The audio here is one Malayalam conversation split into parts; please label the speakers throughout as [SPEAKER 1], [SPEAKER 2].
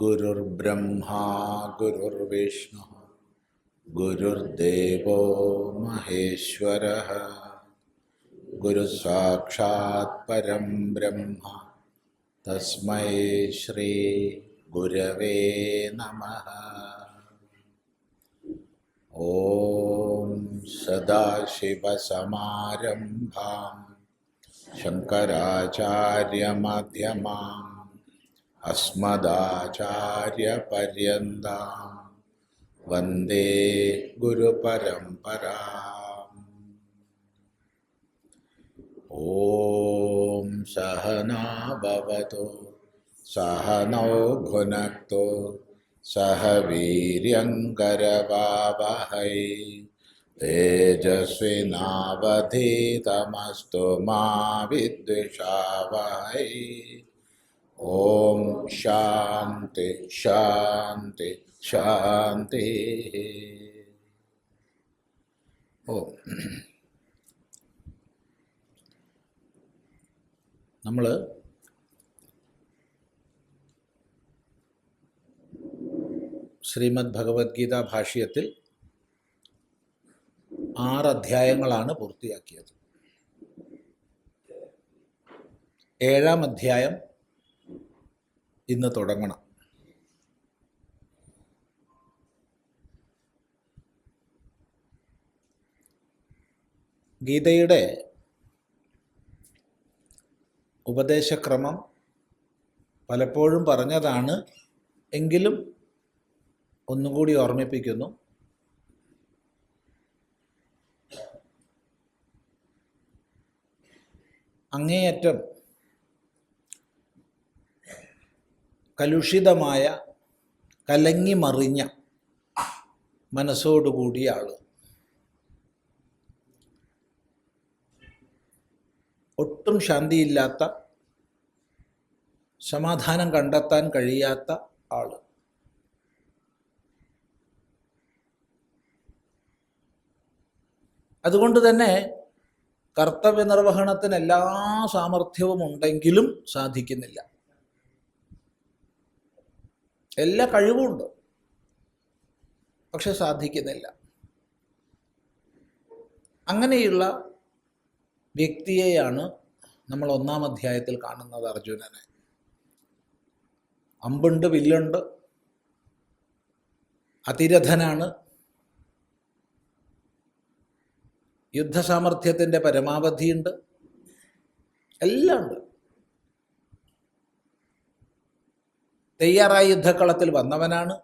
[SPEAKER 1] गुरुर्ब्रह्मा गुरुर्विष्णु गुरुर्देवो महेश्वरः गुरुसाक्षात् परं ब्रह्म तस्मै श्री गुरवे नमः। ॐ सदाशिवसमारम्भां शङ्कराचार्यमध्यमाम् अस्मदाचार्यपर्यन्तां वन्दे गुरुपरम्पराम्। ॐ सहना भवतु सहनौ भुनक्तु सह वीर्यङ्करवावहै तेजस्विनावधीतमस्तु मा विद्विषावहै। ओम शांति शांति शांति। ഓം നമ്മൾ ശ്രീമദ് ഭഗവത്ഗീത ഭാഷ്യത്തിൽ 6 അധ്യായങ്ങളാണ് പൂർത്തിയാക്കിയത്. 7-ാം അധ്യായം ഇന്ന് തുടങ്ങണം. ഗീതയുടെ ഉപദേശക്രമം പലപ്പോഴും പറഞ്ഞതാണ്, എങ്കിലും ഒന്നുകൂടി ഓർമ്മിപ്പിക്കുന്നു. അങ്ങേയറ്റം കലുഷിതമായ കലങ്ങി മറിഞ്ഞ മനസ്സോടുകൂടിയ ആൾ, ഒട്ടും ശാന്തിയില്ലാത്ത, സമാധാനം കണ്ടെത്താൻ കഴിയാത്ത ആൾ, അതുകൊണ്ട് തന്നെ കർത്തവ്യ നിർവഹണത്തിന് എല്ലാ സാമർഥ്യവും ഉണ്ടെങ്കിലും സാധിക്കുന്നില്ല. എല്ലാ കഴിവുമുണ്ട്, പക്ഷെ സാധിക്കുന്നില്ല. അങ്ങനെയുള്ള വ്യക്തിയെയാണ് നമ്മൾ 1-ാം അധ്യായത്തിൽ കാണുന്നത്. അർജുനനെ അമ്പുണ്ട്, വില്ലുണ്ട്, അതിരഥനാണ്, യുദ്ധസാമർഥ്യത്തിൻ്റെ പരമാവധിയുണ്ട്, എല്ലാം ഉണ്ട്. തയ്യാറായി യുദ്ധക്കളത്തിൽ വന്നവനാണ്.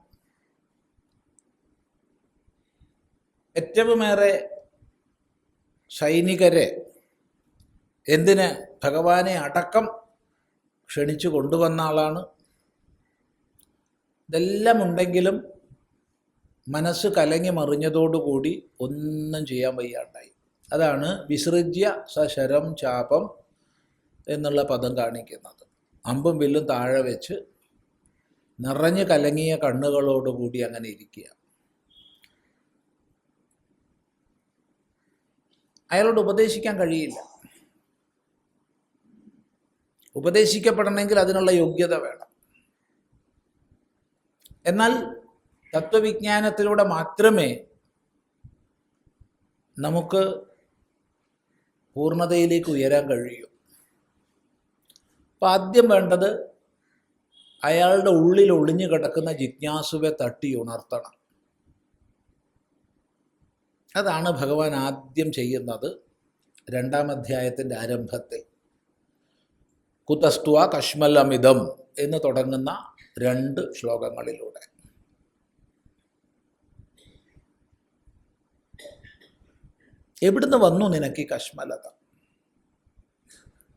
[SPEAKER 1] ഏറ്റവുമേറെ സൈനികരെ എന്തിന് ഭഗവാനെ അടക്കം ക്ഷണിച്ചു കൊണ്ടുവന്ന ആളാണ്. ഇതെല്ലാം ഉണ്ടെങ്കിലും മനസ്സ് കലങ്ങി മറിഞ്ഞതോടുകൂടി ഒന്നും ചെയ്യാൻ വയ്യാണ്ടായി. അതാണ് വിസൃജ്യ സശരം ചാപം എന്നുള്ള പദം കാണിക്കുന്നത്. അമ്പും വില്ലും താഴെ വെച്ച് നിറഞ്ഞു കലങ്ങിയ കണ്ണുകളോടുകൂടി അങ്ങനെ ഇരിക്കുക. അയാളോട് ഉപദേശിക്കാൻ കഴിയില്ല. ഉപദേശിക്കപ്പെടണമെങ്കിൽ അതിനുള്ള യോഗ്യത വേണം. എന്നാൽ തത്വവിജ്ഞാനത്തിലൂടെ മാത്രമേ നമുക്ക് പൂർണ്ണതയിലേക്ക് ഉയരാൻ കഴിയൂ. അപ്പം ആദ്യം വേണ്ടത് അയാളുടെ ഉള്ളിൽ ഒളിഞ്ഞു കിടക്കുന്ന ജിജ്ഞാസുവെ തട്ടി ഉണർത്തണം. അതാണ് ഭഗവാൻ ആദ്യം ചെയ്യുന്നത് 2-ാം അധ്യായത്തിൻ്റെ ആരംഭത്തിൽ. കുതസ്ത്വ കശ്മലമിതം എന്ന് തുടങ്ങുന്ന 2 ശ്ലോകങ്ങളിലൂടെ. എവിടുന്ന് വന്നു നിനക്ക് ഈ കശ്മലത?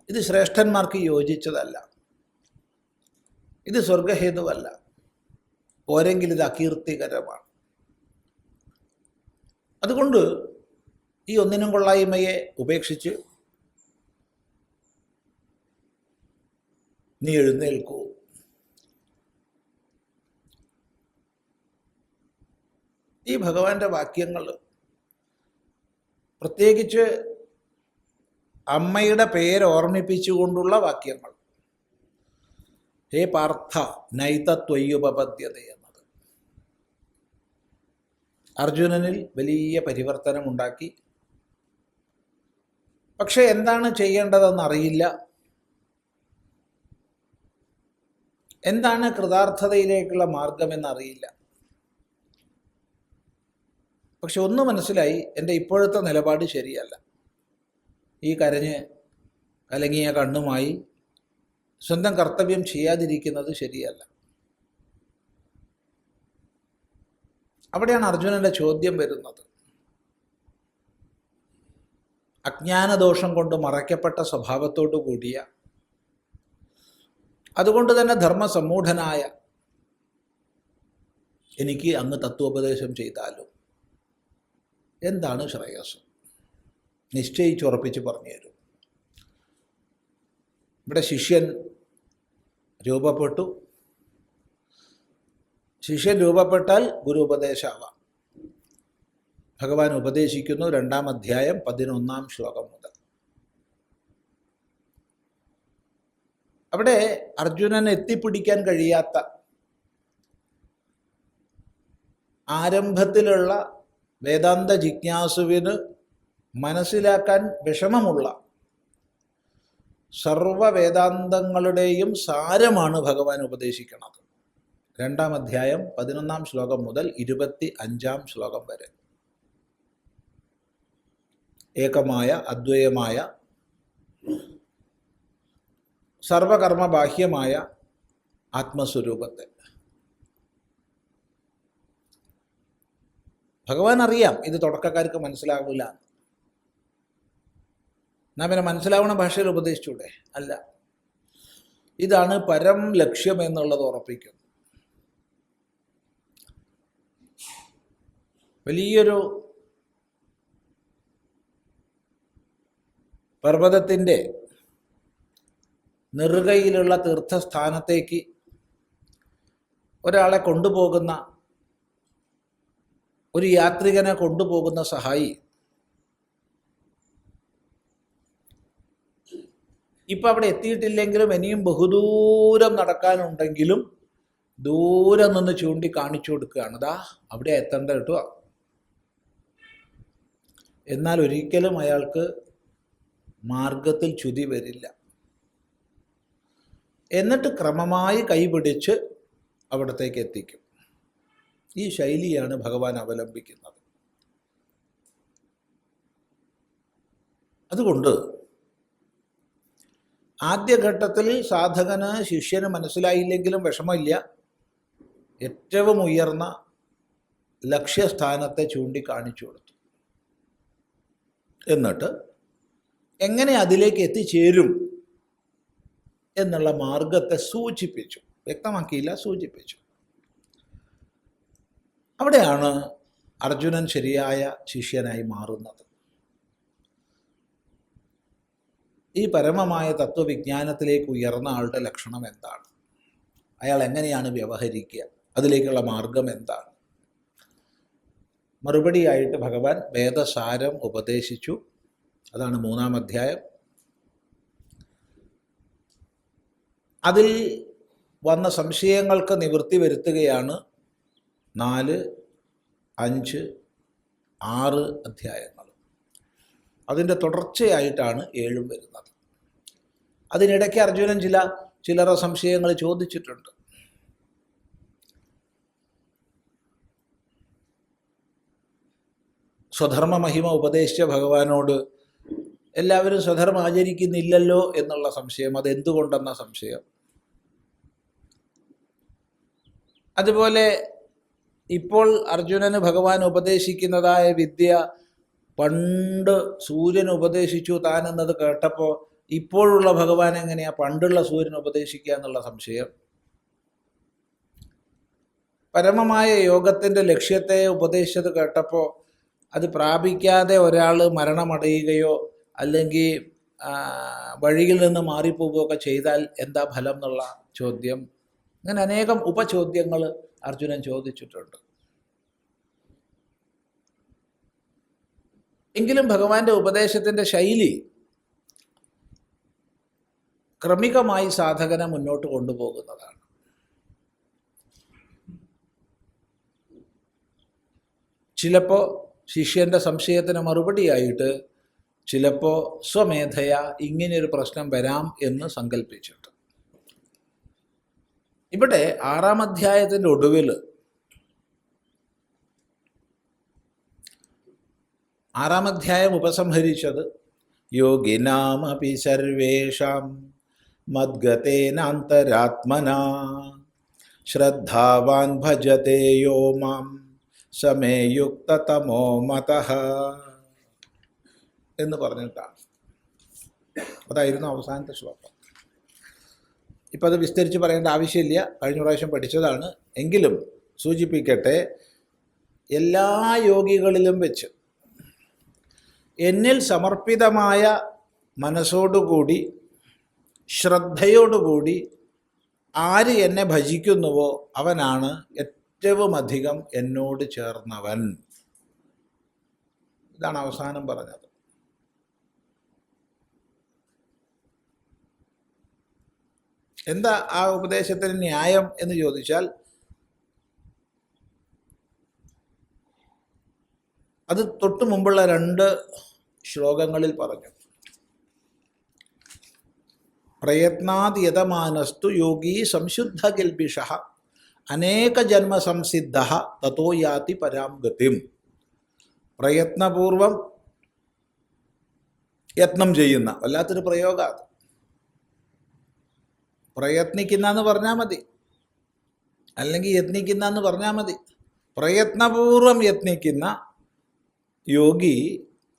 [SPEAKER 1] ഇത് ശ്രേഷ്ഠന്മാർക്ക് യോജിച്ചതല്ല, ഇത് സ്വർഗഹേതുവല്ല, പോരെങ്കിൽ ഇത് അകീർത്തികരമാണ്. അതുകൊണ്ട് ഈ ഒന്നിനും കൊള്ളായ്മയെ ഉപേക്ഷിച്ച് നീ എഴുന്നേൽക്കൂ. ഈ ഭഗവാന്റെ വാക്യങ്ങൾ, പ്രത്യേകിച്ച് അമ്മയുടെ പേര് ഓർമ്മിപ്പിച്ചുകൊണ്ടുള്ള വാക്യങ്ങൾ, ഹേ പാർത്ഥ നൈതത്വയ്യുപപദ്യത എന്നത് അർജുനനിൽ വലിയ പരിവർത്തനമുണ്ടാക്കി. പക്ഷെ എന്താണ് ചെയ്യേണ്ടതെന്നറിയില്ല, എന്താണ് കൃതാർത്ഥതയിലേക്കുള്ള മാർഗമെന്നറിയില്ല. പക്ഷെ ഒന്ന് മനസ്സിലായി, എൻ്റെ ഇപ്പോഴത്തെ നിലപാട് ശരിയല്ല. ഈ കരഞ്ഞ് കലങ്ങിയ കണ്ണുമായി സ്വന്തം കർത്തവ്യം ചെയ്യാതിരിക്കുന്നത് ശരിയല്ല. അവിടെയാണ് അർജുനൻ്റെ ചോദ്യം വരുന്നത്. അജ്ഞാനദോഷം കൊണ്ട് മറയ്ക്കപ്പെട്ട സ്വഭാവത്തോടു കൂടിയ, അതുകൊണ്ട് തന്നെ ധർമ്മസമ്മൂഢനായ എനിക്ക് അങ്ങ് തത്വോപദേശം ചെയ്താലും എന്താണ് ശ്രേയസ്? നിശ്ചയിച്ചുറപ്പിച്ച് പറഞ്ഞു തരും. ഇവിടെ ശിഷ്യൻ രൂപപ്പെട്ടു. ശിഷ്യൻ രൂപപ്പെട്ടാൽ ഗുരു ഉപദേശാവാം. ഭഗവാൻ ഉപദേശിക്കുന്നു 2-ാം അധ്യായം 11-ാം ശ്ലോകം മുതൽ. അവിടെ അർജുനൻ എത്തിപ്പിടിക്കാൻ കഴിയാത്ത, ആരംഭത്തിലുള്ള വേദാന്ത ജിജ്ഞാസുവിന് മനസ്സിലാക്കാൻ വിഷമമുള്ള സർവവേദാന്തങ്ങളുടെയും സാരമാണ് ഭഗവാൻ ഉപദേശിക്കുന്നത്. 2-ാം അധ്യായം 11-ാം ശ്ലോകം മുതൽ 25-ാം ശ്ലോകം വരെ. ഏകമായ അദ്വയമായ സർവകർമ്മബാഹ്യമായ ആത്മസ്വരൂപത്തെ ഭഗവാൻ അറിയാം ഇത് തുടക്കക്കാർക്ക് മനസ്സിലാകില്ല. എന്നാ പിന്നെ മനസ്സിലാവണ ഭാഷയിൽ ഉപദേശിച്ചൂടെ? അല്ല, ഇതാണ് പരം ലക്ഷ്യം എന്നുള്ളത് ഉറപ്പിക്കുന്നു. വലിയൊരു പർവ്വതത്തിൻ്റെ നെറുകയിലുള്ള തീർത്ഥസ്ഥാനത്തേക്ക് ഒരാളെ കൊണ്ടുപോകുന്ന, ഒരു യാത്രികനെ കൊണ്ടുപോകുന്ന സഹായി ഇപ്പം അവിടെ എത്തിയിട്ടില്ലെങ്കിലും ഇനിയും ബഹുദൂരം നടക്കാനുണ്ടെങ്കിലും ദൂരെ നിന്ന് ചൂണ്ടി കാണിച്ചു കൊടുക്കുകയാണ്, ദാ അവിടെ എത്തേണ്ട കേട്ടോ. എന്നാൽ ഒരിക്കലും അയാൾക്ക് മാർഗത്തിൽ ച്യുതി വരില്ല. എന്നിട്ട് ക്രമമായി കൈപിടിച്ച് അവിടത്തേക്ക് എത്തിക്കും. ഈ ശൈലിയാണ് ഭഗവാൻ അവലംബിക്കുന്നത്. അതുകൊണ്ട് ആദ്യഘട്ടത്തിൽ സാധകന്, ശിഷ്യന് മനസ്സിലായില്ലെങ്കിലും വിഷമമില്ല. ഏറ്റവും ഉയർന്ന ലക്ഷ്യസ്ഥാനത്തെ ചൂണ്ടിക്കാണിച്ചു കൊടുത്തു. എന്നിട്ട് എങ്ങനെ അതിലേക്ക് എത്തിച്ചേരും എന്നുള്ള മാർഗത്തെ സൂചിപ്പിച്ചു. വ്യക്തമാക്കിയില്ല, സൂചിപ്പിച്ചു. അവിടെയാണ് അർജുനൻ ശരിയായ ശിഷ്യനായി മാറുന്നത്. ഈ പരമമായ തത്വവിജ്ഞാനത്തിലേക്ക് ഉയർന്ന ആളുടെ ലക്ഷണം എന്താണ്? അയാൾ എങ്ങനെയാണ് വ്യവഹരിക്കുക? അതിലേക്കുള്ള മാർഗം എന്താണ്? മറുപടിയായിട്ട് ഭഗവാൻ വേദസാരം ഉപദേശിച്ചു. അതാണ് 3-ാം അധ്യായം. അതിൽ വന്ന സംശയങ്ങൾക്ക് നിവൃത്തി വരുത്തുകയാണ് 4, 5, 6 അധ്യായങ്ങൾ. അതിൻ്റെ തുടർച്ചയായിട്ടാണ് 7 വരുന്നത്. അതിനിടയ്ക്ക് അർജുനൻ ചിലർ സംശയങ്ങൾ ചോദിച്ചിട്ടുണ്ട്. സ്വധർമ്മ മഹിമ ഉപദേശിച്ച ഭഗവാനോട് എല്ലാവരും സ്വധർമ്മം ആചരിക്കുന്നില്ലല്ലോ എന്നുള്ള സംശയം, അതെന്തുകൊണ്ടെന്ന സംശയം. അതുപോലെ ഇപ്പോൾ അർജുനന് ഭഗവാൻ ഉപദേശിക്കുന്നതായ വിദ്യ പണ്ട് സൂര്യൻ ഉപദേശിച്ചു താൻ എന്നത് കേട്ടപ്പോൾ ഇപ്പോഴുള്ള ഭഗവാൻ എങ്ങനെയാ പണ്ടുള്ള സൂര്യൻ ഉപദേശിക്കുക എന്നുള്ള സംശയം. പരമമായ യോഗത്തിൻ്റെ ലക്ഷ്യത്തെ ഉപദേശിച്ചത് കേട്ടപ്പോൾ അത് പ്രാപിക്കാതെ ഒരാൾ മരണമടയുകയോ അല്ലെങ്കിൽ വഴിയിൽ നിന്ന് മാറിപ്പോവുകയൊക്കെ ചെയ്താൽ എന്താ ഫലം എന്നുള്ള ചോദ്യം. അങ്ങനെ അനേകം ഉപചോദ്യങ്ങൾ അർജുനൻ ചോദിച്ചിട്ടുണ്ട്. എങ്കിലും ഭഗവാന്റെ ഉപദേശത്തിൻ്റെ ശൈലി ക്രമികമായി സാധകനെ മുന്നോട്ട് കൊണ്ടുപോകുന്നതാണ്. ചിലപ്പോൾ ശിഷ്യൻ്റെ സംശയത്തിന് മറുപടിയായിട്ട്, ചിലപ്പോൾ സ്വമേധയാ ഇങ്ങനെയൊരു പ്രശ്നം വരാം എന്ന് സങ്കല്പിച്ചിട്ട്. ഇവിടെ 6-ാം അധ്യായത്തിൻ്റെ ഒടുവിൽ 6-ാം അധ്യായം ഉപസംഹരിച്ചത് യോഗിനാമപി സർവേഷാം മദ്ഗതേനാന്തരാത്മനാ ശ്രദ്ധാവാൻ ഭജതേ യോ മാം സമേ യുക്തതമോ മതഃ എന്ന് പറഞ്ഞിട്ടാണ്. അതായിരുന്നു അവസാനത്തെ ശ്ലോകം. ഇപ്പം അത് വിസ്തരിച്ച് പറയേണ്ട ആവശ്യമില്ല, കഴിഞ്ഞ പ്രാവശ്യം പഠിച്ചതാണ്. എങ്കിലും സൂചിപ്പിക്കട്ടെ, എല്ലാ യോഗികളിലും വെച്ച് എന്നിൽ സമർപ്പിതമായ മനസ്സോടുകൂടി ശ്രദ്ധയോടുകൂടി ആര് എന്നെ ഭജിക്കുന്നുവോ അവനാണ് ഏറ്റവും അധികം എന്നോട് ചേർന്നവൻ. ഇതാണ് അവസാനം പറഞ്ഞത്. എന്താ ആ ഉപദേശത്തിന് ന്യായം എന്ന് ചോദിച്ചാൽ, അത് തൊട്ടു മുമ്പുള്ള 2 ശ്ലോകങ്ങളിൽ പറഞ്ഞു. പ്രയത്നാദ് യതമാനസ്തു യോഗീ സംശുദ്ധ കിൽബിഷഃ അനേക ജന്മ സംസിദ്ധ തതോ യാതി പരാം ഗതിം. പ്രയത്നപൂർവം യത്നം ചെയ്യുന്ന, വല്ലാത്തൊരു പ്രയോഗമാണ്. പ്രയത്നിക്കുന്ന എന്ന് പറഞ്ഞാൽ മതി, അല്ലെങ്കിൽ യത്നിക്കുന്ന എന്ന് പറഞ്ഞാൽ മതി. പ്രയത്നപൂർവം യത്നിക്കുന്ന യോഗി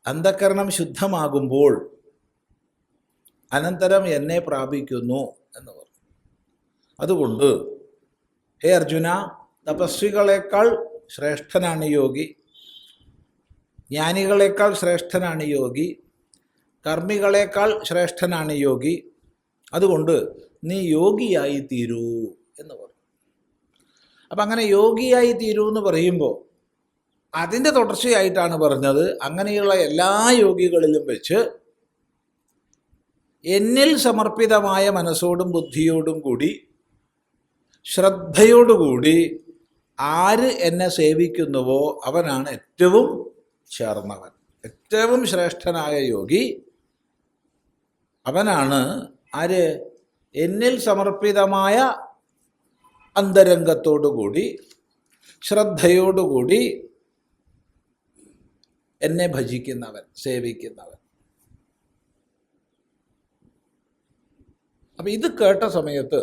[SPEAKER 1] അന്ധകരണം ശുദ്ധമാകുമ്പോൾ അനന്തരം എന്നെ പ്രാപിക്കുന്നു എന്ന് പറഞ്ഞു. അതുകൊണ്ട് ഹേ അർജുന, തപസ്വികളെക്കാൾ ശ്രേഷ്ഠനാണ് യോഗി, ജ്ഞാനികളെക്കാൾ ശ്രേഷ്ഠനാണ് യോഗി, കർമ്മികളെക്കാൾ ശ്രേഷ്ഠനാണ് യോഗി. അതുകൊണ്ട് നീ യോഗിയായി തീരൂ എന്ന് പറഞ്ഞു. അപ്പം അങ്ങനെ യോഗിയായി തീരൂ എന്ന് പറയുമ്പോൾ അതിൻ്റെ തുടർച്ചയായിട്ടാണ് പറഞ്ഞത്, അങ്ങനെയുള്ള എല്ലാ യോഗികളിലും വെച്ച് എന്നിൽ സമർപ്പിതമായ മനസ്സോടും ബുദ്ധിയോടും കൂടി ശ്രദ്ധയോടുകൂടി ആര് എന്നെ സേവിക്കുന്നുവോ അവനാണ് ഏറ്റവും ചേർന്നവൻ. ഏറ്റവും ശ്രേഷ്ഠനായ യോഗി അവനാണ് ആര്? എന്നിൽ സമർപ്പിതമായ അന്തരംഗത്തോടുകൂടി ശ്രദ്ധയോടുകൂടി എന്നെ ഭജിക്കുന്നവൻ, സേവിക്കുന്നവൻ. അപ്പം ഇത് കേട്ട സമയത്ത്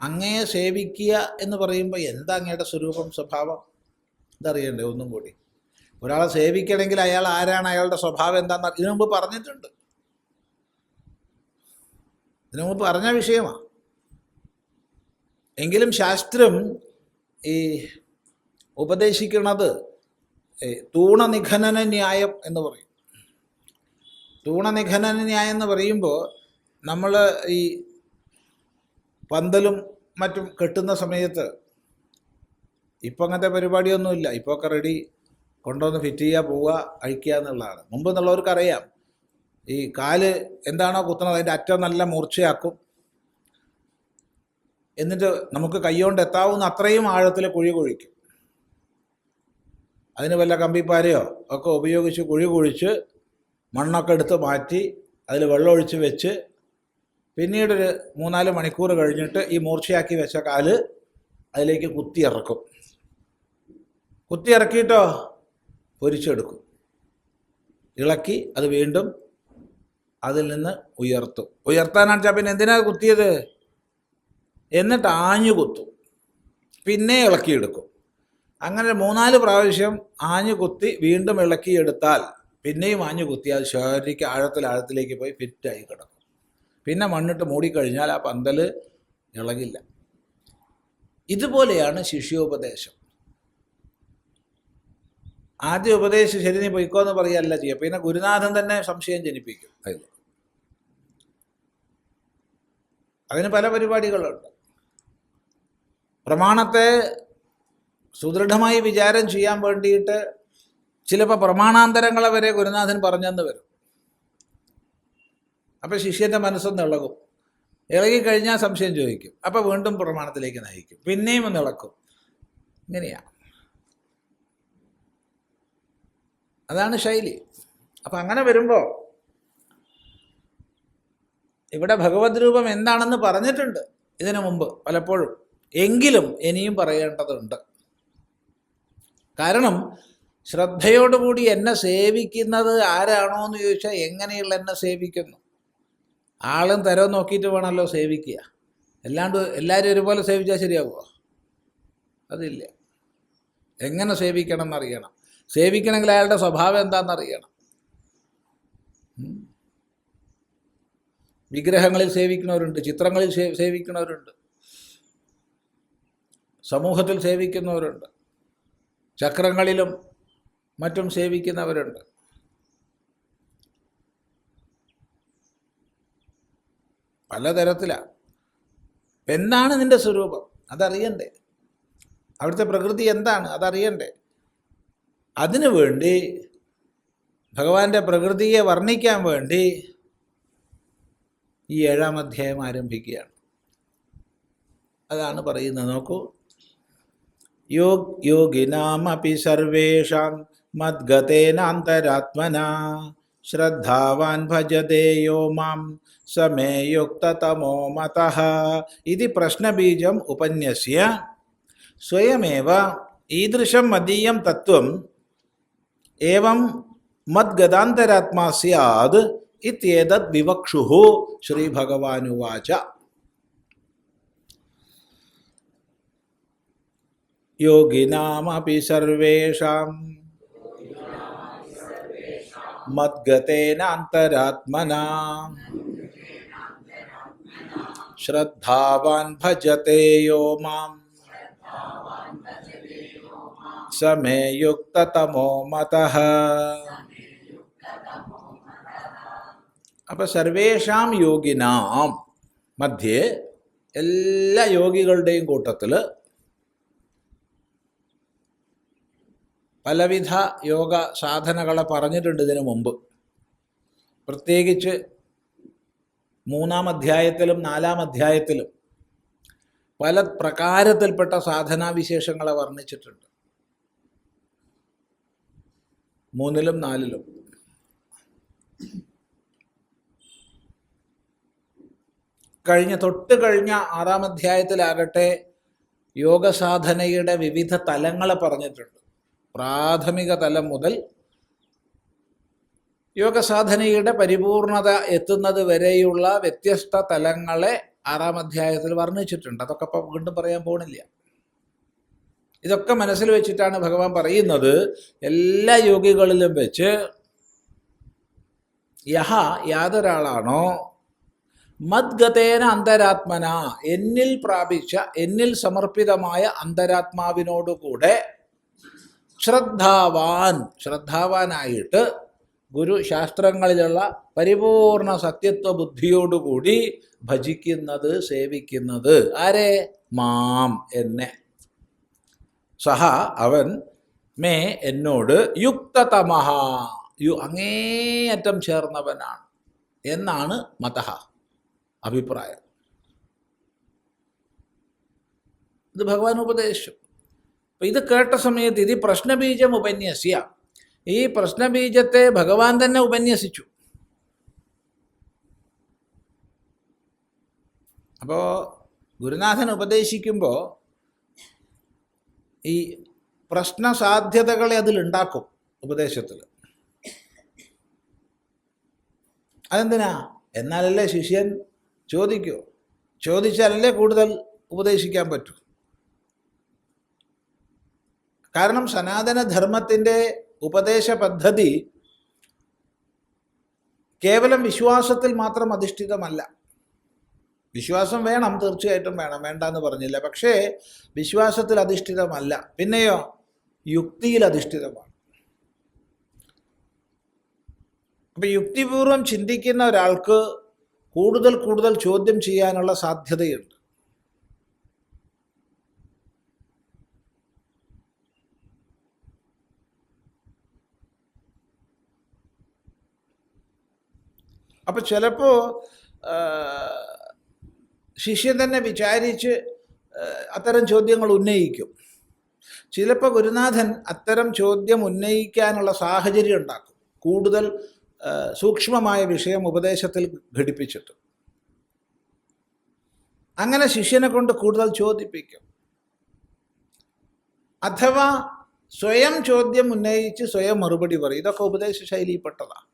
[SPEAKER 1] അങ്ങയെ സേവിക്കുക എന്ന് പറയുമ്പോൾ എന്താ അങ്ങയുടെ സ്വരൂപം, സ്വഭാവം? ഇതറിയണ്ടേ ഒന്നും കൂടി? ഒരാളെ സേവിക്കണമെങ്കിൽ അയാൾ ആരാണ്, അയാളുടെ സ്വഭാവം എന്താണെന്ന് ഇതിനു മുമ്പ് പറഞ്ഞിട്ടുണ്ട്. ഇതിനു മുമ്പ് പറഞ്ഞ വിഷയമാണ്. എങ്കിലും ശാസ്ത്രം ഈ ഉപദേശിക്കുന്നത് തൂണനിഖനന ന്യായം എന്ന് പറയും. തൂണനിഖനന ന്യായം എന്ന് പറയുമ്പോൾ നമ്മൾ ഈ പന്തലും മറ്റും കെട്ടുന്ന സമയത്ത്, ഇപ്പം അങ്ങനത്തെ പരിപാടിയൊന്നുമില്ല, ഇപ്പോൾ ഒക്കെ റെഡി, കൊണ്ടുവന്ന് ഫിറ്റ് ചെയ്യുക, പോവുക, അഴിക്കുക എന്നുള്ളതാണ്. മുമ്പ് എന്നുള്ളവർക്കറിയാം, ഈ കാല് എന്താണോ കുത്തുന്നത് അതിൻ്റെ അറ്റം നല്ല മൂർച്ചയാക്കും, എന്നിട്ട് നമുക്ക് കൈകൊണ്ട് എത്താവുന്ന അത്രയും ആഴത്തിൽ കുഴി കുഴിക്കും. അതിന് വല്ല കമ്പിപ്പാരയോ ഒക്കെ ഉപയോഗിച്ച് കുഴി കുഴിച്ച് മണ്ണൊക്കെ എടുത്ത് മാറ്റി അതിൽ വെള്ളമൊഴിച്ച് വെച്ച് പിന്നീടൊരു 3-4 മണിക്കൂർ കഴിഞ്ഞിട്ട് ഈ മൂർച്ചയാക്കി വെച്ച കാല് അതിലേക്ക് കുത്തിയിറക്കും. കുത്തിയിറക്കിയിട്ടോ പൊരിച്ചെടുക്കും, ഇളക്കി അത് വീണ്ടും അതിൽ നിന്ന് ഉയർത്തും. ഉയർത്താനാണെന്ന് വെച്ചാൽ പിന്നെ എന്തിനാ കുത്തിയത്? എന്നിട്ട് ആഞ്ഞു കുത്തും, പിന്നെ ഇളക്കിയെടുക്കും. അങ്ങനെ 3-4 പ്രാവശ്യം ആഞ്ഞു കുത്തി വീണ്ടും ഇളക്കിയെടുത്താൽ പിന്നെയും ആഞ്ഞു കുത്തിയാൽ ശരിക്ക് ആഴത്തിലേക്ക് പോയി ഫിറ്റായി കിടക്കും. പിന്നെ മണ്ണിട്ട് മൂടിക്കഴിഞ്ഞാൽ ആ പന്തൽ ഇളകില്ല. ഇതുപോലെയാണ് ശിഷ്യോപദേശം. ആദ്യ ഉപദേശം ശരി നീ പൊയ്ക്കോന്ന് പറയല്ല ചെയ്യുക, പിന്നെ ഗുരുനാഥൻ തന്നെ സംശയം ജനിപ്പിക്കും. അതിന് പല പരിപാടികളുണ്ട്. പ്രമാണത്തെ സുദൃഢമായി വിചാരം ചെയ്യാൻ വേണ്ടിയിട്ട് ചിലപ്പോൾ പ്രമാണാന്തരങ്ങളെ വരെ ഗുരുനാഥൻ പറഞ്ഞെന്ന് വരും. അപ്പം ശിഷ്യൻ്റെ മനസ്സൊന്ന് ഇളകും. ഇളകിക്കഴിഞ്ഞാൽ സംശയം ചോദിക്കും. അപ്പം വീണ്ടും പ്രമാണത്തിലേക്ക് നയിക്കും. പിന്നെയും ഒന്ന് ഇളക്കും. ഇങ്ങനെയാണ്. അതാണ് ശൈലി. അപ്പം അങ്ങനെ വരുമ്പോൾ ഇവിടെ ഭഗവത് രൂപം എന്താണെന്ന് പറഞ്ഞിട്ടുണ്ട് ഇതിനു മുമ്പ് പലപ്പോഴും. എങ്കിലും ഇനിയും പറയേണ്ടതുണ്ട്. കാരണം ശ്രദ്ധയോടുകൂടി എന്നെ സേവിക്കുന്നത് ആരാണോ എന്ന് ചോദിച്ചാൽ എങ്ങനെയുള്ള എന്നെ സേവിക്കുന്നു. ആളും തരവും നോക്കിയിട്ട് വേണമല്ലോ സേവിക്കുക. എല്ലാവരും ഒരുപോലെ സേവിച്ചാൽ ശരിയാവുമോ? അതില്ല. എങ്ങനെ സേവിക്കണം എന്നറിയണം. സേവിക്കണമെങ്കിൽ അയാളുടെ സ്വഭാവം എന്താണെന്നറിയണം. വിഗ്രഹങ്ങളിൽ സേവിക്കുന്നവരുണ്ട്, ചിത്രങ്ങളിൽ സേവിക്കുന്നവരുണ്ട്, സമൂഹത്തിൽ സേവിക്കുന്നവരുണ്ട്, ചക്രങ്ങളിലും മറ്റും സേവിക്കുന്നവരുണ്ട്. പലതരത്തിലാണ്. എന്താണ് നിന്റെ സ്വരൂപം അതറിയണ്ടേ? അവിടുത്തെ പ്രകൃതി എന്താണ് അതറിയണ്ടേ? അതിനു വേണ്ടി ഭഗവാന്റെ പ്രകൃതിയെ വർണ്ണിക്കാൻ വേണ്ടി ഈ 7-ാം അധ്യായം ആരംഭിക്കുകയാണ്. അതാണ് പറയുന്നത്. നോക്കൂ. യോഗിനാമപി സർവേഷാം മദ്ഗതേനാന്തരാത്മനാ ശ്രദ്ധാവാൻ ഭജതേ യോ മാം സമേ യുക്തതമോ മതഃ ഇതി പ്രശ്നബീജം ഉപന്യസ്യ സ്വയമേവ ഈദൃശം മദീയം തത്വം ഏവം മദ്ഗതാന്തരാത്മാ സ്യാദ് ഇത്യേതദ് വിവക്ഷുഃ ശ്രീഭഗവാനുവാച. യോഗിനാമപി സർവേഷാം മദ്ഗതേനാന്തരാത്മനാ ശ്രദ്ധാവാൻ ഭജതേ യോ മാം സമേ യുക്തതമോ മതഃ. അപ്പം സർവേഷാം യോഗിനാം മധ്യേ, എല്ലാ യോഗികളുടെയും കൂട്ടത്തിൽ പലവിധ യോഗ സാധനകളെ പറഞ്ഞിട്ടുണ്ട് ഇതിനു മുമ്പ്. പ്രത്യേകിച്ച് 3-ാം അധ്യായത്തിലും 4-ാം അധ്യായത്തിലും പല പ്രകാരത്തിൽപ്പെട്ട സാധനാവിശേഷങ്ങളെ വർണ്ണിച്ചിട്ടുണ്ട്. 3-ലും 4-ലും. തൊട്ട് കഴിഞ്ഞ 6-ാം അധ്യായത്തിലാകട്ടെ യോഗസാധനയുടെ വിവിധ തലങ്ങളെ പറഞ്ഞിട്ടുണ്ട്. പ്രാഥമിക തലം മുതൽ യോഗസാധനയുടെ പരിപൂർണത എത്തുന്നത് വരെയുള്ള വ്യത്യസ്ത തലങ്ങളെ 6-ാം അധ്യായത്തിൽ വർണ്ണിച്ചിട്ടുണ്ട്. അതൊക്കെ ഇപ്പം വീണ്ടും പറയാൻ പോണില്ല. ഇതൊക്കെ മനസ്സിൽ വെച്ചിട്ടാണ് ഭഗവാൻ പറയുന്നത്, എല്ലാ യോഗികളിലും വെച്ച് യാതൊരാളാണോ മദ്ഗതേന അന്തരാത്മന, എന്നിൽ പ്രാപിച്ച, എന്നിൽ സമർപ്പിതമായ അന്തരാത്മാവിനോടുകൂടെ ശ്രദ്ധാവാനായിട്ട് ഗുരു ശാസ്ത്രങ്ങളിലുള്ള പരിപൂർണ സത്യത്വ ബുദ്ധിയോടുകൂടി ഭജിക്കുന്നത്, സേവിക്കുന്നത് ആരെ? മാം, എന്നെ. സഹ, അവൻ, മേ, എന്നോട്, യുക്തതമഃ, അങ്ങേയറ്റം ചേർന്നവനാണ് എന്നാണ് മതഃ, അഭിപ്രായം. ഇത് ഭഗവാൻ ഉപദേശിച്ചു. അപ്പം ഇത് കേട്ട സമയത്ത് ഇത് പ്രശ്നബീജം ഉപന്യസ്യ, ഈ പ്രശ്നബീജത്തെ ഭഗവാൻ തന്നെ ഉപന്യസിച്ചു. അപ്പോൾ ഗുരുനാഥൻ ഉപദേശിക്കുമ്പോൾ ഈ പ്രശ്നസാധ്യതകളെ അതിലുണ്ടാക്കും ഉപദേശത്തിൽ. അതെന്തിനാ? എന്നാലല്ലേ ശിഷ്യൻ ചോദിക്കൂ. ചോദിച്ചാലല്ലേ കൂടുതൽ ഉപദേശിക്കാൻ പറ്റൂ. കാരണം സനാതനധർമ്മത്തിൻ്റെ ഉപദേശ പദ്ധതി കേവലം വിശ്വാസത്തിൽ മാത്രം അധിഷ്ഠിതമല്ല. വിശ്വാസം വേണം, തീർച്ചയായിട്ടും വേണം, വേണ്ടെന്ന് പറഞ്ഞില്ല. പക്ഷേ വിശ്വാസത്തിൽ അധിഷ്ഠിതമല്ല. പിന്നെയോ യുക്തിയിൽ അധിഷ്ഠിതമാണ്. അപ്പം യുക്തിപൂർവം ചിന്തിക്കുന്ന ഒരാൾക്ക് കൂടുതൽ കൂടുതൽ ചോദ്യം ചെയ്യാനുള്ള സാധ്യതയുണ്ട്. അപ്പം ചിലപ്പോൾ ശിഷ്യൻ തന്നെ വിചാരിച്ച് അത്തരം ചോദ്യങ്ങൾ ഉന്നയിക്കും. ചിലപ്പോൾ ഗുരുനാഥൻ അത്തരം ചോദ്യം ഉന്നയിക്കാനുള്ള സാഹചര്യം ഉണ്ടാക്കും, കൂടുതൽ സൂക്ഷ്മമായ വിഷയം ഉപദേശത്തിൽ ഘടിപ്പിച്ചിട്ട്. അങ്ങനെ ശിഷ്യനെ കൊണ്ട് കൂടുതൽ ചോദിപ്പിക്കും. അഥവാ സ്വയം ചോദ്യം ഉന്നയിച്ച് സ്വയം മറുപടി പറയും. ഇതൊക്കെ ഉപദേശ ശൈലിയിൽപ്പെട്ടതാണ്.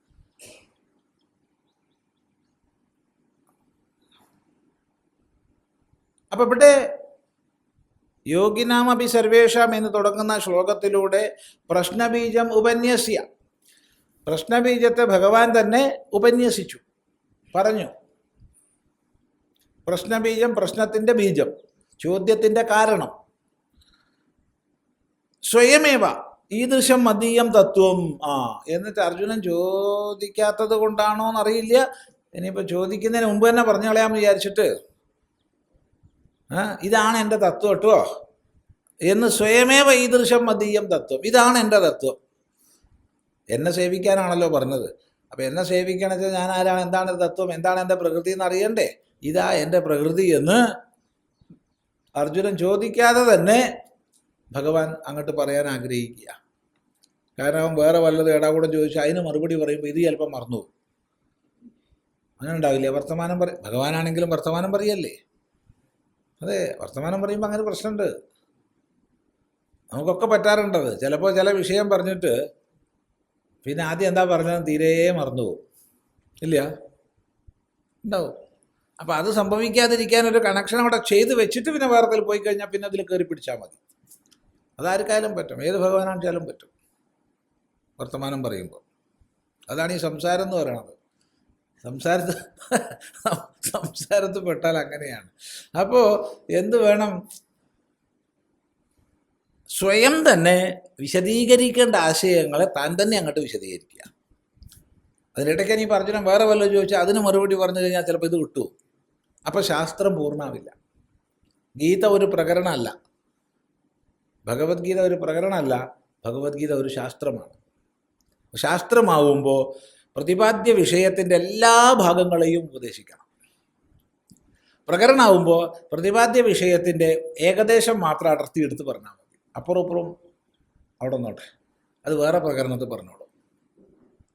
[SPEAKER 1] അപ്പം ഇവിടെ യോഗിനാമപി സർവേഷാം എന്ന് തുടങ്ങുന്ന ശ്ലോകത്തിലൂടെ പ്രശ്നബീജം ഉപന്യസ്യ, പ്രശ്നബീജത്തെ ഭഗവാൻ തന്നെ ഉപന്യസിച്ചു, പറഞ്ഞു. പ്രശ്നബീജം, പ്രശ്നത്തിൻ്റെ ബീജം, ചോദ്യത്തിൻ്റെ കാരണം. സ്വയമേവ ഈദൃശം മദീയം തത്വം. എന്നിട്ട് അർജുനൻ ചോദിക്കാത്തത് കൊണ്ടാണോ എന്നറിയില്ല, ഇനിയിപ്പോൾ ചോദിക്കുന്നതിന് മുമ്പ് തന്നെ പറഞ്ഞു കളയാമെന്ന് വിചാരിച്ചിട്ട് ഇതാണ് എൻ്റെ തത്വം കേട്ടോ എന്ന് സ്വയമേവ ഈദൃശം മദീയം തത്വം, ഇതാണ് എൻ്റെ തത്വം. എന്നെ സേവിക്കാനാണല്ലോ പറഞ്ഞത്. അപ്പം എന്നെ സേവിക്കണമെന്ന് വെച്ചാൽ ഞാൻ ആരാണ്, എന്താണ് തത്വം, എന്താണ് എൻ്റെ പ്രകൃതി എന്ന് അറിയണ്ടേ. ഇതാ എൻ്റെ പ്രകൃതി എന്ന് അർജുനൻ ചോദിക്കാതെ തന്നെ ഭഗവാൻ അങ്ങോട്ട് പറയാൻ ആഗ്രഹിക്കുക. കാരണം അവൻ വേറെ വല്ലത് ഇടാകൂടം ചോദിച്ചാൽ അതിന് മറുപടി പറയുമ്പോൾ ഇത് ചിലപ്പോൾ മറന്നു പോകും. അങ്ങനെ ഉണ്ടാവില്ലേ? വർത്തമാനം ഭഗവാനാണെങ്കിലും വർത്തമാനം പറയല്ലേ. അതെ, വർത്തമാനം പറയുമ്പോൾ അങ്ങനെ പ്രശ്നമുണ്ട്. നമുക്കൊക്കെ പറ്റാറുണ്ടത്. ചിലപ്പോൾ ചില വിഷയം പറഞ്ഞിട്ട് പിന്നെ ആദ്യം എന്താ പറഞ്ഞതെന്ന് തീരെ മറന്നു പോകും. ഇല്ല, ഉണ്ടാവും. അപ്പോൾ അത് സംഭവിക്കാതിരിക്കാനൊരു കണക്ഷൻ അവിടെ ചെയ്ത് വെച്ചിട്ട് പിന്നെ വേറെ പോയി കഴിഞ്ഞാൽ പിന്നെ അതിൽ കയറി പിടിച്ചാൽ മതി. അതാർക്കായാലും പറ്റും, ഏത് ഭഗവാനാണെച്ചാലും പറ്റും വർത്തമാനം പറയുമ്പോൾ. അതാണ് ഈ സംസാരം എന്ന് പറയണത്. സംസാരത്ത് പെട്ടാൽ അങ്ങനെയാണ്. അപ്പോൾ എന്ത് വേണം? സ്വയം തന്നെ വിശദീകരിക്കേണ്ട ആശയങ്ങളെ താൻ തന്നെ അങ്ങോട്ട് വിശദീകരിക്കുക. അതിനിടയ്ക്ക് ഇനി അർജുനൻ വേറെ വല്ലതും ചോദിച്ചാൽ അതിന് മറുപടി പറഞ്ഞു കഴിഞ്ഞാൽ ചിലപ്പോൾ ഇത് കിട്ടും. അപ്പോൾ ശാസ്ത്രം പൂർണ്ണമാവില്ല. ഗീത ഒരു പ്രകരണമല്ല, ഭഗവത്ഗീത ഒരു പ്രകരണമല്ല, ഭഗവത്ഗീത ഒരു ശാസ്ത്രമാണ്. ശാസ്ത്രമാവുമ്പോൾ പ്രതിപാദ്യ വിഷയത്തിൻ്റെ എല്ലാ ഭാഗങ്ങളെയും ഉപദേശിക്കണം. പ്രകരണമാവുമ്പോൾ പ്രതിപാദ്യ വിഷയത്തിൻ്റെ ഏകദേശം മാത്രം അടർത്തിയെടുത്ത് പറഞ്ഞാൽ മതി. അപ്പുറം അവിടെ നോട്ടെ, അത് വേറെ പ്രകരണത്തിൽ പറഞ്ഞോളൂ.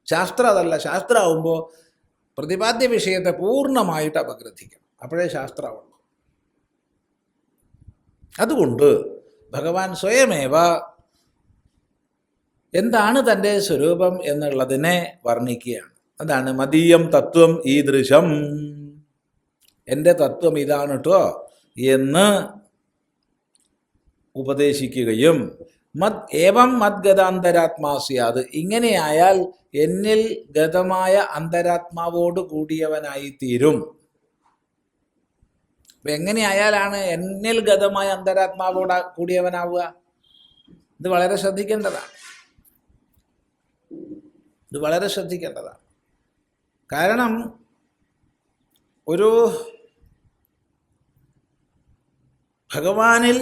[SPEAKER 1] ശാസ്ത്രം അതല്ല. ശാസ്ത്രമാവുമ്പോൾ പ്രതിപാദ്യ വിഷയത്തെ പൂർണ്ണമായിട്ട് അപഗ്രഥിക്കണം, അപ്പോഴേ ശാസ്ത്രമാവുള്ളൂ. അതുകൊണ്ട് ഭഗവാൻ സ്വയമേവ എന്താണ് തൻ്റെ സ്വരൂപം എന്നുള്ളതിനെ വർണ്ണിക്കുകയാണ്. അതാണ് മദീയം തത്വം ഈദൃശം, എൻ്റെ തത്വം ഇതാണ് കേട്ടോ എന്ന് ഉപദേശിക്കുകയും ഏവം മദ്ഗതാന്തരാത്മാസ്യാത്, ഇങ്ങനെയായാൽ എന്നിൽ ഗതമായ അന്തരാത്മാവോട് കൂടിയവനായി തീരും. അപ്പം എങ്ങനെയായാലാണ് എന്നിൽ ഗതമായ അന്തരാത്മാവോട് കൂടിയവനാവുക? ഇത് വളരെ ശ്രദ്ധിക്കേണ്ടതാണ്. ഇത് വളരെ ശ്രദ്ധിക്കേണ്ടതാണ്. കാരണം ഒരു ഭഗവാനിൽ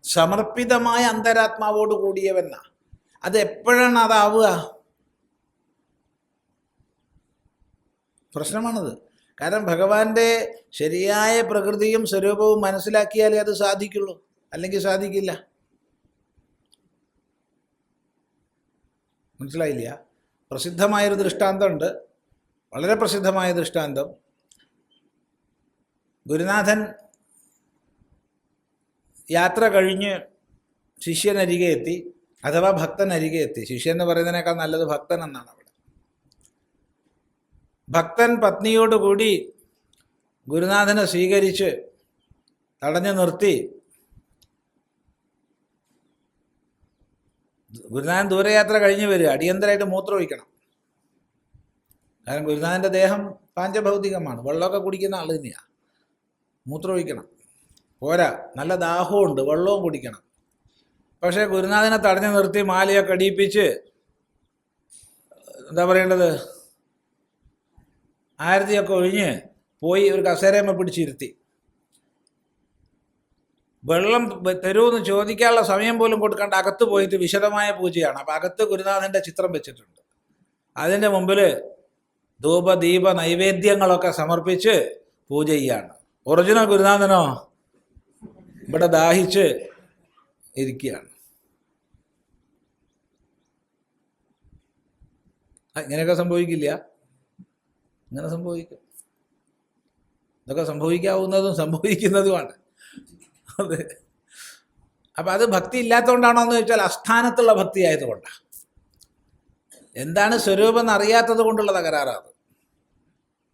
[SPEAKER 1] സമർപ്പിതമായ അന്തരാത്മാവോട് കൂടിയവനാ. അത് എപ്പോഴാണ് അതാവുക? പ്രശ്നമാണത്. കാരണം ഭഗവാന്റെ ശരിയായ പ്രകൃതിയും സ്വരൂപവും മനസ്സിലാക്കിയാലേ അത് സാധിക്കുള്ളൂ, അല്ലെങ്കിൽ സാധിക്കില്ല. മനസ്സിലായില്ല? പ്രസിദ്ധമായൊരു ദൃഷ്ടാന്തമുണ്ട്, വളരെ പ്രസിദ്ധമായ ദൃഷ്ടാന്തം. ഗുരുനാഥൻ യാത്ര കഴിഞ്ഞ് ശിഷ്യനരികെ എത്തി, അഥവാ ഭക്തനരികെ എത്തി. ശിഷ്യൻ എന്ന് പറയുന്നതിനേക്കാൾ നല്ലത് ഭക്തൻ എന്നാണ് അവിടെ. ഭക്തൻ പത്നിയോടുകൂടി ഗുരുനാഥനെ സ്വീകരിച്ച് തടഞ്ഞു നിർത്തി. ഗുരുനാഥൻ ദൂരയാത്ര കഴിഞ്ഞ് വരിക, അടിയന്തരമായിട്ട് മൂത്രമൊഴിക്കണം. കാരണം ഗുരുനാഥൻ്റെ ദേഹം പാഞ്ചഭൗതികമാണ്, വെള്ളമൊക്കെ കുടിക്കുന്ന ആൾ തന്നെയാണ്. മൂത്രമൊഴിക്കണം, പോരാ, നല്ല ദാഹമുണ്ട്, വെള്ളവും കുടിക്കണം. പക്ഷേ ഗുരുനാഥനെ തടഞ്ഞു നിർത്തി മാലയൊക്കെ അടിയിപ്പിച്ച് എന്താ പറയേണ്ടത്, ആരതിയൊക്കെ ഒഴിഞ്ഞ് പോയി ഒരു കസേരയമ്മ പിടിച്ചിരുത്തി. വെള്ളം തരുമെന്ന് ചോദിക്കാനുള്ള സമയം പോലും കൊടുക്കാണ്ട് അകത്ത് പോയിട്ട് വിശദമായ പൂജയാണ്. അപ്പം അകത്ത് ഗുരുനാഥൻ്റെ ചിത്രം വെച്ചിട്ടുണ്ട്. അതിൻ്റെ മുമ്പിൽ ധൂപദീപ നൈവേദ്യങ്ങളൊക്കെ സമർപ്പിച്ച് പൂജ ചെയ്യാണ്. ഒറിജിനൽ ഗുരുനാഥനോ ഇവിടെ ദാഹിച്ച് ഇരിക്കുകയാണ്. ഇങ്ങനെയൊക്കെ സംഭവിക്കില്ല? ഇങ്ങനെ സംഭവിക്കും. ഇതൊക്കെ സംഭവിക്കാവുന്നതും സംഭവിക്കുന്നതുമാണ്. അതെ. അപ്പം അത് ഭക്തി ഇല്ലാത്തതുകൊണ്ടാണോ എന്ന് ചോദിച്ചാൽ അസ്ഥാനത്തുള്ള ഭക്തി ആയതുകൊണ്ടാണ്. എന്താണ് സ്വരൂപം എന്നറിയാത്തത് കൊണ്ടുള്ള തകരാറാണ്.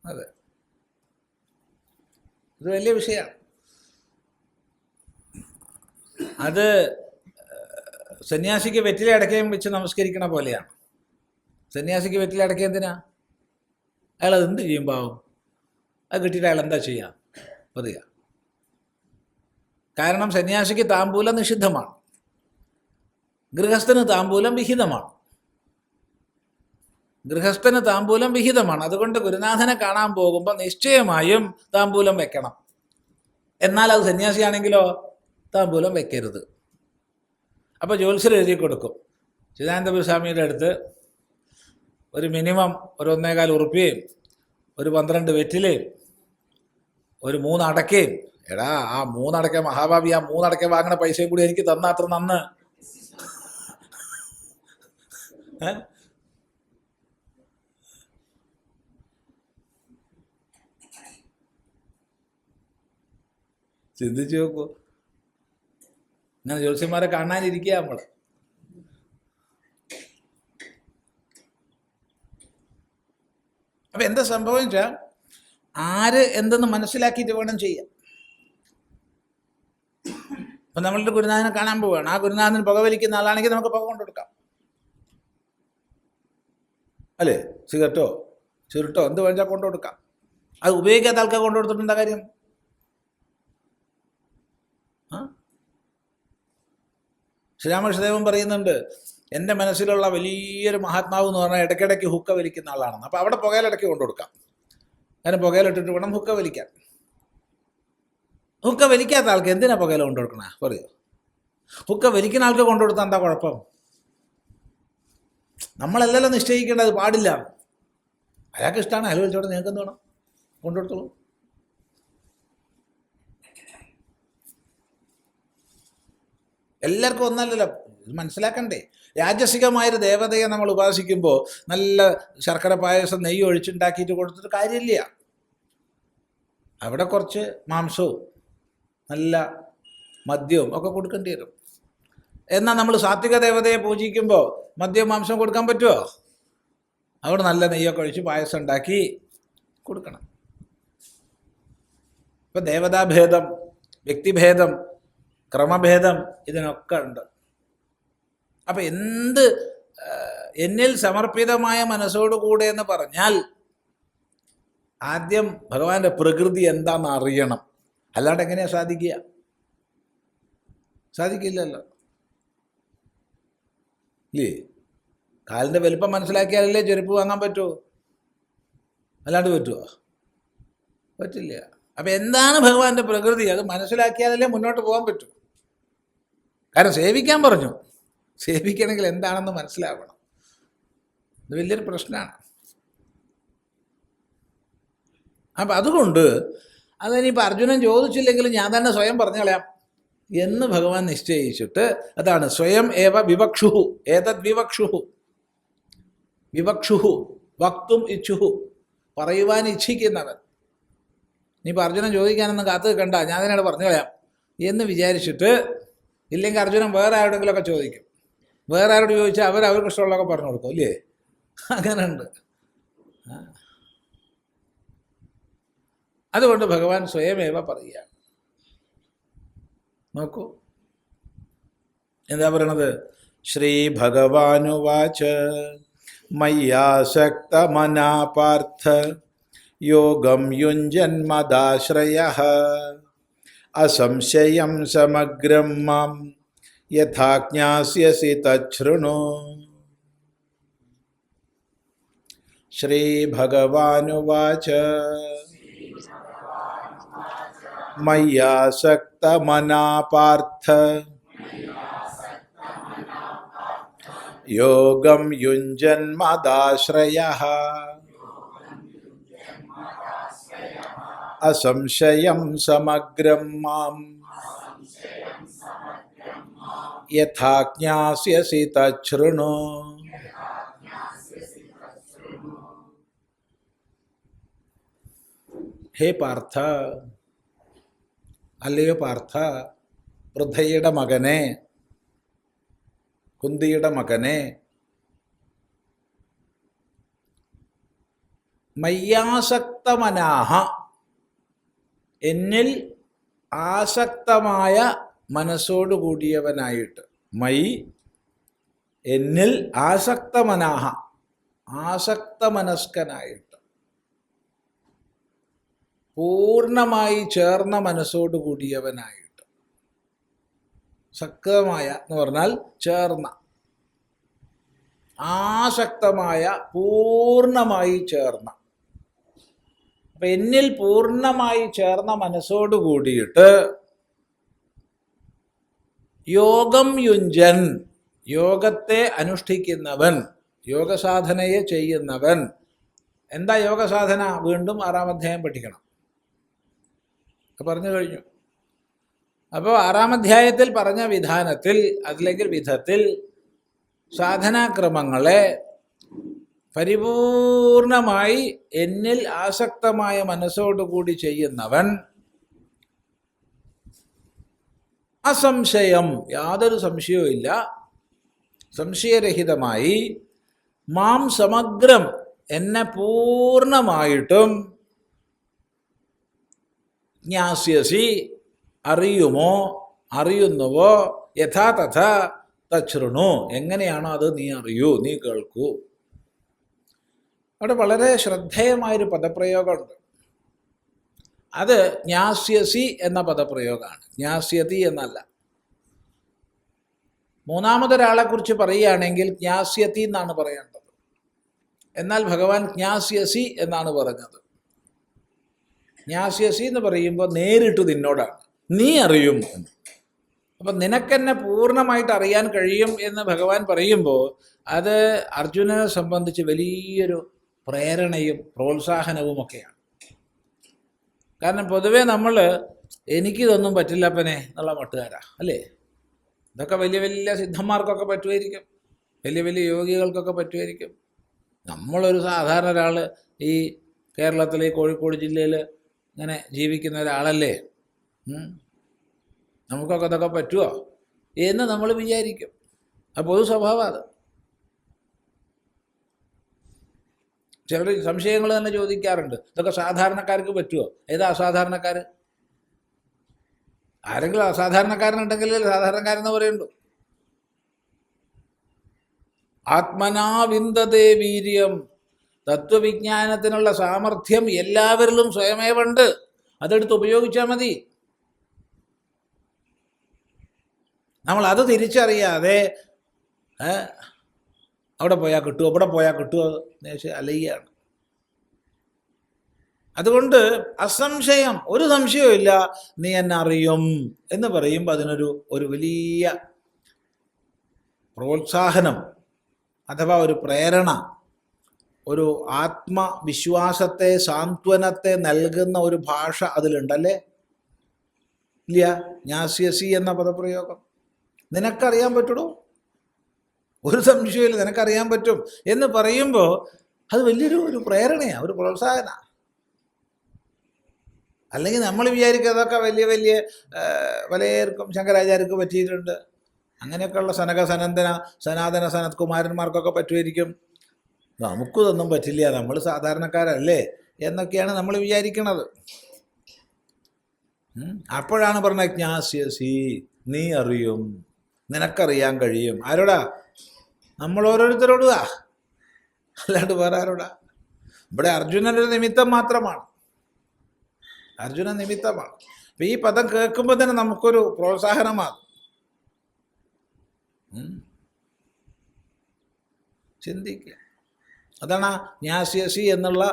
[SPEAKER 1] അതെ, ഇത് വലിയ വിഷയമാണ്. അത് സന്യാസിക്ക് വെറ്റില അടക്കയും വെച്ച് നമസ്കരിക്കണ പോലെയാണ്. സന്യാസിക്ക് വെറ്റില അടക്ക എന്തിനാ? അയാൾ അത് എന്ത് ചെയ്യും? പാവം, അത് കിട്ടിയിട്ട് അയാൾ എന്താ ചെയ്യുക? പറയുക. കാരണം സന്യാസിക്ക് താമ്പൂലം നിഷിദ്ധമാണ്, ഗൃഹസ്ഥന് താമ്പൂലം വിഹിതമാണ്. ഗൃഹസ്ഥന് താമ്പൂലം വിഹിതമാണ്. അതുകൊണ്ട് ഗുരുനാഥനെ കാണാൻ പോകുമ്പോൾ നിശ്ചയമായും താമ്പൂലം വെക്കണം. എന്നാൽ അത് സന്യാസിയാണെങ്കിലോ താമ്പൂലം വെക്കരുത്. അപ്പോൾ ജ്യോത്സ്യർ എഴുതി കൊടുക്കും, ചിദാനന്ദപുരസ്വാമിയുടെ അടുത്ത് ഒരു മിനിമം ഒരു 1.25 ഉറുപ്പികയും ഒരു 12 വെറ്റിലയും ഒരു 3 അടക്കയും. എടാ, ആ 3 അടക്ക മഹാഭാവി, ആ 3 അടക്ക വാങ്ങണ പൈസയും കൂടി എനിക്ക് തന്നാ അത്ര നന്ന്. ചിന്തിച്ചു നോക്കൂ. ഇങ്ങനെ ജ്യോത്സ്യന്മാരെ കാണാനിരിക്കുക നമ്മൾ. അപ്പം എന്താ സംഭവം വെച്ചാൽ ആര് എന്തെന്ന് മനസ്സിലാക്കിയിട്ട് വേണം ചെയ്യാൻ. അപ്പം നമ്മളുടെ ഗുരുനാഥനെ കാണാൻ പോവുകയാണ്. ആ ഗുരുനാഥൻ പുകവലിക്കുന്ന ആളാണെങ്കിൽ നമുക്ക് പുക കൊണ്ടുകൊടുക്കാം, അല്ലേ? സിഗരറ്റോ ചുരുട്ടോ എന്ത് വേണമെങ്കിൽ കൊണ്ടുകൊടുക്കാം. അത് ഉപയോഗിക്കാത്ത ആൾക്കാർ കൊണ്ടുകൊടുത്തിട്ട് എന്താ കാര്യം? ശ്രീരാമകൃഷ്ണദേവൻ പറയുന്നുണ്ട്, എൻ്റെ മനസ്സിലുള്ള വലിയൊരു മഹാത്മാവ് എന്ന് പറഞ്ഞാൽ ഇടയ്ക്കിടയ്ക്ക് ഹുക്ക വലിക്കുന്ന ആളാണെന്ന്. അപ്പോൾ അവിടെ പുകയിലിടയ്ക്ക് കൊണ്ടുകൊടുക്കാം. അങ്ങനെ പുകയിലിട്ടിട്ട് വേണം ഹുക്ക വലിക്കാൻ. ഹുക്ക വലിക്കാത്ത ആൾക്ക് എന്തിനാ പുകയില കൊണ്ടുകൊടുക്കണേ? പറയോ. ഹുക്ക വലിക്കുന്ന ആൾക്ക് കൊണ്ടുകൊടുത്താൽ എന്താ കുഴപ്പം? നമ്മളല്ലല്ലോ നിശ്ചയിക്കേണ്ടത്, പാടില്ല. അയാൾക്ക് ഇഷ്ടമാണ്, അയാൾ വലിച്ചോട്ടെ, നിങ്ങൾക്ക് എന്ത് വേണം കൊണ്ടുകൊടുത്തോളൂ. എല്ലാവർക്കും ഒന്നല്ലല്ലോ, മനസ്സിലാക്കണ്ടേ? രാജസികമായൊരു ദേവതയെ നമ്മൾ ഉപാസിക്കുമ്പോൾ നല്ല ശർക്കര പായസം നെയ്യ് ഒഴിച്ചുണ്ടാക്കിയിട്ട് കൊടുത്തിട്ട് കാര്യമില്ല. അവിടെ കുറച്ച് മാംസവും നല്ല മദ്യവും ഒക്കെ കൊടുക്കേണ്ടി വരും. എന്നാൽ നമ്മൾ സാത്വിക ദേവതയെ പൂജിക്കുമ്പോൾ മദ്യവും മാംസവും കൊടുക്കാൻ പറ്റുമോ? അവിടെ നല്ല നെയ്യൊക്കെ ഒഴിച്ച് പായസം ഉണ്ടാക്കി കൊടുക്കണം. ഇപ്പം ദേവതാഭേദം, വ്യക്തിഭേദം, ക്രമഭേദം ഇതിനൊക്കെ ഉണ്ട്. അപ്പം എന്ത് എന്നിൽ സമർപ്പിതമായ മനസ്സോടുകൂടെ എന്ന് പറഞ്ഞാൽ ആദ്യം ഭഗവാന്റെ പ്രകൃതി എന്താണെന്ന് അറിയണം. അല്ലാണ്ട് എങ്ങനെയാ സാധിക്കുക? സാധിക്കില്ലല്ലോ, ഇല്ലേ? കാലിൻ്റെ വലിപ്പം മനസ്സിലാക്കിയാലല്ലേ ചെരുപ്പ് വാങ്ങാൻ പറ്റുമോ? അല്ലാണ്ട് പറ്റുമോ? പറ്റില്ല. അപ്പം എന്താണ് ഭഗവാന്റെ പ്രകൃതി അത് മനസ്സിലാക്കിയാലല്ലേ മുന്നോട്ട് പോകാൻ പറ്റൂ. കാരണം സേവിക്കാൻ പറഞ്ഞു, സേവിക്കണമെങ്കിൽ എന്താണെന്ന് മനസ്സിലാവണം. ഇത് വലിയൊരു പ്രശ്നമാണ്. അപ്പം അതുകൊണ്ട് അതിനിപ്പോൾ അർജുനൻ ചോദിച്ചില്ലെങ്കിലും ഞാൻ തന്നെ സ്വയം പറഞ്ഞു കളയാം എന്ന് ഭഗവാൻ നിശ്ചയിച്ചിട്ട്, അതാണ് സ്വയം ഏവ വിവക്ഷുഹു, ഏതദ് വിവക്ഷുഹു, വിവക്ഷുഹു വക്തും ഇച്ഛുഹു, പറയുവാൻ ഇച്ഛിക്കുന്നവൻ. ഇനിയിപ്പോൾ അർജുനൻ ചോദിക്കാനൊന്നും കാത്തു നിൽക്കണ്ട, ഞാൻ തന്നെയാണ് പറഞ്ഞു കളയാം എന്ന് വിചാരിച്ചിട്ട്, ഇല്ലെങ്കിൽ അർജുനൻ വേറെ ആരോടെങ്കിലുമൊക്കെ ചോദിക്കും. വേറെ ആരോട് ചോദിച്ചാൽ അവർക്ക് ഇഷ്ടമുള്ളതൊക്കെ പറഞ്ഞു കൊടുക്കും, ഇല്ലേ? അങ്ങനെ ഉണ്ട്. അതുകൊണ്ട് ഭഗവാൻ സ്വയമേവ പറയുക. നോക്കൂ എന്താ പറയണത്? ശ്രീ ഭഗവാനുവാച മയ്യാസക്തമനാ പാർത്ഥ യോഗം യുഞ്ജന്മദാശ്രയഃ അസംശയം സമഗ്രം മാം യഥാ ജ്ഞാസ്യസി തച്ഛൃണു. ശ്രീ ഭഗവാനുവാച മയ്യാസക്തമനാ പാർത്ഥ യോഗം യുഞ്ജന്മദാശ്രയഃ അസംശയം സമഗ്രം മാം യഥാ ജ്ഞാസ്യസി തച്ഛൃണു. ഹേ പാർത്ഥ, അല്ലയോ പാർത്ഥ, പൃഥയുടെ മകനെ, കുന്തിയുടെ മകനെ, മയ്യാസക്തമനാഹ, എന്നിൽ ആസക്തമായ മനസ്സോടുകൂടിയവനായിട്ട്, മൈ എന്നിൽ ആസക്തമനാഹ, ആസക്തമനസ്കനായിട്ട്, പൂർണ്ണമായി ചേർന്ന മനസ്സോടുകൂടിയവനായിട്ട്. സക്തമായ എന്ന് പറഞ്ഞാൽ ചേർന്ന, ആസക്തമായ, പൂർണ്ണമായി ചേർന്ന. അപ്പൊ എന്നിൽ പൂർണ്ണമായി ചേർന്ന മനസ്സോട് കൂടിയിട്ട് യോഗം യുഞ്ചൻ, യോഗത്തെ അനുഷ്ഠിക്കുന്നവൻ, യോഗസാധനയെ ചെയ്യുന്നവൻ. എന്താ യോഗസാധന? വീണ്ടും 6-ാം അധ്യായം പഠിക്കണം, പറഞ്ഞു കഴിഞ്ഞു. അപ്പോൾ 6-ാം അധ്യായത്തിൽ പറഞ്ഞ വിധാനത്തിൽ, അല്ലെങ്കിൽ വിധത്തിൽ സാധനാക്രമങ്ങളെ പരിപൂർണമായി എന്നിൽ ആസക്തമായ മനസ്സോടുകൂടി ചെയ്യുന്നവൻ അസംശയം, യാതൊരു സംശയവും ഇല്ല, സംശയരഹിതമായി മാം സമഗ്രം, എന്നെ പൂർണ്ണമായിട്ടും ജ്ഞാസ്യസി, അറിയുമോ, അറിയുന്നുവോ, യഥാ തഥാ തച്ഛൃണു, എങ്ങനെയാണോ അത് നീ അറിയൂ, നീ കേൾക്കൂ. അവിടെ വളരെ ശ്രദ്ധേയമായൊരു പദപ്രയോഗമുണ്ട്. അത് ജ്ഞാസ്യസി എന്ന പദപ്രയോഗമാണ്, ജ്ഞാസ്യതി എന്നല്ല. മൂന്നാമതൊരാളെക്കുറിച്ച് പറയുകയാണെങ്കിൽ ജ്ഞാസ്യതി എന്നാണ് പറയേണ്ടത്. എന്നാൽ ഭഗവാൻ ജ്ഞാസ്യസി എന്നാണ് പറഞ്ഞത്. ജ്ഞാസ്യസി എന്ന് പറയുമ്പോൾ നേരിട്ട് നിന്നോടാണ്, നീ അറിയും എന്ന്. അപ്പം നിനക്കെന്നെ പൂർണ്ണമായിട്ട് അറിയാൻ കഴിയും എന്ന് ഭഗവാൻ പറയുമ്പോൾ അത് അർജുനനെ സംബന്ധിച്ച് വലിയൊരു പ്രേരണയും പ്രോത്സാഹനവുമൊക്കെയാണ്. കാരണം പൊതുവേ നമ്മൾ എനിക്കിതൊന്നും പറ്റില്ലപ്പനെ എന്നുള്ള മട്ടുകാരാ, അല്ലേ? ഇതൊക്കെ വലിയ വലിയ സിദ്ധന്മാർക്കൊക്കെ പറ്റുമായിരിക്കും, വലിയ വലിയ യോഗികൾക്കൊക്കെ പറ്റുമായിരിക്കും. നമ്മളൊരു സാധാരണ ഒരാൾ ഈ കേരളത്തിലെ കോഴിക്കോട് ജില്ലയിൽ ഇങ്ങനെ ജീവിക്കുന്ന ഒരാളല്ലേ, നമുക്കൊക്കെ ഇതൊക്കെ പറ്റുമോ എന്ന് നമ്മൾ വിചാരിക്കും. അത് പൊതു സ്വഭാവം. അത് ചിലർ സംശയങ്ങൾ തന്നെ ചോദിക്കാറുണ്ട്, ഇതൊക്കെ സാധാരണക്കാർക്ക് പറ്റുമോ? ഏതാ അസാധാരണക്കാർ? ആരെങ്കിലും അസാധാരണക്കാരനുണ്ടെങ്കിൽ സാധാരണക്കാരെന്ന് പറയുള്ളൂ. ആത്മനാ വിന്ദതേ വീര്യം, തത്വവിജ്ഞാനത്തിനുള്ള സാമർഥ്യം എല്ലാവരിലും സ്വയമേവുണ്ട്, അതെടുത്ത് ഉപയോഗിച്ചാൽ മതി. നമ്മൾ അത് തിരിച്ചറിയാതെ അവിടെ പോയാൽ കിട്ടുമോ, ഇവിടെ പോയാൽ കിട്ടുമോ എന്ന് അലയ്യാണ്. അതുകൊണ്ട് അസംശയം, ഒരു സംശയവും ഇല്ല, നീ എന്നെ അറിയും എന്ന് പറയുമ്പോൾ അതിനൊരു വലിയ പ്രോത്സാഹനം അഥവാ ഒരു പ്രേരണ, ഒരു ആത്മവിശ്വാസത്തെ, സാന്ത്വനത്തെ നൽകുന്ന ഒരു ഭാഷ അതിലുണ്ടല്ലേ? ഇല്ല? ജ്ഞാസ്യസി എന്ന പദപ്രയോഗം നിനക്കറിയാൻ പറ്റുള്ളൂ, ഒരു സംശയമില്ല, നിനക്കറിയാൻ പറ്റും എന്ന് പറയുമ്പോൾ അത് വലിയൊരു പ്രേരണയാണ്, ഒരു പ്രോത്സാഹന. അല്ലെങ്കിൽ നമ്മൾ വിചാരിക്കുക അതൊക്കെ വലിയ വലിയ പലർക്കും ശങ്കരാചാര്യർക്ക് പറ്റിയിട്ടുണ്ട്, അങ്ങനെയൊക്കെയുള്ള സനാതന സനത് കുമാരന്മാർക്കൊക്കെ പറ്റുമായിരിക്കും, നമുക്കിതൊന്നും പറ്റില്ല, നമ്മൾ സാധാരണക്കാരല്ലേ എന്നൊക്കെയാണ് നമ്മൾ വിചാരിക്കണത്. അപ്പോഴാണ് പറഞ്ഞ ജ്ഞാസ്യസി, നീ അറിയും, നിനക്കറിയാൻ കഴിയും. ആരോടാ? നമ്മൾ ഓരോരുത്തരോടുവാ, അല്ലാണ്ട് വേറെ ആരോടാ? ഇവിടെ അർജുനനൊരു നിമിത്തം മാത്രമാണ്, അർജുന നിമിത്തമാണ്. അപ്പം ഈ പദം കേൾക്കുമ്പോൾ തന്നെ നമുക്കൊരു പ്രോത്സാഹനമാകും. ചിന്തിക്കുക. അതാണ് ജ്ഞാസ്യസി എന്നുള്ള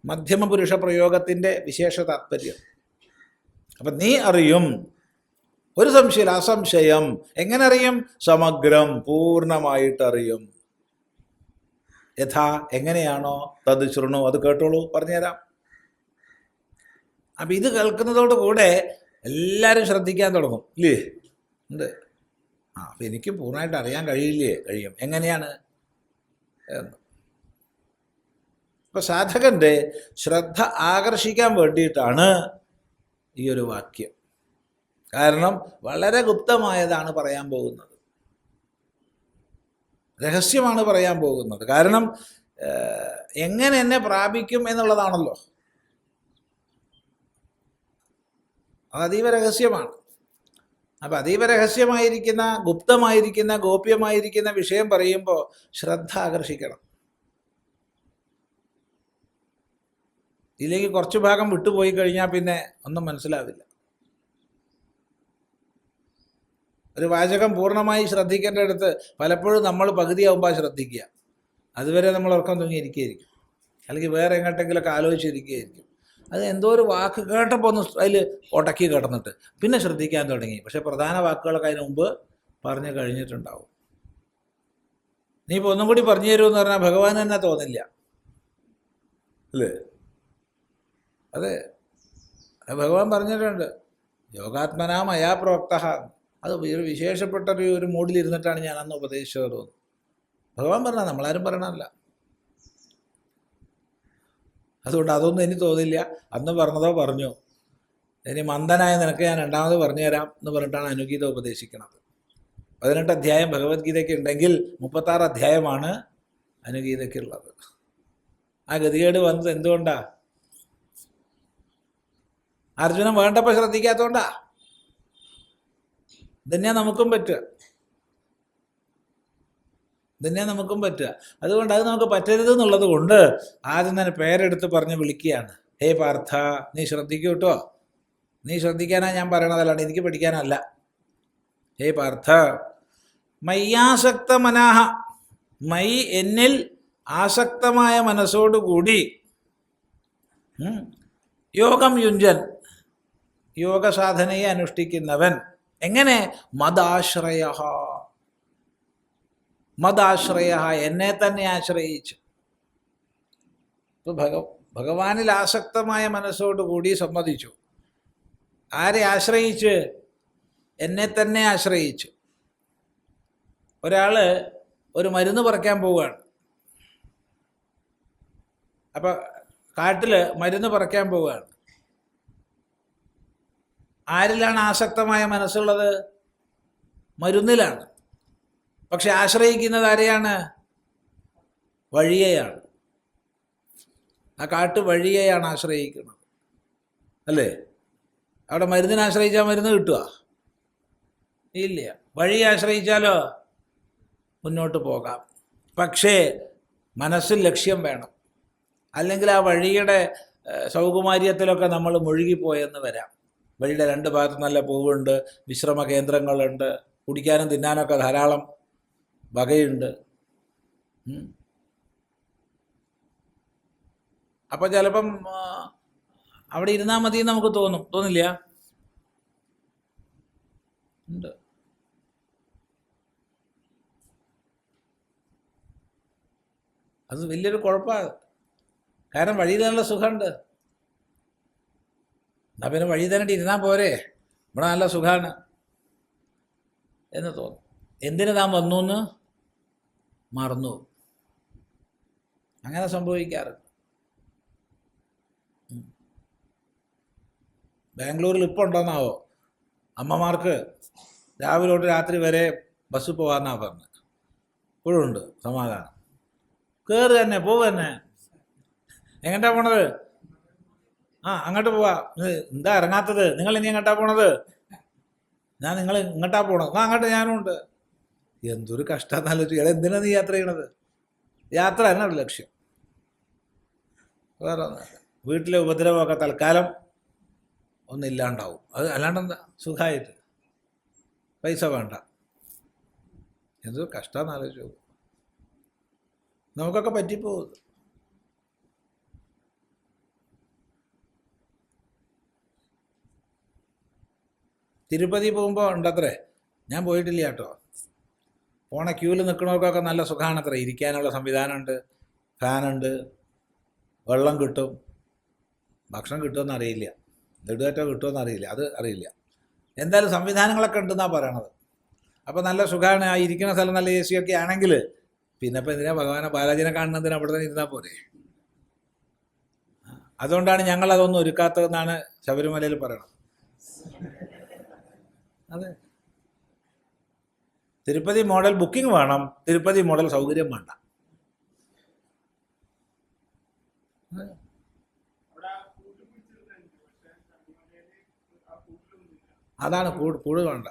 [SPEAKER 1] മധ്യമപുരുഷ പ്രയോഗത്തിൻ്റെ വിശേഷ താത്പര്യം. അപ്പം നീ അറിയും, ഒരു സംശയം, അസംശയം. എങ്ങനെ അറിയും? സമഗ്രം, പൂർണ്ണമായിട്ടറിയും. യഥാ, എങ്ങനെയാണോ, തത് ശൃണു, അത് കേട്ടോളൂ, പറഞ്ഞുതരാം. അപ്പം ഇത് കേൾക്കുന്നതോടുകൂടെ എല്ലാവരും ശ്രദ്ധിക്കാൻ തുടങ്ങും ഇല്ലേ? ഉണ്ട്. അപ്പം എനിക്ക് പൂർണ്ണമായിട്ട് അറിയാൻ കഴിയില്ലേ? കഴിയും. എങ്ങനെയാണ് എന്ന്. ഇപ്പം സാധകൻ്റെ ശ്രദ്ധ ആകർഷിക്കാൻ വേണ്ടിയിട്ടാണ് ഈ ഒരു വാക്യം. കാരണം വളരെ ഗുപ്തമായതാണ് പറയാൻ പോകുന്നത്, രഹസ്യമാണ് പറയാൻ പോകുന്നത്. കാരണം എങ്ങനെ എന്നെ പ്രാപിക്കും എന്നുള്ളതാണല്ലോ, അത് അതീവ രഹസ്യമാണ്. അപ്പം അതീവ രഹസ്യമായിരിക്കുന്ന, ഗുപ്തമായിരിക്കുന്ന, ഗോപ്യമായിരിക്കുന്ന വിഷയം പറയുമ്പോൾ ശ്രദ്ധ ആകർഷിക്കണം. ഇല്ലെങ്കിൽ കുറച്ച് ഭാഗം വിട്ടുപോയി കഴിഞ്ഞാൽ പിന്നെ ഒന്നും മനസ്സിലാവില്ല. ഒരു വാചകം പൂർണ്ണമായി ശ്രദ്ധിക്കേണ്ട അടുത്ത് പലപ്പോഴും നമ്മൾ പകുതിയാവുമ്പോൾ ശ്രദ്ധിക്കുക. അതുവരെ നമ്മൾ ഉറക്കം തൂങ്ങിയിരിക്കുകയായിരിക്കും, അല്ലെങ്കിൽ വേറെ എങ്ങോട്ടെങ്കിലൊക്കെ ആലോചിച്ചിരിക്കുകയായിരിക്കും. അത് എന്തോ ഒരു വാക്ക് കേട്ടപ്പോൾ ഒന്ന് അതിൽ ഉടക്കി കിടന്നിട്ട് പിന്നെ ശ്രദ്ധിക്കാൻ തുടങ്ങി. പക്ഷെ പ്രധാന വാക്കുകളൊക്കെ അതിന് മുമ്പ് പറഞ്ഞു കഴിഞ്ഞിട്ടുണ്ടാവും. ഇനിയിപ്പോൾ ഒന്നും കൂടി പറഞ്ഞു തരുമെന്ന് പറഞ്ഞാൽ ഭഗവാൻ തന്നെ തോന്നില്ല അല്ലേ? അതെ, ഭഗവാൻ പറഞ്ഞിട്ടുണ്ട്, യോഗാത്മനാ മയാ പ്രോക്ത. അത് വിശേഷപ്പെട്ട ഒരു മൂഡിലിരുന്നിട്ടാണ് ഞാൻ അന്ന് ഉപദേശിച്ചത് തോന്നുന്നു. ഭഗവാൻ പറഞ്ഞ, നമ്മളാരും പറയണമല്ല. അതുകൊണ്ട് അതൊന്നും എനിക്ക് തോന്നില്ല. അന്ന് പറഞ്ഞതോ പറഞ്ഞു. ഇനി മന്ദനായ നിനക്ക് ഞാൻ രണ്ടാമത് പറഞ്ഞു തരാം എന്ന് പറഞ്ഞിട്ടാണ് അനുഗീത ഉപദേശിക്കുന്നത്. 18 അധ്യായം ഭഗവത്ഗീതയ്ക്ക് ഉണ്ടെങ്കിൽ 36 അധ്യായമാണ് അനുഗീതയ്ക്കുള്ളത്. ആ ഗതികേട് വന്നത് എന്തുകൊണ്ടാ? അർജുനൻ വേണ്ടപ്പോൾ ശ്രദ്ധിക്കാത്തതുകൊണ്ടാ. ഇതന്നെയാ നമുക്കും പറ്റുക, അതുകൊണ്ട് അത് നമുക്ക് പറ്റരുത് എന്നുള്ളത് കൊണ്ട് ആദ്യം തന്നെ പേരെടുത്ത് പറഞ്ഞ് വിളിക്കുകയാണ്. ഹേ പാർത്ഥ, നീ ശ്രദ്ധിക്കൂ കേട്ടോ. നീ ശ്രദ്ധിക്കാനാ ഞാൻ പറയണതല്ലാണ്ട് എനിക്ക് പഠിക്കാനല്ല. ഹേ പാർത്ഥ, മയ്യാസക്ത മനാഹ, മൈ എന്നിൽ ആസക്തമായ മനസ്സോടുകൂടി യോഗം യുഞ്ചൻ, യോഗസാധനയെ അനുഷ്ഠിക്കുന്നവൻ. എങ്ങനെ? മദാശ്രയ, എന്നെ തന്നെ ആശ്രയിച്ചു. ഭഗവാനിൽ ആസക്തമായ മനസ്സോടുകൂടി സമ്മതിച്ചു. ആരെ ആശ്രയിച്ച്? എന്നെ തന്നെ ആശ്രയിച്ചു. ഒരാൾ ഒരു മരുന്ന് പറിക്കാൻ പോവുകയാണ്. അപ്പം കാട്ടിൽ മരുന്ന് പറിക്കാൻ പോവുകയാണ്. ആരിലാണ് ആസക്തമായ മനസ്സുള്ളത്? മരുന്നിലാണ്. പക്ഷെ ആശ്രയിക്കുന്നത് ആരെയാണ്? വഴിയെയാണ്. ആ കാട്ടു വഴിയെയാണ് ആശ്രയിക്കുന്നത് അല്ലേ? അവിടെ മരുന്നിനെ ആശ്രയിച്ചാൽ മരുന്ന് കിട്ടുക ഇല്ല. വഴിയെ ആശ്രയിച്ചാലോ മുന്നോട്ട് പോകാം. പക്ഷേ മനസ്സിൽ ലക്ഷ്യം വേണം. അല്ലെങ്കിൽ ആ വഴിയുടെ സൗകുമാര്യത്തിലൊക്കെ നമ്മൾ മുഴുകിപ്പോയെന്ന് വരാം. വഴിയുടെ 2 ഭാഗത്തും നല്ല പൂവുണ്ട്, വിശ്രമ കേന്ദ്രങ്ങളുണ്ട്, കുടിക്കാനും തിന്നാനൊക്കെ ധാരാളം വകയുണ്ട്. അപ്പം ചിലപ്പം അവിടെ ഇരുന്നാൽ മതി എന്ന് നമുക്ക് തോന്നില്ല? ഉണ്ട്. അത് വലിയൊരു കുഴപ്പമാണ്. കാരണം വഴിയിൽ നല്ല സുഖമുണ്ട്. എന്നാൽ പിന്നെ വഴി തന്നെ ഇരുന്നാൽ പോരെ, ഇവിടെ നല്ല സുഖമാണ് എന്ന് തോന്നും. എന്തിനു താൻ വന്നു എന്ന് മറന്നു. അങ്ങനെ സംഭവിക്കാറുണ്ട്. ബാംഗ്ലൂരിൽ ഇപ്പോൾ ഉണ്ടോന്നാവോ, അമ്മമാർക്ക് രാവിലെ തൊട്ട് രാത്രി വരെ ബസ് പോകാമെന്നാണ് പറഞ്ഞത്. ഇപ്പോഴും ഉണ്ട് സമാധാനം. കയറി തന്നെ, പോവുക തന്നെ. എങ്ങോട്ടാ പോണത്? അങ്ങോട്ട് പോവാ. എന്താ ഇറങ്ങാത്തത്? നിങ്ങൾ ഇനി എങ്ങോട്ടാ പോണത്? ഞാൻ നിങ്ങൾ ഇങ്ങോട്ടാ പോണത്. അങ്ങോട്ട് ഞാനും ഉണ്ട്. എന്തൊരു കഷ്ടമെന്നാലോചിക്കുക. എന്തിനാ നീ യാത്ര ചെയ്യണത്? യാത്ര തന്നെ ഒരു ലക്ഷ്യം, വേറെ ഒന്നുമില്ല. വീട്ടിലെ ഉപദ്രവമൊക്കെ തൽക്കാലം ഒന്നില്ലാണ്ടാവും. അത് അല്ലാണ്ടെന്താ? സുഖമായിട്ട് പൈസ വേണ്ട. എന്തൊരു കഷ്ടമെന്ന് ആലോചിച്ചു. നമുക്കൊക്കെ പറ്റിപ്പോകും. തിരുപ്പതി പോകുമ്പോൾ ഉണ്ടത്രേ, ഞാൻ പോയിട്ടില്ല കേട്ടോ. പോണ ക്യൂവിൽ നിൽക്കണവർക്കൊക്കെ നല്ല സുഖമാണത്രേ. ഇരിക്കാനുള്ള സംവിധാനമുണ്ട്, ഫാനുണ്ട്, വെള്ളം കിട്ടും. ഭക്ഷണം കിട്ടുമെന്ന് അറിയില്ല. നെടുകയറ്റം കിട്ടുമെന്ന് അറിയില്ല, അത് അറിയില്ല. എന്തായാലും സംവിധാനങ്ങളൊക്കെ ഉണ്ടെന്നാണ് പറയണത്. അപ്പോൾ നല്ല സുഖമാണ്. ആ ഇരിക്കുന്ന സ്ഥലം നല്ല AC ഒക്കെ ആണെങ്കിൽ പിന്നെ ഇപ്പം എന്തിനാ ഭഗവാനെ ബാലാജിനെ കാണുന്നതിന് അവിടെ തന്നെ ഇരുന്നാൽ പോരെ. അതുകൊണ്ടാണ് ഞങ്ങളതൊന്നും ഒരുക്കാത്തതെന്നാണ് ശബരിമലയിൽ പറയണത്. അതെ, തിരുപ്പതി മോഡൽ ബുക്കിംഗ് വേണം, തിരുപ്പതി മോഡൽ സൗകര്യം വേണ്ട. അതാണ് കൂടുതൽ വേണ്ട.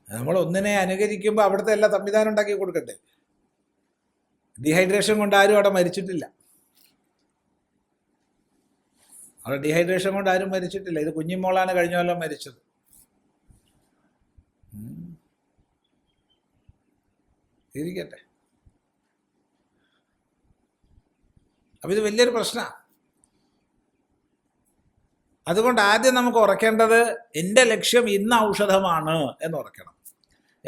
[SPEAKER 1] നമ്മൾ ഒന്നിനെ അനുകരിക്കുമ്പോൾ അവിടുത്തെ എല്ലാ സംവിധാനം ഉണ്ടാക്കി കൊടുക്കട്ടെ. ഡീഹൈഡ്രേഷൻ കൊണ്ട് ആരും അവിടെ മരിച്ചിട്ടില്ല. അവിടെ ഡീഹൈഡ്രേഷൻ കൊണ്ട് ആരും മരിച്ചിട്ടില്ല. ഇത് കുഞ്ഞിമോളാണ് കഴിഞ്ഞ കൊല്ലം മരിച്ചത്. ഇരിക്കട്ടെ. അപ്പം ഇത് വലിയൊരു പ്രശ്നമാണ്. അതുകൊണ്ട് ആദ്യം നമുക്ക് ഉറക്കേണ്ടത് എൻ്റെ ലക്ഷ്യം ഇന്ന് ഔഷധമാണ് എന്ന് ഉറക്കണം.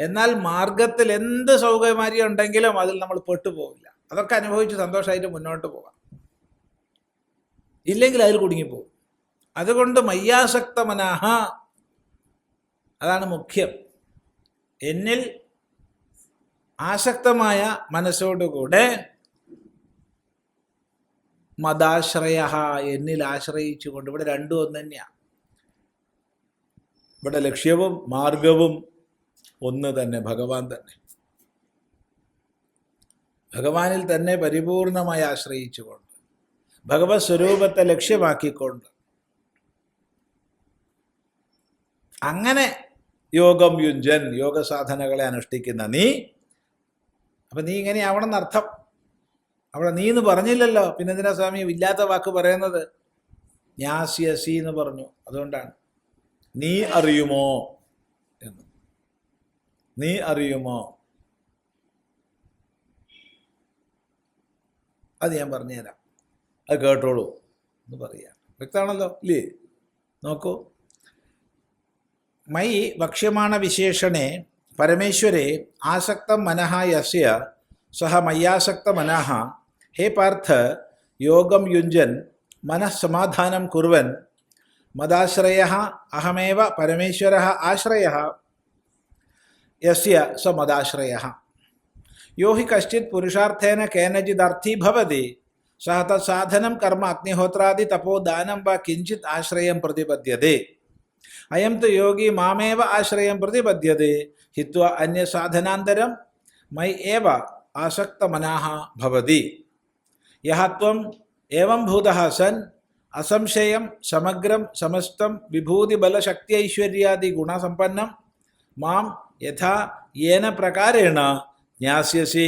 [SPEAKER 1] എന്നാൽ മാർഗത്തിൽ എന്ത് സൗകര്യം ഉണ്ടെങ്കിലും അതിൽ നമ്മൾ പെട്ടുപോകില്ല. അതൊക്കെ അനുഭവിച്ച് സന്തോഷമായിട്ട് മുന്നോട്ട് പോകാം. ഇല്ലെങ്കിൽ അതിൽ കുടുങ്ങിപ്പോകും. അതുകൊണ്ട് മയ്യാസക്ത മനഃ, അതാണ് മുഖ്യം. എന്നിൽ ആസക്തമായ മനസ്സോടുകൂടെ മദാശ്രയ, എന്നിൽ ആശ്രയിച്ചുകൊണ്ട്. ഇവിടെ രണ്ടും ഒന്ന് തന്നെയാണ്. ഇവിടെ ലക്ഷ്യവും മാർഗവും ഒന്ന് തന്നെ, ഭഗവാൻ തന്നെ. ഭഗവാനിൽ തന്നെ പരിപൂർണമായി ആശ്രയിച്ചുകൊണ്ട്, ഭഗവത് സ്വരൂപത്തെ ലക്ഷ്യമാക്കിക്കൊണ്ട് അങ്ങനെ യോഗം യുഞ്ജൻ, യോഗസാധനകളെ അനുഷ്ഠിക്കുന്ന നീ. അപ്പം നീ ഇങ്ങനെ ആവണം എന്നർത്ഥം. അവിടെ നീ എന്ന് പറഞ്ഞില്ലല്ലോ, പിന്നെ എന്തിനാ സ്വാമി ഇല്ലാത്ത വാക്ക് പറയുന്നത്? ജ്ഞാസ്യസി എന്ന് പറഞ്ഞു. അതുകൊണ്ടാണ് നീ അറിയുമോ എന്ന്. നീ അറിയുമോ, അത് ഞാൻ പറഞ്ഞുതരാം, അത് കേട്ടോളൂ എന്ന് പറയാം. വ്യക്തമാണല്ലോ ഇല്ലേ? നോക്കൂ, മൈ വക്ഷ്യമാണ വിശേഷണേ പരമേശ്വരെ ആസക്തം മനഃ യസ്യ സഹ മയ്യാസക്ത മനഃ. ഹേ പാർത്ഥ, യോഗം യുഞ്ജൻ മനഃസമാധാനം കുർവൻ മദാശ്രയഃ അഹമേവ പരമേശ്വരഃ ആശ്രയഃ യസ്യ സ മദാശ്രയഃ. യോ ഹി കശ്ചിത് പുരുഷാർത്ഥേന കേനചിദർത്ഥീ ഭവതി സഹ തത്സാധനം കർമ്മ അഗ്നിഹോത്രാദി തപോ ദാനം വ കിഞ്ചിത് ആശ്രയം പ്രതിപദ്യത്തെ. അയം തു യോഗി മാമേവ ആശ്രയം പ്രതിപദ്യത്തെ ഹിത്വാ അന്യസാധനാന്തരം മൈ ഏവ ആസക്തമനഃ ഭവതി. യഹ ത്വം ഏവം ഭൂതഃ സൻ അസംശയം സമഗ്രം സമസ്തം വിഭൂതിബലശക്തിഐശ്വര്യാദി ഗുണസമ്പന്നം മാം യഥാ യേന പ്രകാരേണ ജ്ഞാസ്യസി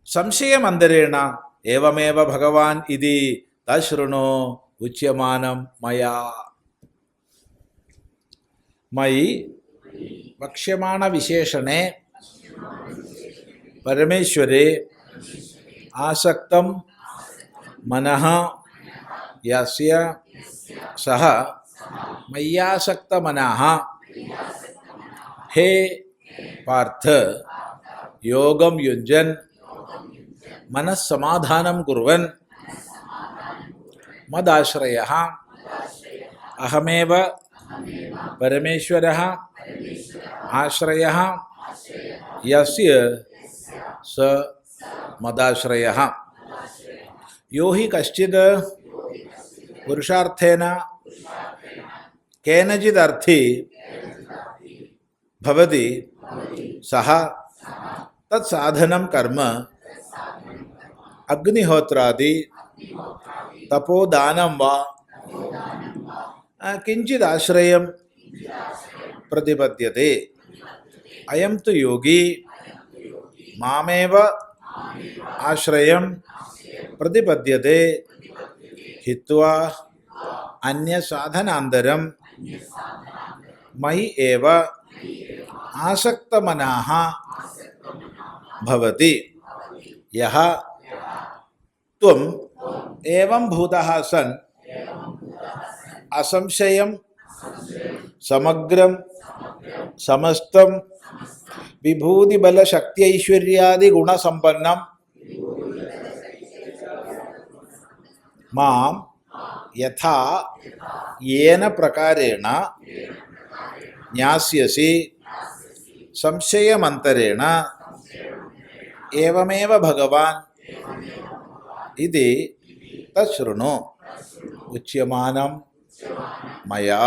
[SPEAKER 1] സംശയമന്തരേണ ഏവമേവ ഭഗവാൻ ഇതി തശൃണു ഉച്യമാനം മയാ. മയി വക്ഷ്യമാണ വിശേഷണേ പരമേശ്വരേ ആസക്തം മനഃ യസ്യ സഹ മയ്യാസക്തമനഃ. ഹേ പാർത്ഥ, യോഗം യുഞ്ജൻ മനഃസമാധാനം കുർവൻ മദാശ്രയഃ അഹമേവ പരമേശ്വരഃ ആശ്രയഃ യസ്യ സ മദാശ്രയഃ. യോ ഹി കശ്ചിത് പുരുഷാർത്ഥേന കേനചിദർത്ഥി ഭവതി സഹ തത്സാധനം കർമ്മ അഗ്നിഹോത്രാദി തപോദാനം വ കിഞ്ചിദാശ്രയം പ്രതിപദ്യത്തെ. അയം തു യോഗി മാമേവ ആശ്രയം പ്രതിപദ്യത്തെ ഹിത്വാ അന്യസാധനാന്തരം മയി ഏവ ആസക്തമനഃ ഭവതി. യഹ ത്വം ഏവം ഭൂതഃ സൻ അസംശയം സമഗ്രം സമസ്തം വിഭൂതിബലശക്തിഐശ്വര്യാദി ഗുണസമ്പന്നം മാം യഥാ യേന പ്രകാരേണ ജ്ഞാസ്യസി സംശയമന്തരേണ ഏവമേവ ഭഗവാൻ ഇതി തശൃണു ഉച്യമാനം മയാ.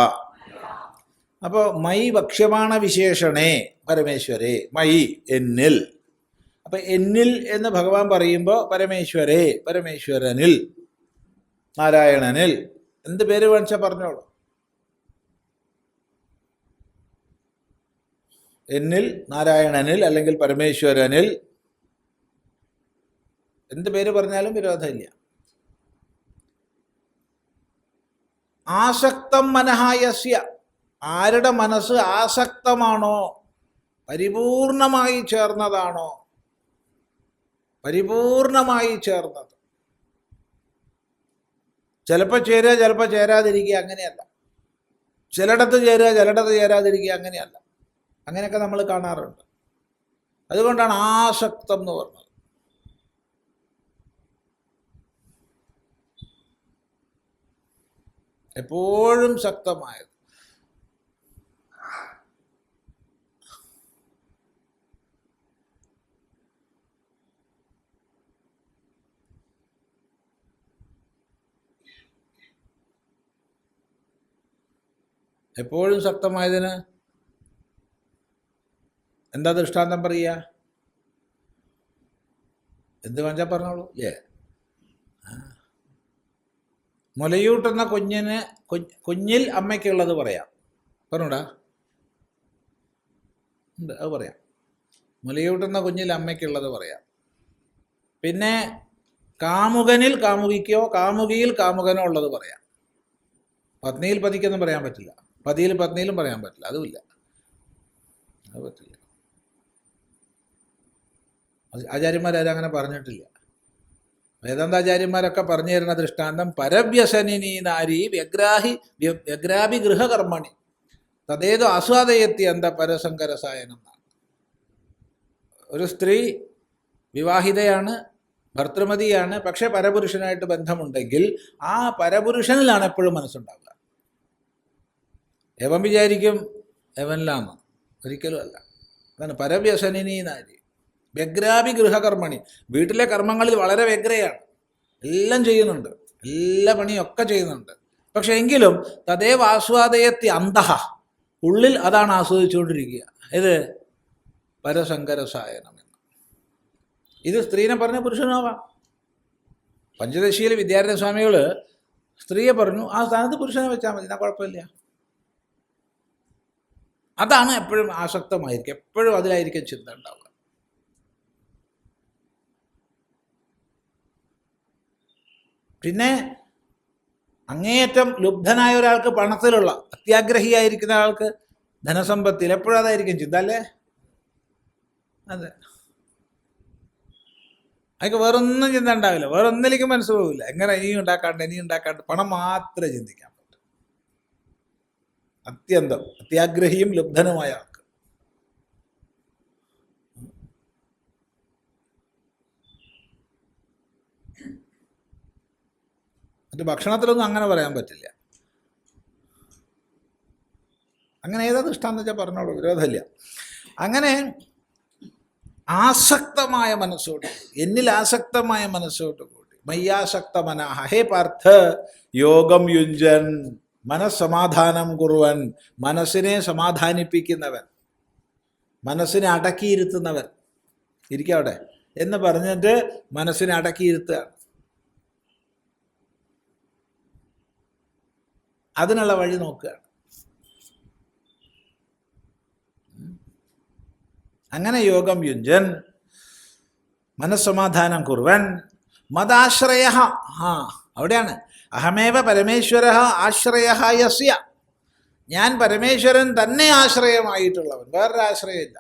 [SPEAKER 1] അപ്പോൾ മൈ വക്ഷ്യമാണ വിശേഷണേ പരമേശ്വരേ, മൈ എന്നിൽ. അപ്പം എന്നിൽ എന്ന് ഭഗവാൻ പറയുമ്പോൾ പരമേശ്വരേ, പരമേശ്വരനിൽ, നാരായണനിൽ, എന്ത് പേര് വേണിച്ചാൽ പറഞ്ഞോളൂ. എന്നിൽ, നാരായണനിൽ, അല്ലെങ്കിൽ പരമേശ്വരനിൽ, എന്ത് പേര് പറഞ്ഞാലും വിരോധമില്ല. ആസക്തം മനഹായസ്യ, ആരുടെ മനസ്സ് ആസക്തമാണോ, പരിപൂർണമായി ചേർന്നതാണോ, പരിപൂർണമായി ചേർന്നത്. ചിലപ്പോൾ ചേരുക, ചിലപ്പോൾ ചേരാതിരിക്കുക, അങ്ങനെയല്ല. ചിലയിടത്ത് ചേരുക, ചിലയിടത്ത് ചേരാതിരിക്കുക, അങ്ങനെയല്ല. അങ്ങനെയൊക്കെ നമ്മൾ കാണാറുണ്ട്. അതുകൊണ്ടാണ് ആസക്തം എന്ന് പറഞ്ഞത്. എപ്പോഴും ശക്തമായത്. എപ്പോഴും ശക്തമായതിന് എന്താ ദൃഷ്ടാന്തം പറയുക? എന്ത് വേണമെച്ചാൽ പറഞ്ഞോളൂ. മുലയൂട്ടുന്ന കുഞ്ഞിൽ അമ്മയ്ക്കുള്ളത് പറയാം. പറഞ്ഞൂടാ? ഉണ്ട്, അത് പറയാം. മുലയൂട്ടുന്ന കുഞ്ഞിൽ അമ്മയ്ക്കുള്ളത് പറയാം. പിന്നെ കാമുകനിൽ കാമുകിക്കോ, കാമുകിയിൽ കാമുകനോ ഉള്ളത് പറയാം. പത്നിയിൽ പതിക്കൊന്നും പറയാൻ പറ്റില്ല. പതിയിൽ പത്നിയിലും പറയാൻ പറ്റില്ല. അതുമില്ല, അത് പറ്റില്ല. ആചാര്യന്മാരും അങ്ങനെ പറഞ്ഞിട്ടില്ല. വേദാന്താചാര്യന്മാരൊക്കെ പറഞ്ഞു തരുന്ന ദൃഷ്ടാന്തം പരവ്യസനിനി നാരി വ്യഗ്രാഭി ഗൃഹകർമ്മണി തതേതു ആസ്വാദയത്തി അന്ത പരസങ്കരസായനം എന്നാണ്. ഒരു സ്ത്രീ വിവാഹിതയാണ്, ഭർത്തൃമതിയാണ്, പക്ഷെ പരപുരുഷനായിട്ട് ബന്ധമുണ്ടെങ്കിൽ ആ പരപുരുഷനിലാണ് എപ്പോഴും മനസ്സുണ്ടാവുക. എവൻ വിചാരിക്കും എവനിലാന്ന്, ഒരിക്കലും അല്ല. അതാണ് പരവ്യസനിനി നാരി വ്യഗ്രാഭി ഗൃഹകർമ്മണി. വീട്ടിലെ കർമ്മങ്ങളിൽ വളരെ വ്യഗ്രയാണ്, എല്ലാം ചെയ്യുന്നുണ്ട്, എല്ലാ പണിയൊക്കെ ചെയ്യുന്നുണ്ട്. പക്ഷെ എങ്കിലും തദേവ ആസ്വാദയത്തി അന്തഃ, ഉള്ളിൽ അതാണ് ആസ്വദിച്ചുകൊണ്ടിരിക്കുക. ഇത് പരസങ്കരസായനം എന്ന്. ഇത് സ്ത്രീനെ പറഞ്ഞ പുരുഷനാവാം. പഞ്ചദശിയിലെ വിദ്യാരണ്യ സ്വാമികൾ സ്ത്രീയെ പറഞ്ഞു, ആ സ്ഥാനത്ത് പുരുഷനെ വെച്ചാൽ മതി, എന്നാ കുഴപ്പമില്ല. അതാണ് എപ്പോഴും ആസക്തമായിരിക്കും, എപ്പോഴും അതിലായിരിക്കും ചിന്ത ഉണ്ടാവുക. പിന്നെ അങ്ങേയറ്റം ലുബ്ധനായ ഒരാൾക്ക്, പണത്തിലുള്ള അത്യാഗ്രഹിയായിരിക്കുന്ന ആൾക്ക് ധനസമ്പത്തിൽ എപ്പോഴും അതായിരിക്കും ചിന്ത, അല്ലേ? അതെ, അതൊക്കെ വേറൊന്നും ചിന്ത ഉണ്ടാവില്ല, വേറൊന്നിലേക്കും മനസ്സ് പോകില്ല. എങ്ങനെ ഇനിയും ഉണ്ടാക്കാണ്ട് പണം മാത്രമേ ചിന്തിക്കാൻ പറ്റൂ. അത്യന്തം അത്യാഗ്രഹിയും ലുബ്ധനുമായ ആൾക്ക്. മറ്റു ഭക്ഷണത്തിലൊന്നും അങ്ങനെ പറയാൻ പറ്റില്ല. അങ്ങനെ ഏതാ ദൃഷ്ടാന്തം വെച്ചാൽ പറഞ്ഞോളൂ, വിരോധമില്ല. അങ്ങനെ ആസക്തമായ മനസ്സോട്, എന്നിൽ ആസക്തമായ മനസ്സോട് കൂടി മയ്യാസക്ത മനാഹ, ഹേ പാർത്ഥ യോഗം യുഞ്ജൻ മനസ്സമാധാനം കുറുവൻ, മനസ്സിനെ സമാധാനിപ്പിക്കുന്നവൻ, മനസ്സിനെ അടക്കിയിരുത്തുന്നവൻ, ഇരിക്കവിടെ എന്ന് പറഞ്ഞിട്ട് മനസ്സിനെ അടക്കിയിരുത്തുകയാണ്. അതിനുള്ള വഴി നോക്കുകയാണ്. അങ്ങനെ യോഗം യുഞ്ജൻ മനസ്സമാധാനം കുറുവൻ മദാശ്രയ, അവിടെയാണ് അഹമേവ പരമേശ്വര ആശ്രയ യസ്യ, ഞാൻ പരമേശ്വരൻ തന്നെ ആശ്രയമായിട്ടുള്ളവൻ, വേറൊരു ആശ്രയമില്ല.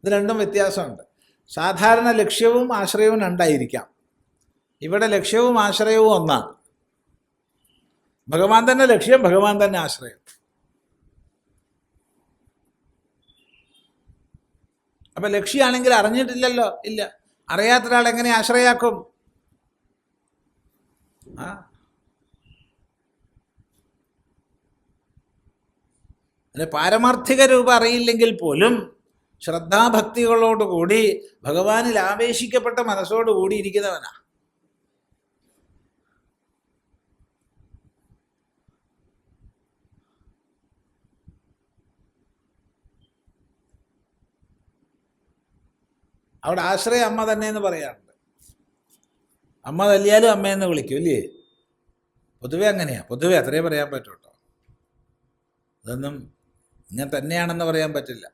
[SPEAKER 1] ഇത് രണ്ടും വ്യത്യാസമുണ്ട്. സാധാരണ ലക്ഷ്യവും ആശ്രയവും രണ്ടായിരിക്കാം. ഇവിടെ ലക്ഷ്യവും ആശ്രയവും ഒന്നാണ്. ഭഗവാൻ തന്നെ ലക്ഷ്യം, ഭഗവാൻ തന്നെ ആശ്രയം. അപ്പം ലക്ഷ്യമാണെങ്കിൽ അറിഞ്ഞിട്ടില്ലല്ലോ, ഇല്ല. അറിയാത്ത ഒരാൾ എങ്ങനെ ആശ്രയാക്കും? ആ പാരമാർത്ഥിക രൂപം അറിയില്ലെങ്കിൽ പോലും ശ്രദ്ധാഭക്തികളോടുകൂടി ഭഗവാനിൽ ആവേശിക്കപ്പെട്ട മനസ്സോടുകൂടി ഇരിക്കുന്നവനാ. അവിടെ ആശ്രയം അമ്മ തന്നെ എന്ന് പറയാറുണ്ട്. അമ്മ തല്ലിയാലും അമ്മയെന്ന് വിളിക്കും അല്ലേ? പൊതുവെ അങ്ങനെയാ, പൊതുവെ അത്രേ പറയാൻ പറ്റൂ കേട്ടോ. ഇതൊന്നും ഇങ്ങനെ തന്നെയാണെന്ന് പറയാൻ പറ്റില്ല.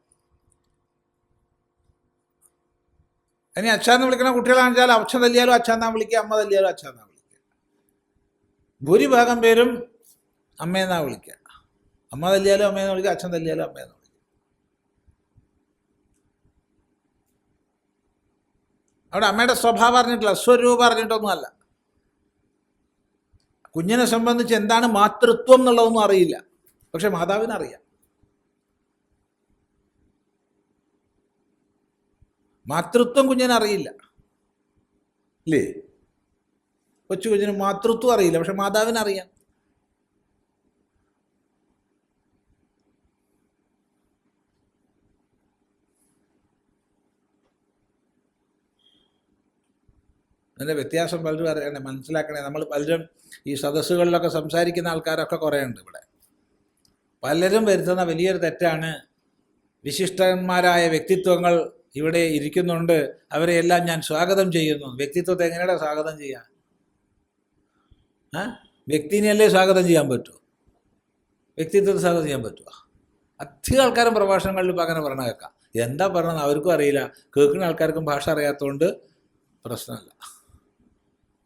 [SPEAKER 1] ഇനി അച്ഛാന്ന് വിളിക്കണ കുട്ടികളാണെന്ന് വെച്ചാൽ അച്ഛൻ തല്ലിയാലും അച്ഛാന്നാ വിളിക്കുക, അമ്മ തല്ലിയാലും അച്ഛാന്നാ വിളിക്കുക. ഭൂരിഭാഗം പേരും അമ്മയെന്നാ വിളിക്കുക. അമ്മ തല്ലിയാലും അമ്മയെന്ന് വിളിക്കുക, അച്ഛൻ തല്ലിയാലും അമ്മയെന്ന് വിളിക്കുക. അവിടെ അമ്മയുടെ സ്വഭാവം അറിഞ്ഞിട്ടില്ല, സ്വരൂപം അറിഞ്ഞിട്ടൊന്നും അല്ല. കുഞ്ഞിനെ സംബന്ധിച്ച് എന്താണ് മാതൃത്വം എന്നുള്ളതൊന്നും അറിയില്ല, പക്ഷെ മാതാവിനറിയാം. മാതൃത്വം കുഞ്ഞിനറിയില്ല അല്ലേ? കൊച്ചു കുഞ്ഞിന് മാതൃത്വം അറിയില്ല, പക്ഷെ മാതാവിനറിയാം. അതിൻ്റെ വ്യത്യാസം പലരും അറിയണേ, മനസ്സിലാക്കണേ. നമ്മൾ പലരും ഈ സദസ്സുകളിലൊക്കെ സംസാരിക്കുന്ന ആൾക്കാരൊക്കെ കുറേ ഉണ്ട് ഇവിടെ. പലരും വരുത്തുന്ന വലിയൊരു തെറ്റാണ്, വിശിഷ്ടന്മാരായ വ്യക്തിത്വങ്ങൾ ഇവിടെ ഇരിക്കുന്നുണ്ട്, അവരെ എല്ലാം ഞാൻ സ്വാഗതം ചെയ്യുന്നു. വ്യക്തിത്വത്തെ എങ്ങനെയാണ് സ്വാഗതം ചെയ്യുക? വ്യക്തിനെയല്ലേ സ്വാഗതം ചെയ്യാൻ പറ്റൂ? വ്യക്തിത്വത്തെ സ്വാഗതം ചെയ്യാൻ പറ്റുമോ? അധികം ആൾക്കാരും പ്രഭാഷണങ്ങളിൽ ഇപ്പോൾ അങ്ങനെ പറഞ്ഞ കേൾക്കാം. എന്താ പറഞ്ഞത് അവർക്കും അറിയില്ല, കേൾക്കുന്ന ആൾക്കാർക്കും ഭാഷ അറിയാത്തതുകൊണ്ട് പ്രശ്നമല്ല.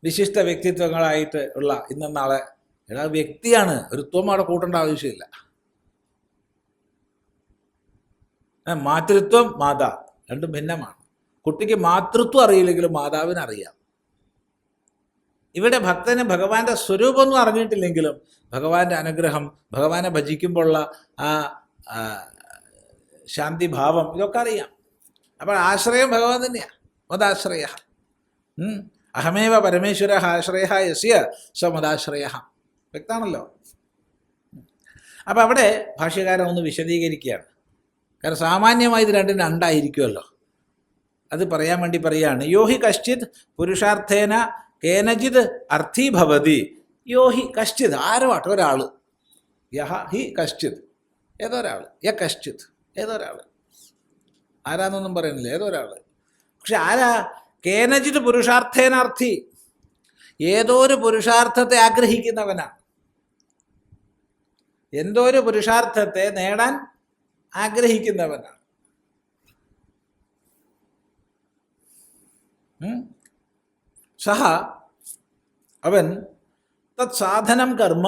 [SPEAKER 1] വിശിഷ്ട വ്യക്തിത്വങ്ങളായിട്ട് ഉള്ള ഇന്നും നാളെ വ്യക്തിയാണ്, ഒരു ത്വം അവിടെ കൂട്ടേണ്ട ആവശ്യമില്ല. മാതൃത്വം മാതാ രണ്ടും ഭിന്നമാണ്. കുട്ടിക്ക് മാതൃത്വം അറിയില്ലെങ്കിലും മാതാവിനറിയാം. ഇവിടെ ഭക്തന് ഭഗവാന്റെ സ്വരൂപമൊന്നും അറിഞ്ഞിട്ടില്ലെങ്കിലും ഭഗവാന്റെ അനുഗ്രഹം, ഭഗവാനെ ഭജിക്കുമ്പോഴുള്ള ആ ശാന്തിഭാവം, ഇതൊക്കെ അറിയാം. അപ്പോൾ ആശ്രയം ഭഗവാൻ തന്നെയാണ്. മതാശ്രയ അഹമേവ പരമേശ്വര ആശ്രയ യസ്യ സ മതാശ്രയ. വ്യക്തമാണല്ലോ. അപ്പം അവിടെ ഭാഷ്യകാരൻ ഒന്ന് വിശദീകരിക്കുകയാണ്. കാരണം സാമാന്യമായി ഇത് രണ്ടും രണ്ടായിരിക്കുമല്ലോ. അത് പറയാൻ വേണ്ടി പറയുകയാണ്. യോഹി കശ്ചിത് പുരുഷാർത്ഥേന കേനജിത് അർത്ഥീ ഭവതി. യോഹി കശ്ചിത്, ആരോ ആട്ടെ ഒരാൾ. യഹ ഹി കശ്ചിത്, ഏതൊരാൾ. യ കശ്ചിത്, ഏതൊരാൾ. ആരാന്നൊന്നും പറയുന്നില്ല, ഏതൊരാൾ. പക്ഷെ ആരാ? കേനജിത് പുരുഷാർത്ഥേനാർത്ഥി, ഏതോ ഒരു പുരുഷാർത്ഥത്തെ ആഗ്രഹിക്കുന്നവനാണ്. എന്തോ ഒരു പുരുഷാർത്ഥത്തെ നേടാൻ ആഗ്രഹിക്കുന്നവനാണ്. സഹ അവൻ തത് സാധനം കർമ്മ,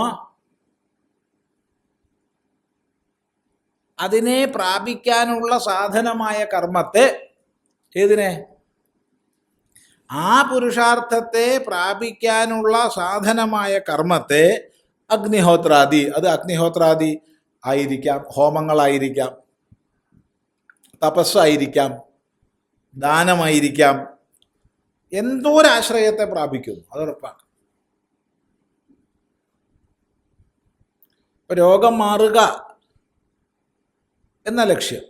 [SPEAKER 1] അതിനെ പ്രാപിക്കാനുള്ള സാധനമായ കർമ്മത്തെ, ഏതിനെ? ആ പുരുഷാർത്ഥത്തെ പ്രാപിക്കാനുള്ള സാധനമായ കർമ്മത്തെ അഗ്നിഹോത്രാദി, അത് അഗ്നിഹോത്രാദി ആയിരിക്കാം, ഹോമങ്ങളായിരിക്കാം, തപസ്സായിരിക്കാം, ദാനമായിരിക്കാം, എന്തോ ഒരാശ്രയത്തെ പ്രാപിക്കുന്നു, അതുറപ്പാണ്. ഇപ്പം രോഗം മാറുക എന്ന ലക്ഷ്യം,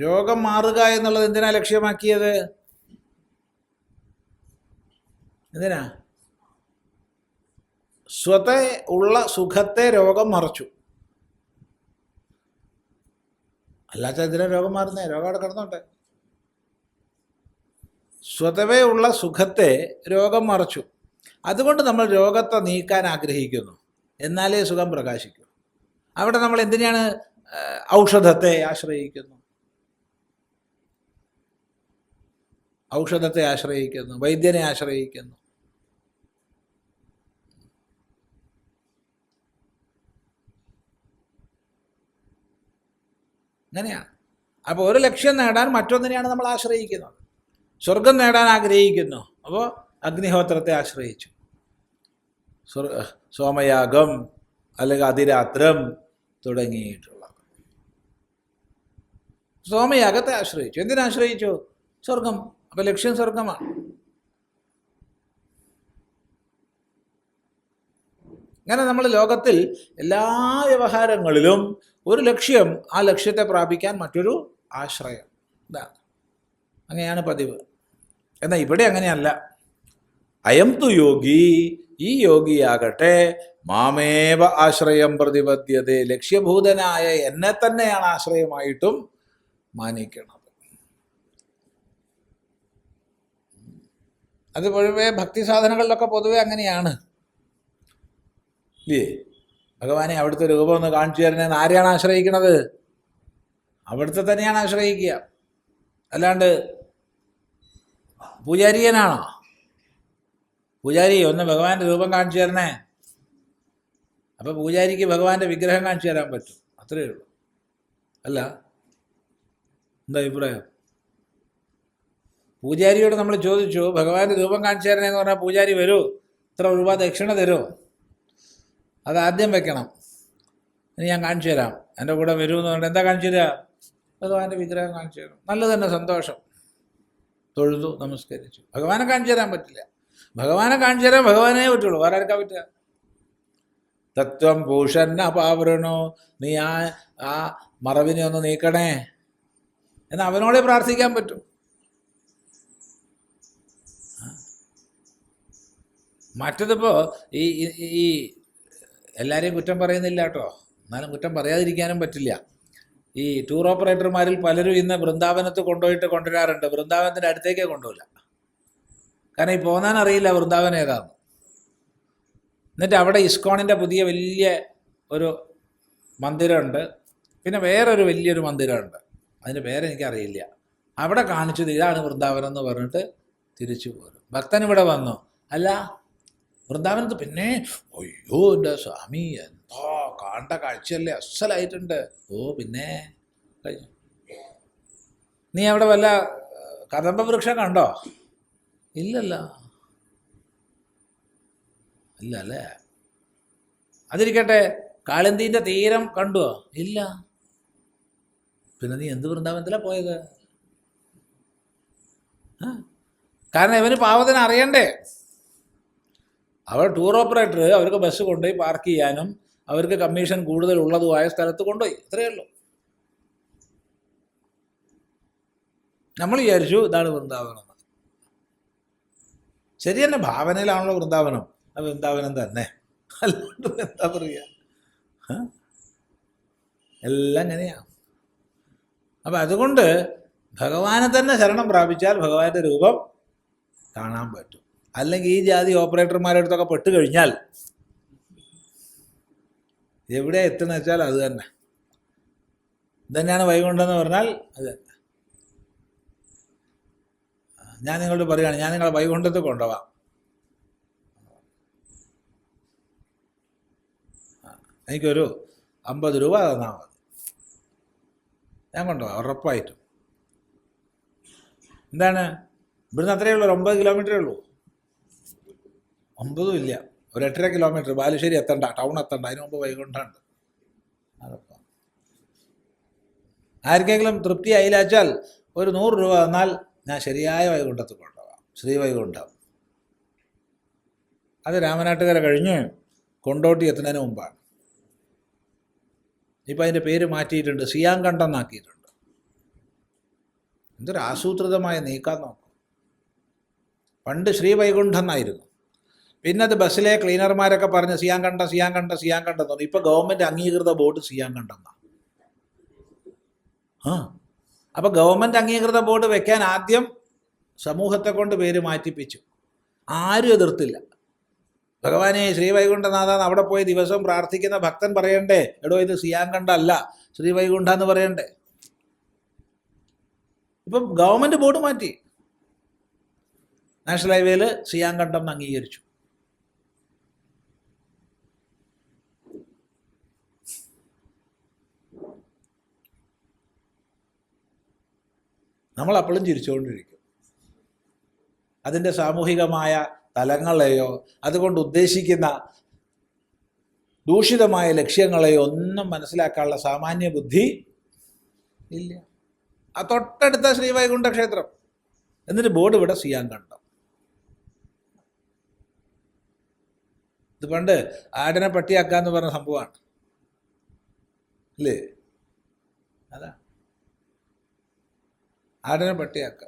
[SPEAKER 1] രോഗം മാറുക എന്നുള്ളത് എന്തിനാ ലക്ഷ്യമാക്കിയത്? എന്തിനാ? സ്വതേ ഉള്ള സുഖത്തെ രോഗം മറച്ചു. അല്ലാത്ത എന്തിനാ രോഗം മാറുന്നേ? രോഗം അവിടെ കിടന്നോട്ടെ. സ്വതവേ ഉള്ള സുഖത്തെ രോഗം മറച്ചു. അതുകൊണ്ട് നമ്മൾ രോഗത്തെ നീക്കാൻ ആഗ്രഹിക്കുന്നു, എന്നാലേ സുഖം പ്രകാശിക്കൂ. അവിടെ നമ്മൾ എന്തിനാണ് ഔഷധത്തെ ആശ്രയിക്കുന്നു? ഔഷധത്തെ ആശ്രയിക്കുന്നു, വൈദ്യനെ ആശ്രയിക്കുന്നു. അങ്ങനെയാണ്. അപ്പോൾ ഒരു ലക്ഷ്യം നേടാൻ മറ്റൊന്നിനെയാണ് നമ്മൾ ആശ്രയിക്കുന്നത്. സ്വർഗം നേടാൻ ആഗ്രഹിക്കുന്നു, അപ്പോൾ അഗ്നിഹോത്രത്തെ ആശ്രയിച്ചു. സോമയാഗം അല്ലെങ്കിൽ അതിരാത്രം തുടങ്ങിയിട്ടുള്ളത്. സോമയാഗത്തെ ആശ്രയിച്ചു. എന്തിനാശ്രയിച്ചു? സ്വർഗം. അപ്പം ലക്ഷ്യം സ്വർഗമാണ്. അങ്ങനെ നമ്മൾ ലോകത്തിൽ എല്ലാ വ്യവഹാരങ്ങളിലും ഒരു ലക്ഷ്യം, ആ ലക്ഷ്യത്തെ പ്രാപിക്കാൻ മറ്റൊരു ആശ്രയം. ഇതാണ്, അങ്ങനെയാണ് പതിവ്. എന്നാൽ ഇവിടെ അങ്ങനെയല്ല. അയം തു യോഗി, ഈ യോഗിയാകട്ടെ മാമേവ ആശ്രയം പ്രതിപദ്യതേ, ലക്ഷ്യഭൂതനായ എന്നെ തന്നെയാണ് ആശ്രയമായിട്ടും മാനിക്കുന്നത്. അത് പൊതുവെ ഭക്തി സാധനങ്ങളിലൊക്കെ പൊതുവെ അങ്ങനെയാണ് ഇല്ലേ? ഭഗവാനെ അവിടുത്തെ രൂപം ഒന്ന് കാണിച്ചു തരണേന്ന് ആരെയാണ് ആശ്രയിക്കുന്നത്? അവിടുത്തെ തന്നെയാണ് ആശ്രയിക്കുക. അല്ലാണ്ട് പൂജാരിയനാണോ? പൂജാരി ഒന്ന് ഭഗവാന്റെ രൂപം കാണിച്ചു തരണേ. അപ്പം പൂജാരിക്ക് ഭഗവാന്റെ വിഗ്രഹം കാണിച്ചു തരാൻ പറ്റും, അത്രയേ ഉള്ളൂ. അല്ല, എന്താ അഭിപ്രായം? പൂജാരിയോട് നമ്മൾ ചോദിച്ചു ഭഗവാന്റെ രൂപം കാണിച്ചു തരണേന്ന് പറഞ്ഞാൽ പൂജാരി വരൂ, ഇത്ര രൂപ ദക്ഷിണ തരൂ, അത് ആദ്യം വെക്കണം, ഇനി ഞാൻ കാണിച്ചു തരാം, എൻ്റെ കൂടെ വരൂ എന്ന് പറഞ്ഞാൽ എന്താ കാണിച്ചു തരാ? ഭഗവാന്റെ വിഗ്രഹം കാണിച്ചു തരും. നല്ലത് തന്നെ, സന്തോഷം, തൊഴുതു, നമസ്കരിച്ചു. ഭഗവാനെ കാണിച്ചു തരാൻ പറ്റില്ല. ഭഗവാനെ കാണിച്ചു തരാൻ ഭഗവാനേ പറ്റുള്ളൂ, വേറെ ആർക്കാ പറ്റുക? തത്വം ഭൂഷന്ന പാവൃണോ, നീ ആ മറവിനെ ഒന്ന് നീക്കണേ എന്ന് അവനോടെ പ്രാർത്ഥിക്കാൻ പറ്റും. മറ്റതിപ്പോൾ ഈ എല്ലാവരെയും കുറ്റം പറയുന്നില്ല കേട്ടോ, എന്നാലും കുറ്റം പറയാതിരിക്കാനും പറ്റില്ല. ഈ ടൂർ ഓപ്പറേറ്റർമാരിൽ പലരും ഇന്ന് വൃന്ദാവനത്ത് കൊണ്ടുവരാറുണ്ട്. വൃന്ദാവനത്തിൻ്റെ അടുത്തേക്കേ കൊണ്ടുപോകില്ല. കാരണം ഈ പോകാൻ അറിയില്ല വൃന്ദാവനം ഏതാന്ന്. എന്നിട്ട് അവിടെ ഇസ്കോണിൻ്റെ പുതിയ വലിയ ഒരു മന്ദിരമുണ്ട്, പിന്നെ വേറൊരു വലിയൊരു മന്ദിരമുണ്ട്, അതിൻ്റെ പേരെനിക്കറിയില്ല. അവിടെ കാണിച്ചത് ഇതാണ് വൃന്ദാവനം എന്ന് പറഞ്ഞിട്ട് തിരിച്ചു പോരും. ഭക്തൻ ഇവിടെ വന്നു, അല്ല വൃന്ദാവനത്ത്, പിന്നെ അയ്യോ എൻ്റെ സ്വാമി എന്തോ കാണ്ട കാഴ്ചയല്ലേ, അസലായിട്ടുണ്ട്. ഓ പിന്നെ കഴിഞ്ഞു. നീ അവിടെ വല്ല കദംബ വൃക്ഷം കണ്ടോ? ഇല്ലല്ല. ഇല്ല അല്ലേ? അതിരിക്കട്ടെ, കാളിന്തിൻ്റെ തീരം കണ്ടുവോ? ഇല്ല. പിന്നെ നീ എന്ത് വൃന്ദാവനത്തിലാണ് പോയത്? കാരണം ഇവന് പാവത്തിന് അറിയണ്ടേ. അവർ ടൂർ ഓപ്പറേറ്റർ അവർക്ക് ബസ് കൊണ്ടുപോയി പാർക്ക് ചെയ്യാനും അവർക്ക് കമ്മീഷൻ കൂടുതലുള്ളതുമായ സ്ഥലത്ത് കൊണ്ടുപോയി, ഇത്രയേ ഉള്ളൂ. നമ്മൾ വിചാരിച്ചു ഇതാണ് വൃന്ദാവനം. ശരി തന്നെ, ഭാവനയിലാണല്ലോ വൃന്ദാവനം, അത് വൃന്ദാവനം തന്നെ, അല്ലാണ്ട് എന്താ പറയുക, എല്ലാം അങ്ങനെയാണ്. അപ്പം അതുകൊണ്ട് ഭഗവാനെ തന്നെ ശരണം പ്രാപിച്ചാൽ ഭഗവാന്റെ രൂപം കാണാൻ പറ്റും. അല്ലെങ്കിൽ ഈ ജാതി ഓപ്പറേറ്റർമാരുടെ അടുത്തൊക്കെ പെട്ട് കഴിഞ്ഞാൽ എവിടെ എത്തുന്ന വെച്ചാൽ അത് തന്നെ. ഇതന്നെയാണ് വൈകുണ്ഠമെന്ന് പറഞ്ഞാൽ അത് തന്നെ. ഞാൻ നിങ്ങളോട് പറയുകയാണ്, ഞാൻ നിങ്ങളെ വൈകുണ്ഠത്ത് കൊണ്ടുപോവാം, എനിക്കൊരു 50 രൂപ തന്നാൽ മതി, ഞാൻ കൊണ്ടുപോകാം ഉറപ്പായിട്ടും. എന്താണ്, ഇവിടുന്ന് അത്രയേ ഉള്ളൂ, 9 കിലോമീറ്ററേ ഉള്ളൂ. 9 ഇല്ല, ഒരു 8.5 കിലോമീറ്റർ. ബാലുശ്ശേരി എത്തണ്ട, ടൗൺ എത്തണ്ട, അതിന് മുമ്പ് വൈകുണ്ഠമുണ്ട്. അതപ്പോൾ ആർക്കെങ്കിലും തൃപ്തി അയിലാച്ചാൽ ഒരു 100 രൂപ തന്നാൽ ഞാൻ ശരിയായ വൈകുണ്ഠത്ത് കൊണ്ടുപോകാം, ശ്രീവൈകുണ്ഠം. അത് രാമനാട്ടുകര കഴിഞ്ഞ് കൊണ്ടോട്ടി എത്തുന്നതിന് മുമ്പാണ്. ഇപ്പം അതിൻ്റെ പേര് മാറ്റിയിട്ടുണ്ട്, സിയാങ്കണ്ടം എന്നാക്കിയിട്ടുണ്ട്. എന്തൊരു ആസൂത്രിതമായ നീക്കാൻ നോക്കും. പണ്ട് ശ്രീവൈകുണ്ഠം എന്നായിരുന്നു, പിന്നെ അത് ബസ്സിലെ ക്ലീനർമാരൊക്കെ പറഞ്ഞ് സിയാങ്കണ്ടം സിയാങ്കണ്ടം സിയാങ്കണ്ടം തോന്നി. ഇപ്പോൾ ഗവൺമെൻറ് അംഗീകൃത ബോർഡ് സിയാങ്കണ്ടം എന്നാണ്. അപ്പോൾ ഗവൺമെൻറ് അംഗീകൃത ബോർഡ് വെക്കാൻ ആദ്യം സമൂഹത്തെ കൊണ്ട് പേര് മാറ്റിപ്പിച്ചു. ആരും എതിർത്തില്ല. ഭഗവാനെ ശ്രീവൈകുണ്ഠനാഥ അവിടെ പോയി ദിവസവും പ്രാർത്ഥിക്കുന്ന ഭക്തൻ പറയണ്ടേ, എടോ ഇത് സിയാങ്കണ്ട അല്ല ശ്രീവൈകുണ്ഠ എന്ന് പറയണ്ടേ. ഇപ്പം ഗവൺമെൻറ് ബോർഡ് മാറ്റി, നാഷണൽ ഹൈവേയിൽ സിയാങ്കണ്ടം എന്ന് അംഗീകരിച്ചു. നമ്മളപ്പോഴും ചിരിച്ചുകൊണ്ടിരിക്കും. അതിൻ്റെ സാമൂഹികമായ തലങ്ങളെയോ അതുകൊണ്ട് ഉദ്ദേശിക്കുന്ന ദൂഷിതമായ ലക്ഷ്യങ്ങളെയോ ഒന്നും മനസ്സിലാക്കാനുള്ള സാമാന്യ ബുദ്ധി ഇല്ല. ആ തൊട്ടടുത്ത ശ്രീവൈകുണ്ഠ ക്ഷേത്രം എന്നിട്ട് ബോർഡ് ഇവിടെ ചെയ്യാൻ കണ്ടോ. ഇത് പണ്ട് ആടിനെ പട്ടിയാക്കാന്ന് പറഞ്ഞ സംഭവമാണ് അല്ലേ? അതാ ആടിനെ പട്ടിയാക്കുക.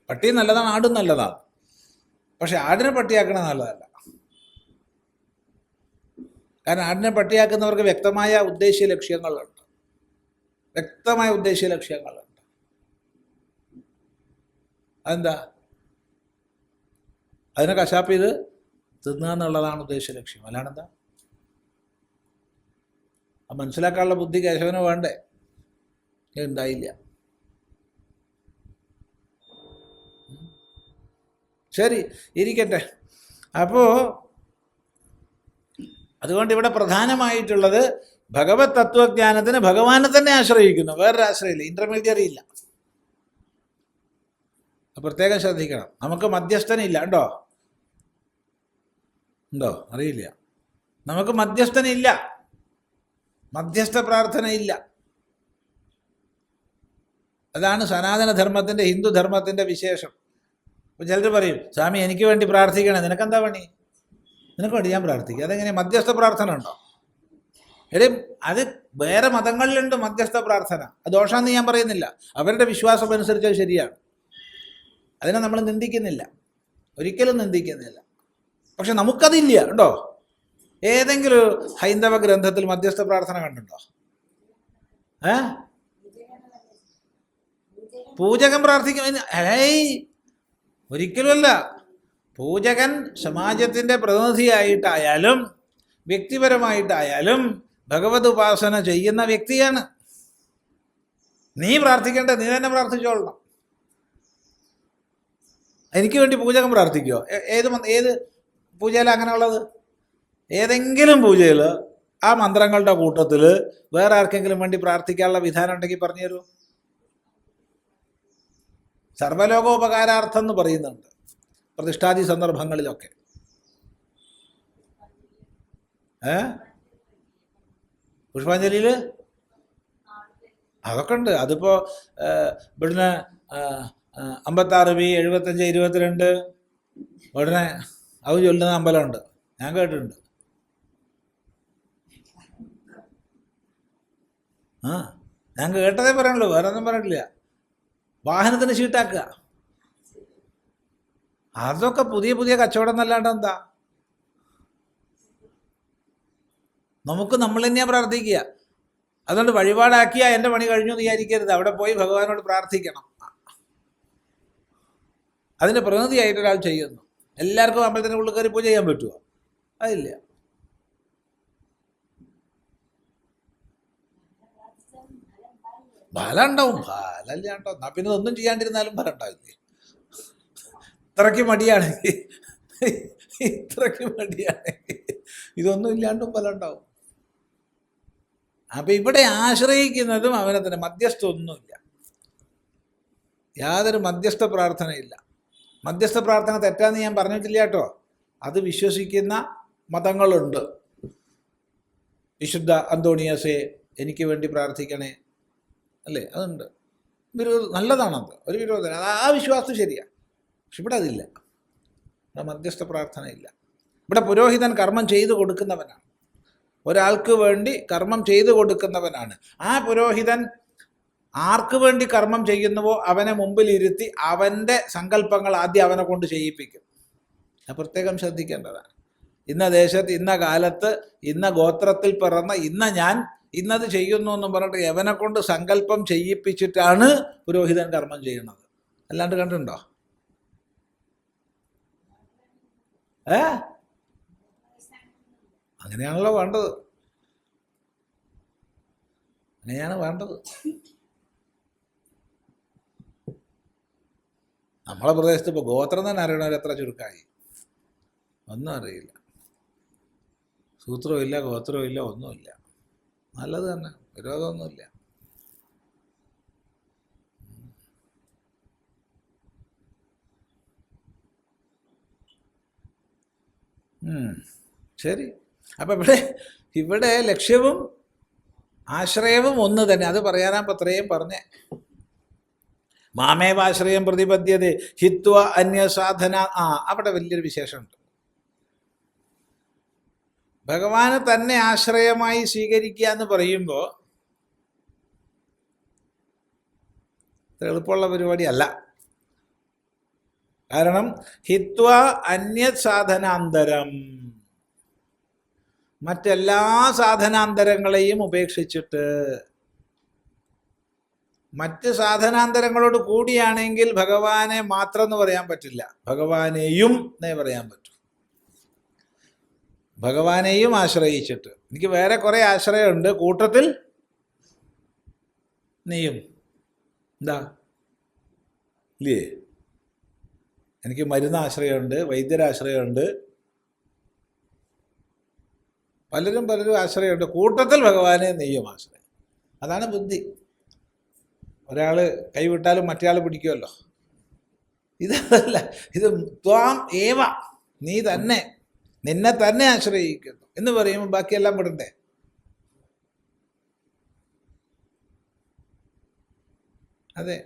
[SPEAKER 1] പട്ടി നല്ലതാണ്, ആടും നല്ലതാണ്. പക്ഷെ ആടിനെ പട്ടിയാക്കണ നല്ലതല്ല. കാരണം ആടിനെ പട്ടിയാക്കുന്നവർക്ക് വ്യക്തമായ ഉദ്ദേശ്യ ലക്ഷ്യങ്ങളുണ്ട്. വ്യക്തമായ ഉദ്ദേശ്യ ലക്ഷ്യങ്ങളുണ്ട്. അതെന്താ? അതിനെ കശാപ്പ് ചെയ്ത് തിന്നുക എന്നുള്ളതാണ് ഉദ്ദേശ ലക്ഷ്യം. അല്ലാണെന്താ? അത് മനസ്സിലാക്കാനുള്ള ബുദ്ധി കേശവന് വേണ്ടേ? ഉണ്ടായില്ല. ശരി, ഇരിക്കട്ടെ. അപ്പോൾ അതുകൊണ്ട് ഇവിടെ പ്രധാനമായിട്ടുള്ളത് ഭഗവത് തത്വജ്ഞാനത്തിന് ഭഗവാനെ തന്നെ ആശ്രയിക്കുന്നു, വേറൊരു ആശ്രയമില്ല, ഇൻ്റർമീഡിയറി ഇല്ല. പ്രത്യേകം ശ്രദ്ധിക്കണം. നമുക്ക് മധ്യസ്ഥനില്ല. ഉണ്ടോ? അറിയില്ല. നമുക്ക് മധ്യസ്ഥനില്ല, മധ്യസ്ഥ പ്രാർത്ഥനയില്ല. അതാണ് സനാതനധർമ്മത്തിൻ്റെ, ഹിന്ദുധർമ്മത്തിൻ്റെ വിശേഷം. അപ്പോൾ ചിലർ പറയും, സ്വാമി എനിക്ക് വേണ്ടി പ്രാർത്ഥിക്കണേ. നിനക്കെന്താ പണി? നിനക്ക് വേണ്ടി ഞാൻ പ്രാർത്ഥിക്കുക. അതെങ്ങനെ? മധ്യസ്ഥ പ്രാർത്ഥന ഉണ്ടോ? എടേ, അത് വേറെ മതങ്ങളിലുണ്ട് മധ്യസ്ഥ പ്രാർത്ഥന. അത് ദോഷമാണെന്ന് ഞാൻ പറയുന്നില്ല. അവരുടെ വിശ്വാസം അനുസരിച്ച് അത് ശരിയാണ്. അതിനെ നമ്മൾ നിന്ദിക്കുന്നില്ല, ഒരിക്കലും നിന്ദിക്കുന്നില്ല. പക്ഷെ നമുക്കതില്ല. ഉണ്ടോ? ഏതെങ്കിലും ഹൈന്ദവ ഗ്രന്ഥത്തിൽ മധ്യസ്ഥ പ്രാർത്ഥന കണ്ടുണ്ടോ? പൂജകൻ പ്രാർത്ഥിക്കും? ഒരിക്കലുമല്ല. പൂജകൻ സമാജത്തിൻ്റെ പ്രതിനിധിയായിട്ടായാലും വ്യക്തിപരമായിട്ടായാലും ഭഗവത് ഉപാസന ചെയ്യുന്ന വ്യക്തിയാണ്. നീ പ്രാർത്ഥിക്കേണ്ട, നീ തന്നെ പ്രാർത്ഥിച്ചോളണം. എനിക്ക് വേണ്ടി പൂജകൻ പ്രാർത്ഥിക്കുമോ? ഏത് പൂജയിലാണ് അങ്ങനെയുള്ളത്? ഏതെങ്കിലും പൂജയിൽ ആ മന്ത്രങ്ങളുടെ കൂട്ടത്തിൽ വേറെ ആർക്കെങ്കിലും വേണ്ടി പ്രാർത്ഥിക്കാനുള്ള വിധാനം ഉണ്ടെങ്കിൽ പറഞ്ഞു തരൂ. സർവലോകോപകാരാർത്ഥം എന്ന് പറയുന്നുണ്ട് പ്രതിഷ്ഠാദി സന്ദർഭങ്ങളിലൊക്കെ. പുഷ്പാഞ്ജലിയിൽ അതൊക്കെ ഉണ്ട്. അതിപ്പോൾ ഇവിടുന്ന് 56B 75 22 ഉടനെ അത് ചൊല്ലുന്ന അമ്പലമുണ്ട്, ഞാൻ കേട്ടിട്ടുണ്ട്. ഞാൻ കേട്ടതേ പറയാനുള്ളൂ, വേറെ ഒന്നും പറഞ്ഞിട്ടില്ല. വാഹനത്തിന് ചീട്ടാക്കുക, അതൊക്കെ പുതിയ പുതിയ കച്ചവടം എന്നല്ലാണ്ട് എന്താ? നമുക്ക് നമ്മൾ തന്നെയാണ് പ്രാർത്ഥിക്കുക. അതുകൊണ്ട് വഴിപാടാക്കിയാൽ എൻ്റെ പണി കഴിഞ്ഞു എന്ന് വിചാരിക്കരുത്. അവിടെ പോയി ഭഗവാനോട് പ്രാർത്ഥിക്കണം. അതിൻ്റെ പ്രതിനിധിയായിട്ട് ഒരാൾ ചെയ്യുന്നു. എല്ലാവർക്കും അമ്പലത്തിൻ്റെ ഉള്ളിൽ കയറി പൂജ ചെയ്യാൻ പറ്റുമോ? അതില്ല. ഫലം ഉണ്ടാവും. ഫലമില്ലാണ്ടോ? എന്നാൽ പിന്നെ ഒന്നും ചെയ്യാണ്ടിരുന്നാലും ഫലം ഉണ്ടാവില്ലേ? ഇത്രയ്ക്ക് മടിയാണെങ്കിൽ ഇതൊന്നും ഇല്ലാണ്ടും ഫലം ഉണ്ടാവും. അപ്പം ഇവിടെ ആശ്രയിക്കുന്നതും അവനെ തന്നെ. മധ്യസ്ഥ ഒന്നുമില്ല, യാതൊരു മധ്യസ്ഥ പ്രാർത്ഥനയില്ല. മധ്യസ്ഥ പ്രാർത്ഥന തെറ്റാന്ന് ഞാൻ പറഞ്ഞിട്ടില്ല കേട്ടോ. അത് വിശ്വസിക്കുന്ന മതങ്ങളുണ്ട്. വിശുദ്ധ അന്തോണിയാസേ എനിക്ക് വേണ്ടി പ്രാർത്ഥിക്കണേ, അല്ലേ? അതുണ്ട്. നല്ലതാണത്, ഒരു വിരോധന. അത് ആ വിശ്വാസം ശരിയാണ്. പക്ഷെ ഇവിടെ അതില്ല. ഇവിടെ മധ്യസ്ഥ പ്രാർത്ഥനയില്ല. ഇവിടെ പുരോഹിതൻ കർമ്മം ചെയ്തു കൊടുക്കുന്നവനാണ്, ഒരാൾക്ക് വേണ്ടി കർമ്മം ചെയ്തു കൊടുക്കുന്നവനാണ്. ആ പുരോഹിതൻ ആർക്ക് വേണ്ടി കർമ്മം ചെയ്യുന്നുവോ അവനെ മുമ്പിലിരുത്തി അവൻ്റെ സങ്കല്പങ്ങൾ ആദ്യം അവനെ കൊണ്ട് ചെയ്യിപ്പിക്കും. അത് പ്രത്യേകം ശ്രദ്ധിക്കേണ്ടതാണ്. ഇന്ന ദേശത്ത്, ഇന്ന കാലത്ത്, ഇന്ന ഗോത്രത്തിൽ പിറന്ന ഞാൻ ഇന്നത് ചെയ്യുന്നു എന്നും പറഞ്ഞിട്ട് യവനെ കൊണ്ട് സങ്കല്പം ചെയ്യിപ്പിച്ചിട്ടാണ് പുരോഹിതൻ കർമ്മം ചെയ്യുന്നത്. അല്ലാണ്ട് കണ്ടിട്ടുണ്ടോ? അങ്ങനെയാണല്ലോ വേണ്ടത്, അങ്ങനെയാണ് വേണ്ടത്. നമ്മളെ പ്രദേശത്ത് ഇപ്പോൾ ഗോത്രം തന്നെ അറിയണവർ എത്ര ചുരുക്കമായി? ഒന്നും അറിയില്ല. സൂത്രവും ഇല്ല, ഗോത്രവും ഇല്ല, ഒന്നുമില്ല. നല്ലത് തന്നെ, വിരോധമൊന്നുമില്ല. ശരി. അപ്പം ഇവിടെ ലക്ഷ്യവും ആശ്രയവും ഒന്ന് തന്നെ. അത് പറയാനാകുമ്പോൾ അത്രയും പറഞ്ഞേ. മാമേവാശ്രയം പ്രതിപദ്യത ഹിത്വ അന്യസാധന. അവിടെ വലിയൊരു വിശേഷമുണ്ട്. ഭഗവാന് തന്നെ ആശ്രയമായി സ്വീകരിക്കുക എന്ന് പറയുമ്പോൾ എളുപ്പമുള്ള പരിപാടിയല്ല. കാരണം ഹിത്വ അന്യത് സാധനാന്തരം, മറ്റെല്ലാ സാധനാന്തരങ്ങളെയും ഉപേക്ഷിച്ചിട്ട്, മറ്റ് സാധനാന്തരങ്ങളോട് കൂടിയാണെങ്കിൽ ഭഗവാനെ മാത്രം എന്ന് പറയാൻ പറ്റില്ല, ഭഗവാനെയും എന്നേ പറയാൻ പറ്റൂ. ഭഗവാനെയും ആശ്രയിച്ചിട്ട് എനിക്ക് വേറെ കുറെ ആശ്രയമുണ്ട്, കൂട്ടത്തിൽ നീയും. എന്താ ഇല്ലേ? എനിക്ക് മരുന്നാശ്രയമുണ്ട്, വൈദ്യരാശ്രയമുണ്ട്, പലരും ആശ്രയമുണ്ട്, കൂട്ടത്തിൽ ഭഗവാനെ നെയ്യും ആശ്രയം. അതാണ് ബുദ്ധി. ഒരാൾ കൈവിട്ടാലും മറ്റേയാൾ പിടിക്കുമല്ലോ. ഇതല്ല, ഇത് ത്വാം ഏവ, നീ തന്നെ, നിന്നെ തന്നെ ആശ്രയിക്കുന്നു എന്ന് പറയുമ്പോൾ ബാക്കിയെല്ലാം വിടണ്ടേ? അതെ,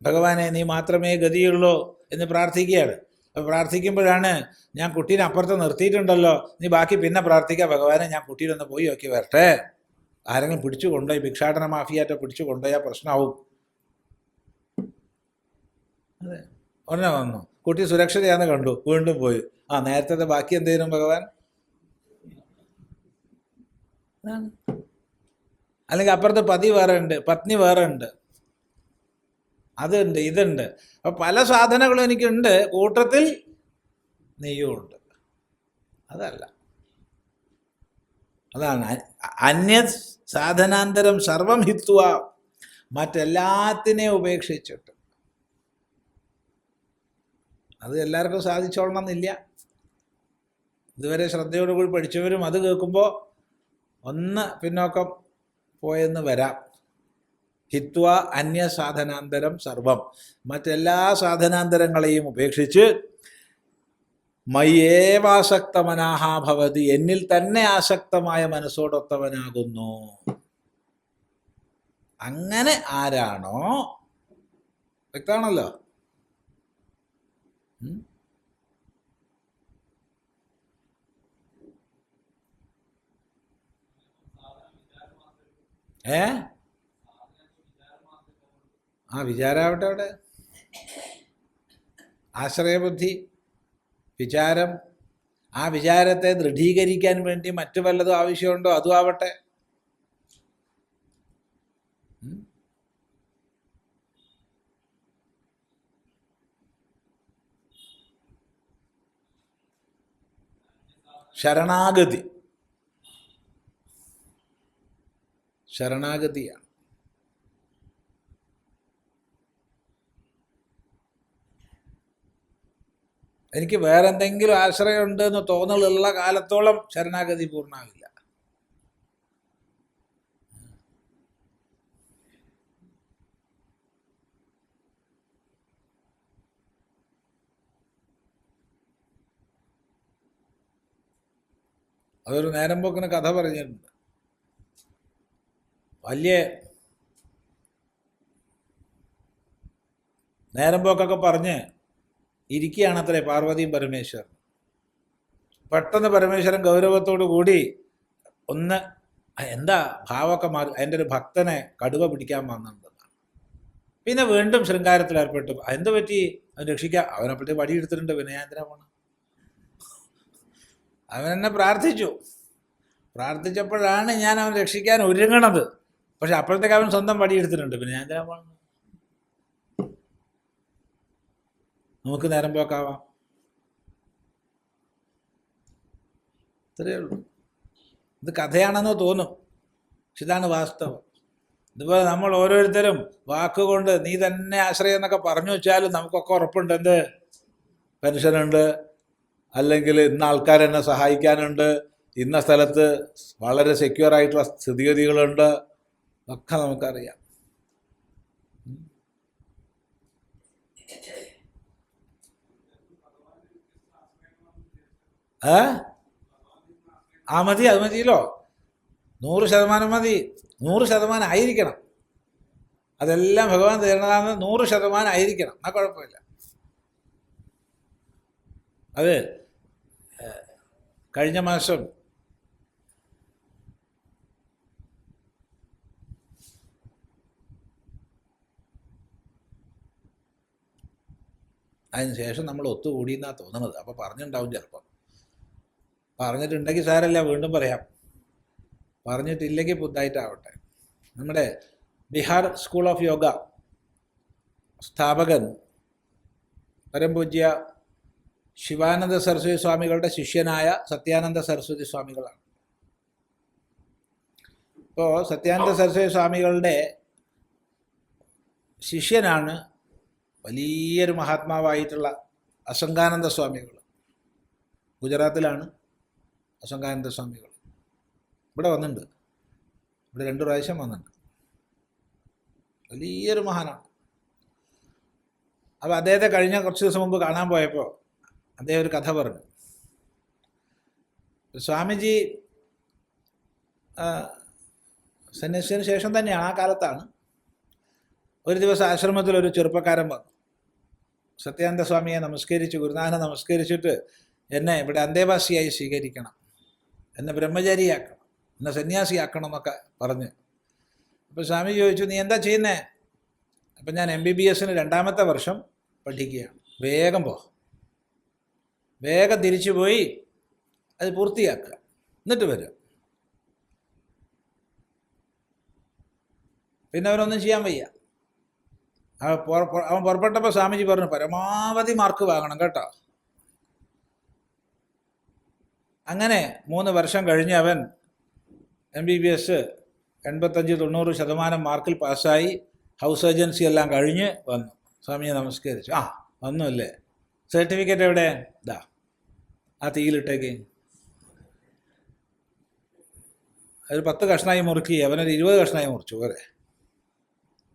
[SPEAKER 1] ഭഗവാനെ നീ മാത്രമേ ഗതിയുള്ളൂ എന്ന് പ്രാർത്ഥിക്കുകയാണ്. അപ്പോൾ പ്രാർത്ഥിക്കുമ്പോഴാണ് ഞാൻ കുട്ടീനെ അപ്പുറത്ത് നിർത്തിയിട്ടുണ്ടല്ലോ, നീ ബാക്കി പിന്നെ പ്രാർത്ഥിക്കുക, ഭഗവാനെ ഞാൻ കുട്ടീനൊന്ന് പോയി നോക്കി വരട്ടെ, ആരെങ്കിലും പിടിച്ചു കൊണ്ടുപോയി, ഭിക്ഷാടന മാഫിയാറ്റ പിടിച്ചു കൊണ്ടുപോയാൽ പ്രശ്നമാവും. അതെ, ഉടനെ വന്നു, കുട്ടി സുരക്ഷിതയാന്ന് കണ്ടു, വീണ്ടും പോയി. നേരത്തെ ബാക്കി എന്തേലും ഭഗവാൻ. അല്ലെങ്കിൽ അപ്പുറത്ത് പതി വേറെ ഉണ്ട്, പത്നി വേറെ ഉണ്ട്, അതുണ്ട്, ഇതുണ്ട്. അപ്പം പല സാധനങ്ങളും എനിക്കുണ്ട്, കൂട്ടത്തിൽ നെയ്യും ഉണ്ട്. അതല്ല, അതാണ് അന്യത് സാധനാന്തരം സർവം ഹിത്വ, മറ്റെല്ലാത്തിനെയും ഉപേക്ഷിച്ചിട്ട്. അത് എല്ലാവർക്കും സാധിച്ചോളണം എന്നില്ല. ഇതുവരെ ശ്രദ്ധയോടുകൂടി പഠിച്ചവരും അത് കേൾക്കുമ്പോൾ ഒന്ന് പിന്നോക്കം പോയെന്ന് വരാം. ഹിത്വ അന്യ സാധനാന്തരം സർവം, മറ്റെല്ലാ സാധനാന്തരങ്ങളെയും ഉപേക്ഷിച്ച് മയ്യേവാസക്തമനാഹ ഭവതി, എന്നിൽ തന്നെ ആസക്തമായ മനസ്സോടൊത്തവനാകുന്നു. അങ്ങനെ ആരാണോ, വ്യക്തമാണല്ലോ. വിചാരാവട്ടെ, അവിടെ ആശ്രയബുദ്ധി, വിചാരം. ആ വിചാരത്തെ ദൃഢീകരിക്കാൻ വേണ്ടി മറ്റു വല്ലതും ആവശ്യമുണ്ടോ, അതും ആവട്ടെ. ശരണാഗതിയാണ്. എനിക്ക് വേറെ എന്തെങ്കിലും ആശ്രയമുണ്ട് എന്ന് തോന്നലുള്ള കാലത്തോളം ശരണാഗതി പൂർണ്ണമാവില്ല. അതൊരു നേരം പോക്കിന് കഥ പറഞ്ഞിട്ടുണ്ട്. വലിയ നേരം പോക്കൊക്കെ പറഞ്ഞ് ഇരിക്കുകയാണത്രേ പാർവതിയും പരമേശ്വരൻ. പെട്ടെന്ന് പരമേശ്വരൻ ഗൗരവത്തോടു കൂടി ഒന്ന് എന്താ ഭാവമൊക്കെ മാറി, അതിൻ്റെ ഒരു ഭക്തനെ കടുവ പിടിക്കാൻ വന്നിട്ടുണ്ടെന്നാണ്. പിന്നെ വീണ്ടും ശൃംഗാരത്തിൽ ഏർപ്പെട്ടു. എന്ത് പറ്റി, അവൻ രക്ഷിക്കാം, അവനപ്പോഴത്തേക്ക് വടിയെടുത്തിട്ടുണ്ട്, പിന്നെ ഞാൻ എന്തിനാ പോണം. അവൻ എന്നെ പ്രാർത്ഥിച്ചപ്പോഴാണ് ഞാൻ അവൻ രക്ഷിക്കാൻ ഒരുങ്ങണത്. പക്ഷെ അപ്പോഴത്തേക്ക് അവൻ സ്വന്തം വടിയെടുത്തിട്ടുണ്ട്, പിന്നെ ഞാൻ എന്തിനാ പോണം. നമുക്ക് നേരം പോക്കാവാം, ഇത്രയേ ഉള്ളൂ. ഇത് കഥയാണെന്ന് തോന്നും, പക്ഷെ ഇതാണ് വാസ്തവം. ഇതുപോലെ നമ്മൾ ഓരോരുത്തരും വാക്കുകൊണ്ട് നീ തന്നെ ആശ്രയം എന്നൊക്കെ പറഞ്ഞു വെച്ചാലും നമുക്കൊക്കെ ഉറപ്പുണ്ട്, എന്ത് പെൻഷനുണ്ട്, അല്ലെങ്കിൽ ഇന്ന ആൾക്കാരെന്നെ സഹായിക്കാനുണ്ട്, ഇന്ന സ്ഥലത്ത് വളരെ സെക്യൂർ ആയിട്ടുള്ള സ്ഥിതിഗതികളുണ്ട്, ഒക്കെ നമുക്കറിയാം. മതി, അത് മതിയല്ലോ. 100% മതി, 100% ആയിരിക്കണം. അതെല്ലാം ഭഗവാൻ തരുന്നതാണെന്ന് 100% ആയിരിക്കണം, ആ കുഴപ്പമില്ല. അത് കഴിഞ്ഞ മാസം അതിന് ശേഷം നമ്മൾ ഒത്തുകൂടിയെന്നാണ് തോന്നുന്നത്. അപ്പോൾ പറഞ്ഞിട്ടുണ്ടാവും ചിലപ്പോൾ. പറഞ്ഞിട്ടുണ്ടെങ്കിൽ സാരല്ല, വീണ്ടും പറയാം. പറഞ്ഞിട്ടില്ലെങ്കിൽ പുതുതായിട്ടാവട്ടെ. നമ്മുടെ ബീഹാർ സ്കൂൾ ഓഫ് യോഗ സ്ഥാപകൻ പരംപൂജ്യ ശിവാനന്ദ സരസ്വതി സ്വാമികളുടെ ശിഷ്യനായ സത്യാനന്ദ സരസ്വതി സ്വാമികളാണ്. ഇപ്പോൾ സത്യാനന്ദ സരസ്വതി സ്വാമികളുടെ ശിഷ്യനാണ് വലിയൊരു മഹാത്മാവായിട്ടുള്ള അസംഗാനന്ദ സ്വാമികൾ. ഗുജറാത്തിലാണ് അസംഗാനന്ദ സ്വാമികൾ. ഇവിടെ വന്നിട്ടുണ്ട്, ഇവിടെ 2 പ്രാവശ്യം വന്നിട്ടുണ്ട്. വലിയൊരു മഹാനാണ്. അപ്പോൾ അദ്ദേഹത്തെ കഴിഞ്ഞ കുറച്ച് ദിവസം മുമ്പ് കാണാൻ പോയപ്പോൾ അദ്ദേഹം ഒരു കഥ പറഞ്ഞു. സ്വാമിജി സന്യാസത്തിന് ശേഷം തന്നെയാണ്, ആ കാലത്താണ്. ഒരു ദിവസം ആശ്രമത്തിൽ ഒരു ചെറുപ്പക്കാരൻ വന്നു. സത്യാനന്ദ സ്വാമിയെ നമസ്കരിച്ച്, ഗുരുനാഥനെ നമസ്കരിച്ചിട്ട് എന്നെ ഇവിടെ അന്തേവാസിയായി സ്വീകരിക്കണം, എന്നെ ബ്രഹ്മചാരിയാക്കണം, എന്നെ സന്യാസിയാക്കണം എന്നൊക്കെ പറഞ്ഞ്. അപ്പോൾ സ്വാമി ചോദിച്ചു, നീ എന്താ ചെയ്യുന്നേ? അപ്പം ഞാൻ MBBS-ന് 2ാമത്തെ വർഷം പഠിക്കുകയാണ്. വേഗം വേഗം തിരിച്ചു പോയി അത് പൂർത്തിയാക്കുക, എന്നിട്ട് വരിക. പിന്നെ അവനൊന്നും ചെയ്യാൻ വയ്യ. അവൻ പുറപ്പെട്ടപ്പോൾ സ്വാമിജി പറഞ്ഞു, പരമാവധി മാർക്ക് വാങ്ങണം കേട്ടോ. അങ്ങനെ 3 വർഷം കഴിഞ്ഞ് അവൻ MBBS 85-90% മാർക്കിൽ പാസ്സായി. ഹൗസ് ഏജൻസി എല്ലാം കഴിഞ്ഞ് വന്നു. സ്വാമിയെ നമസ്കരിച്ചു. ആ വന്നുമല്ലേ, സർട്ടിഫിക്കറ്റ് എവിടെ? ഇതാ, ആ തീയിലിട്ടേക്ക്. ഒരു 10 കഷ്ണമായി മുറുക്കി, അവനൊരു 20 കഷ്ണമായി മുറിച്ചു. പോരെ,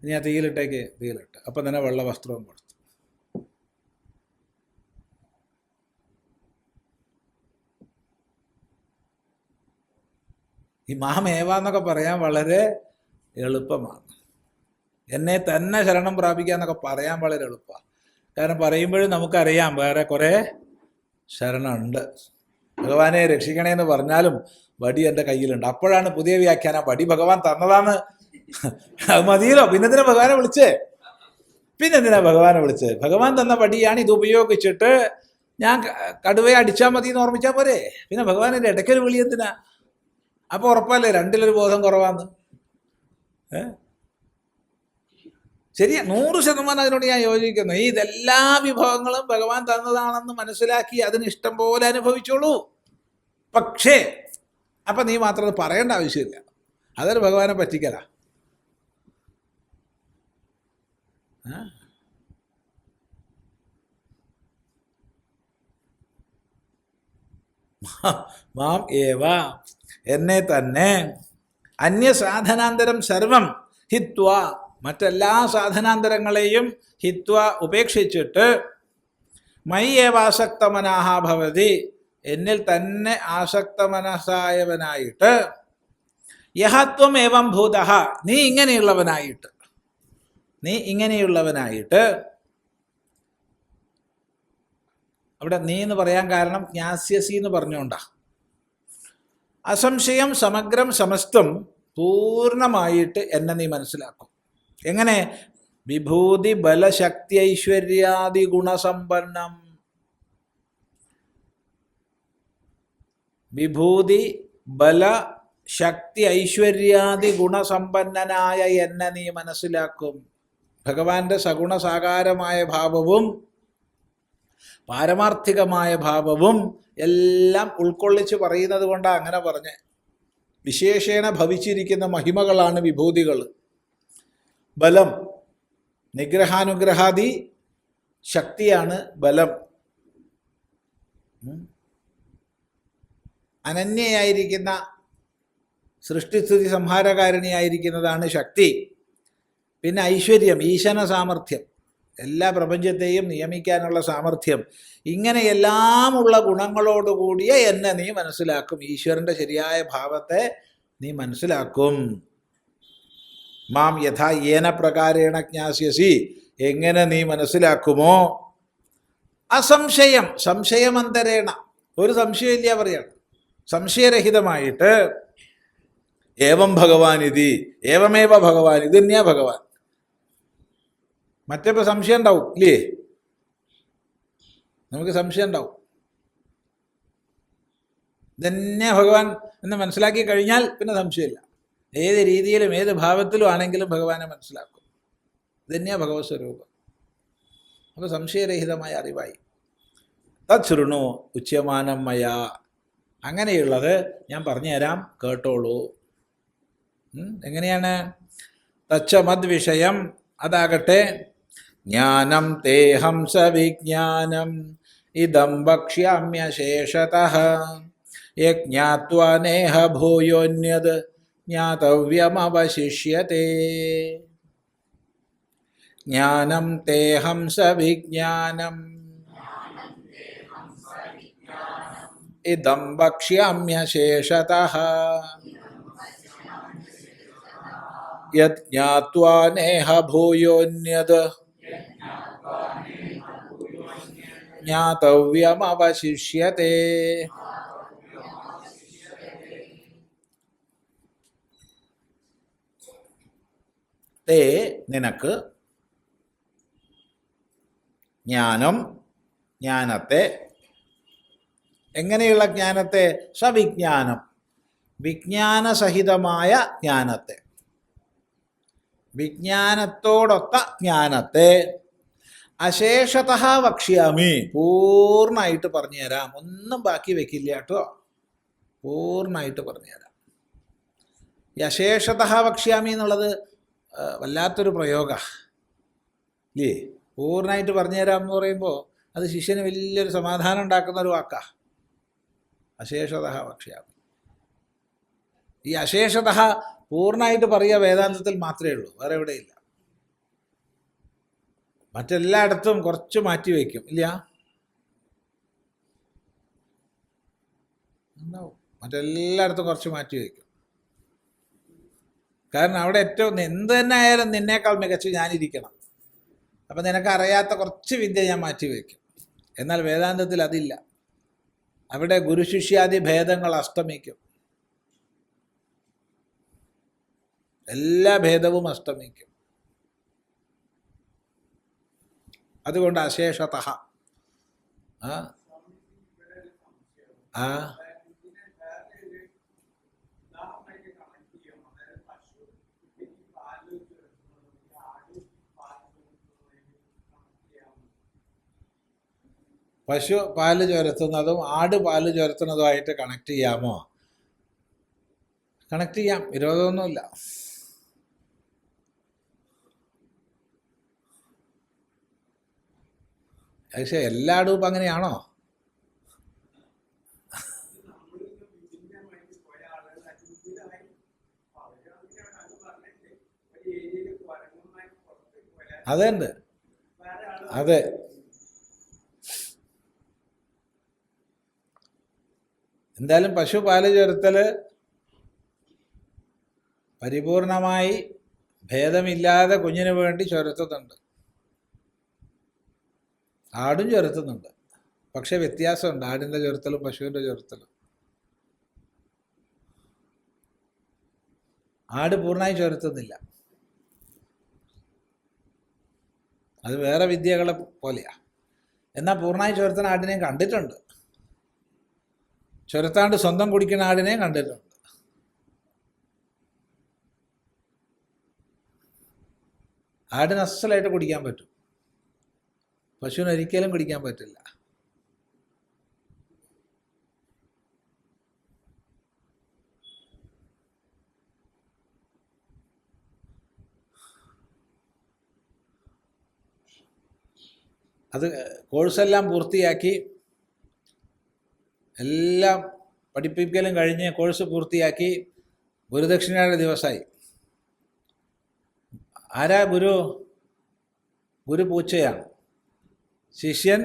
[SPEAKER 1] ഇനി ആ തീയിലിട്ടേക്ക്. തീയിലിട്ട് അപ്പം തന്നെ വെള്ള വസ്ത്രവും കൊടുത്തു. ഈ മാമേവാന്നൊക്കെ പറയാൻ വളരെ എളുപ്പമാണ്. എന്നെ തന്നെ ശരണം പ്രാപിക്കുക എന്നൊക്കെ പറയാൻ വളരെ എളുപ്പമാണ്. കാരണം പറയുമ്പോഴും നമുക്കറിയാം വേറെ കുറേ ശരണമുണ്ട്. ഭഗവാനെ രക്ഷിക്കണേന്ന് പറഞ്ഞാലും വടി എൻ്റെ കയ്യിലുണ്ട്. അപ്പോഴാണ് പുതിയ വ്യാഖ്യാനം, വടി ഭഗവാൻ തന്നതാന്ന്. അത് മതിയല്ലോ, പിന്നെന്തിനാ ഭഗവാനെ വിളിച്ചേ? ഭഗവാൻ തന്ന വടിയാണ്, ഇത് ഉപയോഗിച്ചിട്ട് ഞാൻ കടുവയെ അടിച്ചാൽ മതി എന്ന് ഓർമ്മിച്ചാൽ പോരെ. പിന്നെ ഭഗവാനിൻ്റെ ഇടയ്ക്കൊരു വിളി എന്തിനാ? അപ്പോൾ ഉറപ്പല്ലേ 2-1 ബോധം കുറവാന്ന്. ശരിയാ, 100% അതിനോട് ഞാൻ യോജിക്കുന്നു. ഇതെല്ലാ വിഭവങ്ങളും ഭഗവാൻ തന്നതാണെന്ന് മനസ്സിലാക്കി അതിന് ഇഷ്ടം പോലെ അനുഭവിച്ചോളൂ. പക്ഷേ അപ്പം നീ മാത്രം അത് പറയേണ്ട ആവശ്യമില്ല. അതൊരു ഭഗവാനെ പറ്റിക്കലാ. മാം ഏവ, എന്നെ തന്നെ, അന്യസാധനാന്തരം സർവം ഹിത്വ, മറ്റെല്ലാ സാധനാന്തരങ്ങളെയും ഹിത്വ ഉപേക്ഷിച്ചിട്ട്, മൈ ഏവ ആസക്തമനാഹ ഭവതി, എന്നിൽ തന്നെ ആസക്തമനസായവനായിട്ട്, യഹത്വം ഏവം ഭൂതഃ, നീ ഇങ്ങനെയുള്ളവനായിട്ട്. അവിടെ നീ എന്ന് പറയാൻ കാരണം ജ്ഞാസ്യസി എന്ന് പറഞ്ഞുകൊണ്ടാ. അസംശയം സമഗ്രം സമസ്തം പൂർണ്ണമായിട്ട് എന്നെ നീ മനസ്സിലാക്കും. എങ്ങനെ? വിഭൂതി ബലശക്തി ഐശ്വര്യാദി ഗുണസമ്പന്നം. വിഭൂതി ബല ശക്തി ഐശ്വര്യാദി ഗുണസമ്പന്നനായ എന്നെ നീ മനസ്സിലാക്കും. ഭഗവാന്റെ സഗുണസാകാരമായ ഭാവവും പാരമാർത്ഥികമായ ഭാവവും എല്ലാം ഉൾക്കൊള്ളിച്ച് പറയുന്നത് കൊണ്ടാണ് അങ്ങനെ പറഞ്ഞ്. വിശേഷേണ ഭവിച്ചിരിക്കുന്ന മഹിമകളാണ് വിഭൂതികൾ. ബലം, നിഗ്രഹാനുഗ്രഹാദി ശക്തിയാണ് ബലം. അനന്യയായിരിക്കുന്ന സൃഷ്ടിസ്ഥിതി സംഹാരകാരിണിയായിരിക്കുന്നതാണ് ശക്തി. പിന്നെ ഐശ്വര്യം, ഈശന സാമർഥ്യം, എല്ലാ പ്രപഞ്ചത്തെയും നിയമിക്കാനുള്ള സാമർഥ്യം. ഇങ്ങനെയെല്ലാമുള്ള ഗുണങ്ങളോടുകൂടിയ എന്നെ നീ മനസ്സിലാക്കും. ഈശ്വരൻ്റെ ശരിയായ ഭാവത്തെ നീ മനസ്സിലാക്കും. മാം യഥാ ഏന പ്രകാരേണ ജ്ഞാസ്യസി, എങ്ങനെ നീ മനസ്സിലാക്കുമോ, അസംശയം സംശയമന്തരേണ, ഒരു സംശയമില്ല പറയാണ്, സംശയരഹിതമായിട്ട്, ഏവം ഭഗവാൻ ഇതി, ഏവമേവ ഭഗവാൻ, ഇത് തന്നെയാ ഭഗവാൻ. മറ്റേപ്പോൾ സംശയം ഉണ്ടാവും ഇല്ലേ? നമുക്ക് സംശയം ഉണ്ടാവും. ഇതന്നെ ഭഗവാൻ എന്ന് മനസ്സിലാക്കി കഴിഞ്ഞാൽ പിന്നെ സംശയമില്ല. ഏത് രീതിയിലും ഏത് ഭാവത്തിലും ആണെങ്കിലും ഭഗവാനെ മനസ്സിലാക്കും. ഇതന്നെയാണ് ഭഗവത് സ്വരൂപം. അപ്പോൾ സംശയരഹിതമായ അറിവായി. തച്ഛൃണു ഉച്യമാനം മയ, അങ്ങനെയുള്ളത് ഞാൻ പറഞ്ഞുതരാം, കേട്ടോളൂ. എങ്ങനെയാണ്? തച്ച മദ്വിഷയം, അതാകട്ടെ, ജ്ഞാനം തേഹം സവിജ്ഞാനം ഇദം വക്ഷ്യാമ്യശേഷതഃ യജ്ഞാത്വാ നേഹ ഭൂയോന്യത് ജ്ഞാതവ്യമവശിഷ്യത്തെ. ജ്ഞാനം തേഹം സവിജ്ഞാനം ഇദം വക്ഷ്യാമ്യശേഷതഃ യജ്ഞാത്വാ നേഹ ഭൂയോന്യത് ജ്ഞാതവ്യമവശിഷ്യത്തെ. തേ നിനക്ക്, ജ്ഞാനം ജ്ഞാനത്തെ, എങ്ങനെയുള്ള ജ്ഞാനത്തെ? സവിജ്ഞാനം, വിജ്ഞാനസഹിതമായ ജ്ഞാനത്തെ, വിജ്ഞാനത്തോടൊത്ത ജ്ഞാനത്തെ, അശേഷതഃ വക്ഷ്യാമി, പൂർണ്ണമായിട്ട് പറഞ്ഞുതരാം, ഒന്നും ബാക്കി വെക്കില്ല കേട്ടോ, പൂർണ്ണമായിട്ട് പറഞ്ഞുതരാം. ഈ അശേഷതഃ വക്ഷ്യാമി എന്നുള്ളത് വല്ലാത്തൊരു പ്രയോഗ ഇല്ലേ? പൂർണ്ണമായിട്ട് പറഞ്ഞുതരാം എന്ന് പറയുമ്പോൾ അത് ശിഷ്യന് വലിയൊരു സമാധാനം ഉണ്ടാക്കുന്ന ഒരു വാക്കാ, അശേഷതഃ വക്ഷ്യാമി. ഈ അശേഷതഃ പൂർണ്ണമായിട്ട് പറയുക വേദാന്തത്തിൽ മാത്രമേ ഉള്ളൂ, വേറെ എവിടെയില്ല. മറ്റെല്ലായിടത്തും കുറച്ച് മാറ്റി വയ്ക്കും, ഇല്ല? ഉണ്ടാവും, മറ്റെല്ലായിടത്തും കുറച്ച് മാറ്റി വയ്ക്കും. കാരണം അവിടെ ഏറ്റവും, എന്ത് തന്നെ ആയാലും നിന്നേക്കാൾ മികച്ച് ഞാനിരിക്കണം. അപ്പം നിനക്കറിയാത്ത കുറച്ച് വിദ്യ ഞാൻ മാറ്റി വയ്ക്കും. എന്നാൽ വേദാന്തത്തിൽ അതില്ല. അവിടെ ഗുരുശിഷ്യാദി ഭേദങ്ങൾ അസ്തമിക്കും, എല്ലാ ഭേദവും അസ്തമിക്കും. അതുകൊണ്ട് അശേഷതഃ. ആ ആ പശു പാല് ചുരത്തുന്നതും ആട് പാല് ചുരത്തുന്നതുമായിട്ട് കണക്ട് ചെയ്യാമോ? കണക്ട് ചെയ്യാം, വിരോധമൊന്നുമില്ല. പക്ഷെ എല്ലായിടും ഇപ്പം അങ്ങനെയാണോ? അതുണ്ട്, അതെ. എന്തായാലും പശു പാല് ചുരത്തൽ പരിപൂർണമായി ഭേദമില്ലാതെ കുഞ്ഞിന് വേണ്ടി ചുരത്തുന്നുണ്ട്. ആടും ചുരത്തുന്നുണ്ട്, പക്ഷെ വ്യത്യാസമുണ്ട് ആടിൻ്റെ ചുരത്തലും പശുവിൻ്റെ ചുരത്തലും. ആട് പൂർണ്ണമായി ചുരത്തുന്നില്ല, അത് വേറെ വിദ്യകളെ പോലെയാണ്. എന്നാൽ പൂർണ്ണമായി ചുരത്തുന്ന ആടിനെ കണ്ടിട്ടുണ്ട്, ചുരത്താണ്ട് സ്വന്തം കുടിക്കുന്ന ആടിനെ കണ്ടിട്ടുണ്ട്. ആടിന് അസലായിട്ട് കുടിക്കാൻ പറ്റും, പശുവിന് ഒരിക്കലും കുടിക്കാൻ പറ്റില്ല. അത് കോഴ്സെല്ലാം പൂർത്തിയാക്കി, എല്ലാം പഠിപ്പിക്കലും കഴിഞ്ഞ് കോഴ്സ് പൂർത്തിയാക്കി ഗുരുദക്ഷിണയുടെ ദിവസമായി. ആരാ ഗുരു? ഗുരു പൂച്ചയാണ്, ശിഷ്യൻ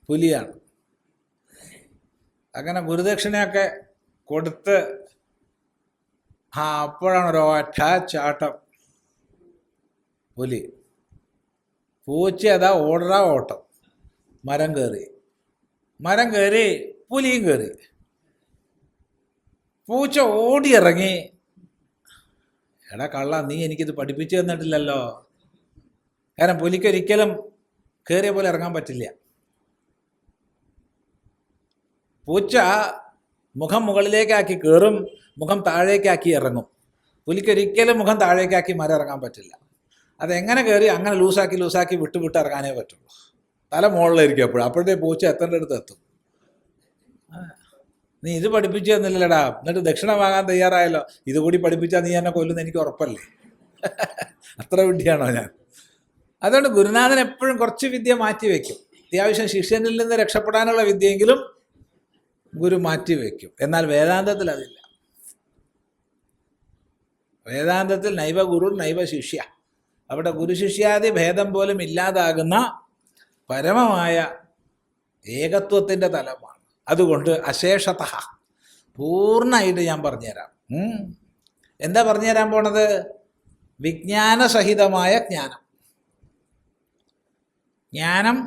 [SPEAKER 1] പുലിയാണ്. അങ്ങനെ ഗുരുദക്ഷിണയൊക്കെ കൊടുത്ത് അപ്പോഴാണ് ഒരു ഒറ്റ ചാട്ടം. പുലി. പൂച്ച അതാ ഓടറാ ഓട്ടം. മരം കയറി പുലിയും കയറി. പൂച്ച ഓടിയിറങ്ങി. എടാ കള്ള, നീ എനിക്കിത് പഠിപ്പിച്ചു തന്നിട്ടില്ലല്ലോ. കാരണം പുലിക്കൊരിക്കലും കയറിയ പോലെ ഇറങ്ങാൻ പറ്റില്ല. പൂച്ച മുഖം മുകളിലേക്കാക്കി കയറും, മുഖം താഴേക്കാക്കി ഇറങ്ങും. പുലിക്കൊരിക്കലും മുഖം താഴേക്കാക്കി മരം ഇറങ്ങാൻ പറ്റില്ല. അതെങ്ങനെ കയറി അങ്ങനെ ലൂസാക്കി വിട്ട് ഇറങ്ങാനേ പറ്റുള്ളൂ. തല മുകളിലായിരിക്കും എപ്പോഴും. അപ്പോഴത്തെ പൂച്ച എത്തേണ്ട അടുത്ത് എത്തും. നീ ഇത് പഠിപ്പിച്ചു തന്നില്ലടാ, എന്നിട്ട് ദക്ഷിണ വാങ്ങാൻ തയ്യാറായല്ലോ. ഇതുകൂടി പഠിപ്പിച്ചാൽ നീ എന്നെ കൊല്ലുന്ന എനിക്ക് ഉറപ്പല്ലേ. അത്ര വിഡ്ഢിയാണോ ഞാൻ? അതുകൊണ്ട് ഗുരുനാഥൻ എപ്പോഴും കുറച്ച് വിദ്യ മാറ്റി വയ്ക്കും. അത്യാവശ്യം ശിഷ്യനിൽ നിന്ന് രക്ഷപ്പെടാനുള്ള വിദ്യയെങ്കിലും ഗുരു മാറ്റി വയ്ക്കും. എന്നാൽ വേദാന്തത്തിൽ അതില്ല. വേദാന്തത്തിൽ നൈവ ഗുരു നൈവ ശിഷ്യ. അവിടെ ഗുരു ശിഷ്യാദി ഭേദം പോലും ഇല്ലാതാകുന്ന പരമമായ ഏകത്വത്തിൻ്റെ തലമാണ്. അതുകൊണ്ട് അശേഷത പൂർണ്ണമായിട്ട് ഞാൻ പറഞ്ഞുതരാം. എന്താ പറഞ്ഞുതരാൻ പോണത്? വിജ്ഞാനസഹിതമായ ജ്ഞാനം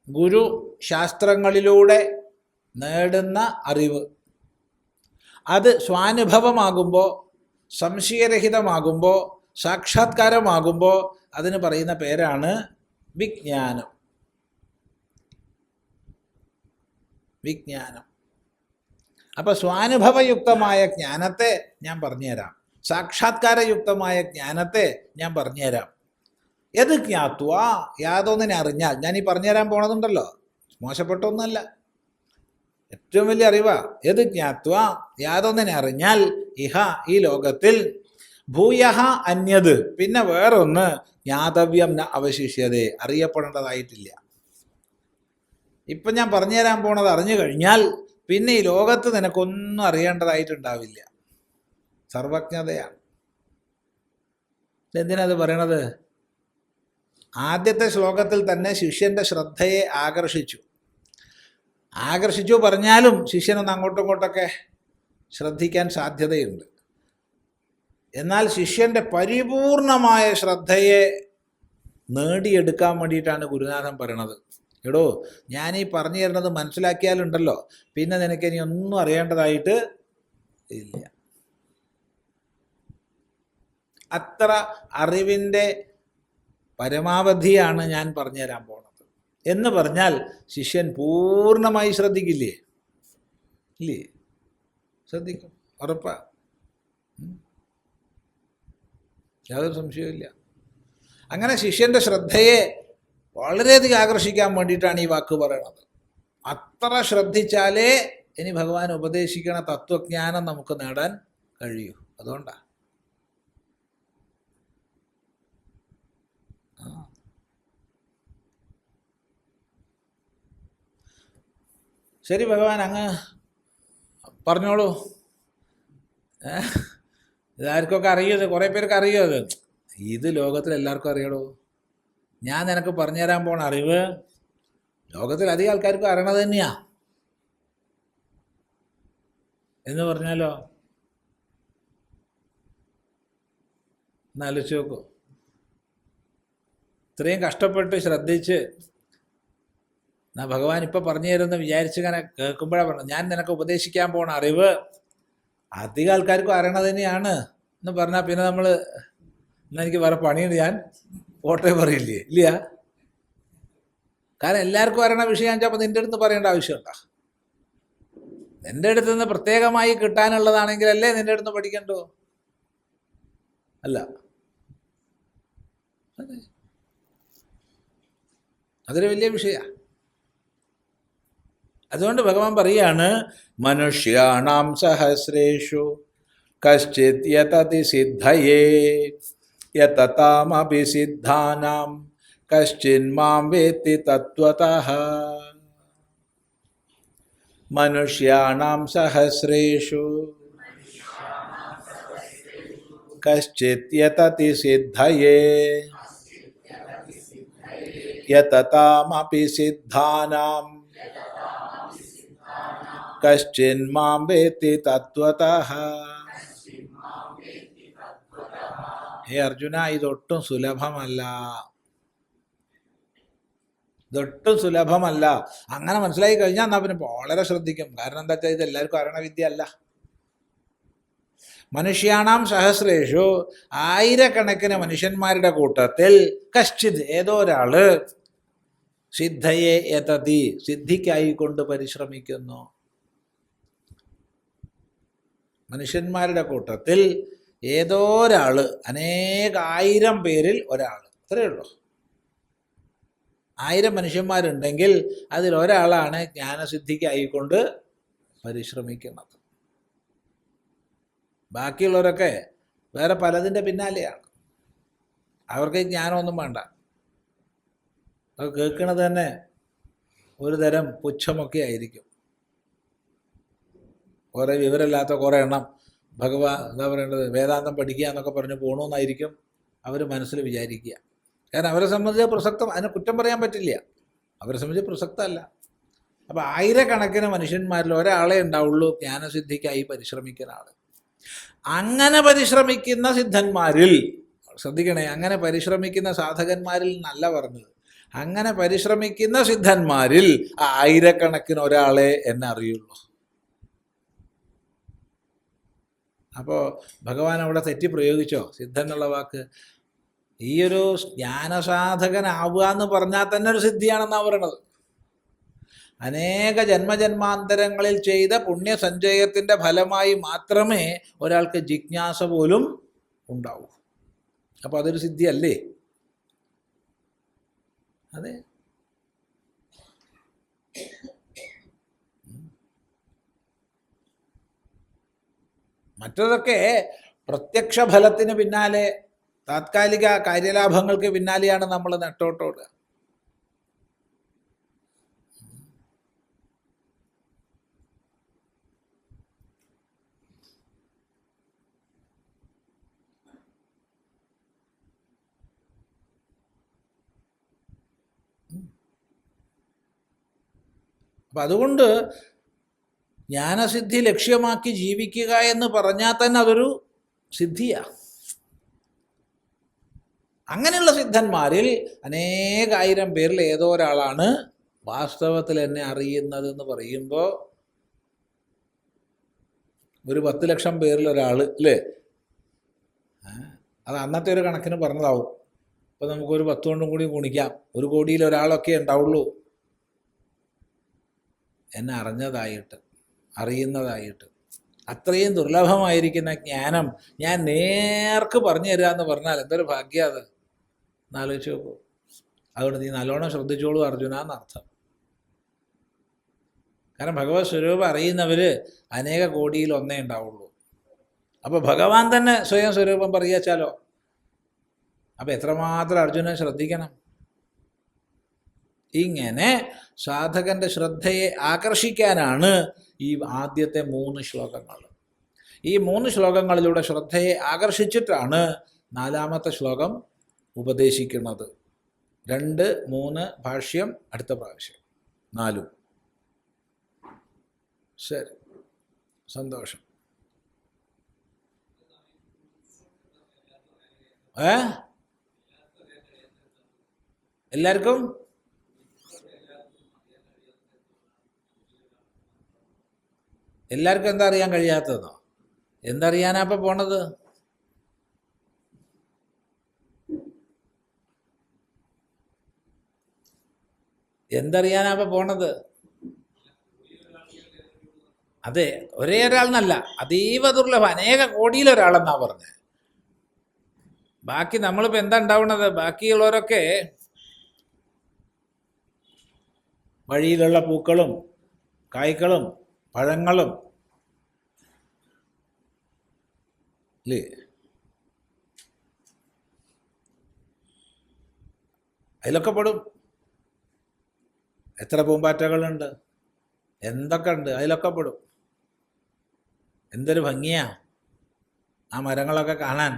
[SPEAKER 1] ഗുരു ശാസ്ത്രങ്ങളിലൂടെ നേടുന്ന അറിവ്. അത് സ്വാനുഭവമാകുമ്പോൾ, സംശയരഹിതമാകുമ്പോൾ, സാക്ഷാത്കാരമാകുമ്പോൾ അതിന് പറയുന്ന പേരാണ് വിജ്ഞാനം. അപ്പോൾ സ്വാനുഭവയുക്തമായ ജ്ഞാനത്തെ ഞാൻ പറഞ്ഞുതരാം, സാക്ഷാത്കാരയുക്തമായ ജ്ഞാനത്തെ ഞാൻ പറഞ്ഞുതരാം. യത് ജ്ഞാത്വ, യാതൊന്നിനെ അറിഞ്ഞാൽ. ഞാൻ ഈ പറഞ്ഞുതരാൻ പോണതുണ്ടല്ലോ, മോശപ്പെട്ടൊന്നുമല്ല, ഏറ്റവും വലിയ അറിവാ. യത് ജ്ഞാത്വ, യാതൊന്നിനെ അറിഞ്ഞാൽ, ഇഹ ഈ ലോകത്തിൽ, ഭൂയഃ അന്യത്, പിന്നെ വേറൊന്ന്, ജ്ഞാതവ്യം ന അവശിഷ്യതേ, അറിയപ്പെടേണ്ടതായിട്ടില്ല. ഇപ്പം ഞാൻ പറഞ്ഞു തരാൻ പോണത് അറിഞ്ഞു കഴിഞ്ഞാൽ പിന്നെ ഈ ലോകത്ത് നിനക്കൊന്നും അറിയേണ്ടതായിട്ടുണ്ടാവില്ല. സർവജ്ഞതയാണ്. എന്തിനത് പറയണത്? ആദ്യത്തെ ശ്ലോകത്തിൽ തന്നെ ശിഷ്യൻ്റെ ശ്രദ്ധയെ ആകർഷിച്ചു പറഞ്ഞാലും ശിഷ്യനൊന്ന് അങ്ങോട്ടും ഇങ്ങോട്ടൊക്കെ ശ്രദ്ധിക്കാൻ സാധ്യതയുണ്ട്. എന്നാൽ ശിഷ്യൻ്റെ പരിപൂർണമായ ശ്രദ്ധയെ നേടിയെടുക്കാൻ വേണ്ടിയിട്ടാണ് ഗുരുനാഥൻ പറയണത്. എടോ, ഞാനീ പറഞ്ഞു തരുന്നത് മനസ്സിലാക്കിയാലുണ്ടല്ലോ, പിന്നെ നിനക്ക് ഇനി ഒന്നും അറിയേണ്ടതായിട്ട് ഇല്ല. അത്ര അറിവിൻ്റെ പരമാവധിയാണ് ഞാൻ പറഞ്ഞു തരാൻ പോണത് എന്ന് പറഞ്ഞാൽ ശിഷ്യൻ പൂർണ്ണമായി ശ്രദ്ധിക്കില്ലേ? ഇല്ലേ? ശ്രദ്ധിക്കും, ഉറപ്പാ, യാതൊരു സംശയവുമില്ല. അങ്ങനെ ശിഷ്യൻ്റെ ശ്രദ്ധയെ വളരെയധികം ആകർഷിക്കാൻ വേണ്ടിയിട്ടാണ് ഈ വാക്ക് പറയണത്. അത്ര ശ്രദ്ധിച്ചാലേ ഇനി ഭഗവാൻ ഉപദേശിക്കണ തത്വജ്ഞാനം നമുക്ക് നേടാൻ കഴിയൂ. അതുകൊണ്ടാണ്. ശരി ഭഗവാൻ, അങ്ങ് പറഞ്ഞോളൂ. ഇതാർക്കൊക്കെ അറിയത്, കുറേ പേർക്ക് അറിയത്. ഇത് ലോകത്തിൽ എല്ലാവർക്കും അറിയണോ? ഞാൻ നിനക്ക് പറഞ്ഞുതരാൻ പോണ അറിവ് ലോകത്തിൽ അധികം ആൾക്കാർക്കും അറിയണത് തന്നെയാ എന്ന് പറഞ്ഞാലോ? എന്നാലോചിച്ച് നോക്കൂ. ഇത്രയും കഷ്ടപ്പെട്ട് ശ്രദ്ധിച്ച് എന്നാ ഭഗവാൻ ഇപ്പം പറഞ്ഞു തരുമെന്ന് വിചാരിച്ച് ഇങ്ങനെ കേൾക്കുമ്പോഴാണ് പറഞ്ഞു, ഞാൻ നിനക്ക് ഉപദേശിക്കാൻ പോണ അറിവ് അധികം ആൾക്കാർക്കും അറിയണത് തന്നെയാണ് എന്ന് പറഞ്ഞാൽ പിന്നെ നമ്മൾ എന്നാൽ എനിക്ക് വേറെ പണിയുണ്ട്, ഞാൻ ഓട്ടേ പറയില്ലേ? ഇല്ല. കാരണം എല്ലാവർക്കും അറിയണ വിഷയം ചിലപ്പോൾ നിൻ്റെ അടുത്ത് പറയേണ്ട ആവശ്യമുണ്ടോ? നിൻ്റെ അടുത്ത് നിന്ന് പ്രത്യേകമായി കിട്ടാനുള്ളതാണെങ്കിലല്ലേ നിൻ്റെ അടുത്ത് പഠിക്കണ്ടോ? അല്ല, അതൊരു വലിയ വിഷയമാണ്. അതുകൊണ്ട് ഭഗവാൻ പറയാണ്, മനുഷ്യാണാം സഹസ്രേഷു കശ്ചിത് യതതി സിദ്ധയേ യതതാമപി സിദ്ധാനാം കശ്ചിന്മാം വേത്തി തത്വതഃ. മനുഷ്യാണാം സഹസ്രേഷു കശ്ചിത് യതതി സിദ്ധയേ യതതാമപി സിദ്ധാനാം കശ്ചിന്മാം വേത്തി തത്വതഃ. ഹേ അർജുന, ഇതൊട്ടും സുലഭമല്ല, ഇതൊട്ടും സുലഭമല്ല. അങ്ങനെ മനസ്സിലായി കഴിഞ്ഞാൽ എന്നാൽ പിന്നെ വളരെ ശ്രദ്ധിക്കും. കാരണം എന്താ വെച്ചാൽ ഇത് എല്ലാവർക്കും അറിയണ വിദ്യ അല്ല. മനുഷ്യാണാം സഹസ്രേഷു, ആയിരക്കണക്കിന് മനുഷ്യന്മാരുടെ കൂട്ടത്തിൽ കശ്ചിത്, ഏതോ ഒരാള് സിദ്ധയെ യതതി, സിദ്ധിക്കായിക്കൊണ്ട് പരിശ്രമിക്കുന്നു. മനുഷ്യന്മാരുടെ കൂട്ടത്തിൽ ഏതോ ഒരാള്, അനേകായിരം പേരിൽ ഒരാൾ, അത്രയേ ഉള്ളൂ. 1000 മനുഷ്യന്മാരുണ്ടെങ്കിൽ അതിലൊരാളാണ് ജ്ഞാനസിദ്ധിക്കായിക്കൊണ്ട് പരിശ്രമിക്കുന്നത്. ബാക്കിയുള്ളവരൊക്കെ വേറെ പലതിൻ്റെ പിന്നാലെയാണ്. അവർക്ക് ജ്ഞാനമൊന്നും വേണ്ട. അത് കേൾക്കണത് തന്നെ ഒരു തരം പുച്ഛമൊക്കെ ആയിരിക്കും. കുറേ വിവരമില്ലാത്ത കുറേ എണ്ണം എന്താ പറയേണ്ടത്, വേദാന്തം പഠിക്കുക എന്നൊക്കെ പറഞ്ഞ് പോകണമെന്നായിരിക്കും അവർ മനസ്സിൽ വിചാരിക്കുക. കാരണം അവരെ സംബന്ധിച്ച് പ്രസക്തം, അതിനെ കുറ്റം പറയാൻ പറ്റില്ല, അവരെ സംബന്ധിച്ച് പ്രസക്തമല്ല. അപ്പോൾ ആയിരക്കണക്കിന് മനുഷ്യന്മാരിൽ ഒരാളെ ഉണ്ടാവുള്ളൂ ജ്ഞാനസിദ്ധിക്കായി പരിശ്രമിക്കുന്ന ആൾ. അങ്ങനെ പരിശ്രമിക്കുന്ന സിദ്ധന്മാരിൽ, ശ്രദ്ധിക്കണേ, അങ്ങനെ പരിശ്രമിക്കുന്ന സാധകന്മാരിൽ എന്നല്ല പറഞ്ഞത്, അങ്ങനെ പരിശ്രമിക്കുന്ന സിദ്ധന്മാരിൽ ആയിരക്കണക്കിന് ഒരാളെ എന്നെ അറിയുള്ളൂ. അപ്പോൾ ഭഗവാൻ അവിടെ തെറ്റി പ്രയോഗിച്ചോ സിദ്ധൻ എന്നുള്ള വാക്ക്? ഈ ഒരു ജ്ഞാനസാധകനാവുക എന്ന് പറഞ്ഞാൽ തന്നെ ഒരു സിദ്ധിയാണെന്നാണ് പറയണത്. അനേക ജന്മജന്മാന്തരങ്ങളിൽ ചെയ്ത പുണ്യസഞ്ചയത്തിൻ്റെ ഫലമായി മാത്രമേ ഒരാൾക്ക് ജിജ്ഞാസ പോലും ഉണ്ടാവൂ. അപ്പോൾ അതൊരു സിദ്ധിയല്ലേ? അതെ. മറ്റതൊക്കെ പ്രത്യക്ഷ ഫലത്തിന് പിന്നാലെ, താത്കാലിക കാര്യലാഭങ്ങൾക്ക് പിന്നാലെയാണ് നമ്മൾ നെട്ടോട്ടോടുക. അപ്പം അതുകൊണ്ട് ജ്ഞാനസിദ്ധി ലക്ഷ്യമാക്കി ജീവിക്കുക എന്ന് പറഞ്ഞാൽ തന്നെ അതൊരു സിദ്ധിയാണ്. അങ്ങനെയുള്ള സിദ്ധന്മാരിൽ അനേകായിരം പേരിൽ ഏതോ ഒരാളാണ് വാസ്തവത്തിൽ എന്നെ അറിയുന്നത് എന്ന് പറയുമ്പോൾ ഒരു 10 ലക്ഷം പേരിൽ ഒരാൾ അല്ലേ, അത് അന്നത്തെ ഒരു കണക്കിന് പറഞ്ഞതാവും. അപ്പോൾ നമുക്കൊരു 10 കൊണ്ടും കൂടി ഗുണിക്കാം. 1 കോടിയിൽ ഒരാളൊക്കെ ഉണ്ടാവുള്ളൂ എന്നെ അറിയുന്നതായിട്ട്. അത്രയും ദുർലഭമായിരിക്കുന്ന ജ്ഞാനം ഞാൻ നേർക്ക് പറഞ്ഞു തരിക എന്ന് പറഞ്ഞാൽ എന്തൊരു ഭാഗ്യം അത്, എന്നാലോചിച്ച് നോക്കൂ. അതുകൊണ്ട് നീ നല്ലോണം ശ്രദ്ധിച്ചോളൂ അർജുന എന്നർത്ഥം. കാരണം ഭഗവത് സ്വരൂപം അറിയുന്നവർ അനേക കോടിയിൽ ഒന്നേ ഉണ്ടാവുള്ളൂ. അപ്പോൾ ഭഗവാൻ തന്നെ സ്വയം സ്വരൂപം പറയാച്ചാലോ. അപ്പോൾ എത്രമാത്രം അർജുനൻ ശ്രദ്ധിക്കണം. ഇങ്ങനെ സാധകൻ്റെ ശ്രദ്ധയെ ആകർഷിക്കാനാണ് ഈ ആദ്യത്തെ 3 ശ്ലോകങ്ങൾ. ഈ 3 ശ്ലോകങ്ങളിലൂടെ ശ്രദ്ധയെ ആകർഷിച്ചിട്ടാണ് 4-ാമത്തെ ശ്ലോകം ഉപദേശിക്കുന്നത്. 2, 3 ഭാഷ്യം, അടുത്ത പ്രാവശ്യം 4. ശരി, സന്തോഷം. എല്ലാവർക്കും എന്താ അറിയാൻ കഴിയാത്തതെന്നോ? എന്തറിയാനാ അപ്പം പോണത്? എന്തറിയാനാ അപ്പം പോണത്? അതെ, ഒരേ ഒരാളെന്നല്ല, അതീവ ദുർലഭം, അനേക കോടിയിലൊരാളെന്നാ പറഞ്ഞത്. ബാക്കി നമ്മളിപ്പോൾ എന്താ ഉണ്ടാവുന്നത്? ബാക്കിയുള്ളവരൊക്കെ വഴിയിലുള്ള പൂക്കളും കായ്ക്കളും പഴങ്ങളും അല്ലേ, അതിലൊക്കെ പെടും. എത്ര പൂമ്പാറ്റകളുണ്ട്, എന്തൊക്കെ ഉണ്ട്, അതിലൊക്കെ പെടും. എന്തൊരു ഭംഗിയാ ആ മരങ്ങളൊക്കെ കാണാൻ,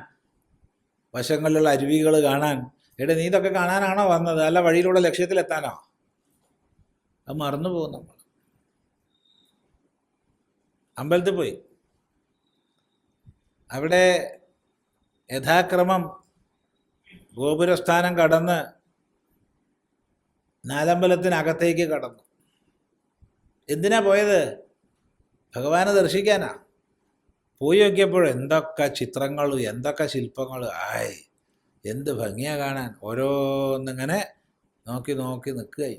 [SPEAKER 1] വശങ്ങളിലുള്ള അരുവികൾ കാണാൻ. എവിടെ നീ ഇതൊക്കെ കാണാനാണോ വന്നത്, അല്ല വഴിയിലൂടെ ലക്ഷ്യത്തിലെത്താനോ? അത് മറന്നു പോകും നമ്മൾ. അമ്പലത്തിൽ പോയി അവിടെ യഥാക്രമം ഗോപുരസ്ഥാനം കടന്ന് നാലമ്പലത്തിനകത്തേക്ക് കടന്നു. എന്തിനാ പോയത്? ഭഗവാനെ ദർശിക്കാനാ. പോയി നോക്കിയപ്പോൾ എന്തൊക്കെ ചിത്രങ്ങളും എന്തൊക്കെ ശില്പങ്ങളും. ആയ്, എന്ത് ഭംഗിയാ കാണാൻ. ഓരോന്നിങ്ങനെ നോക്കി നോക്കി നിൽക്കുകയായി.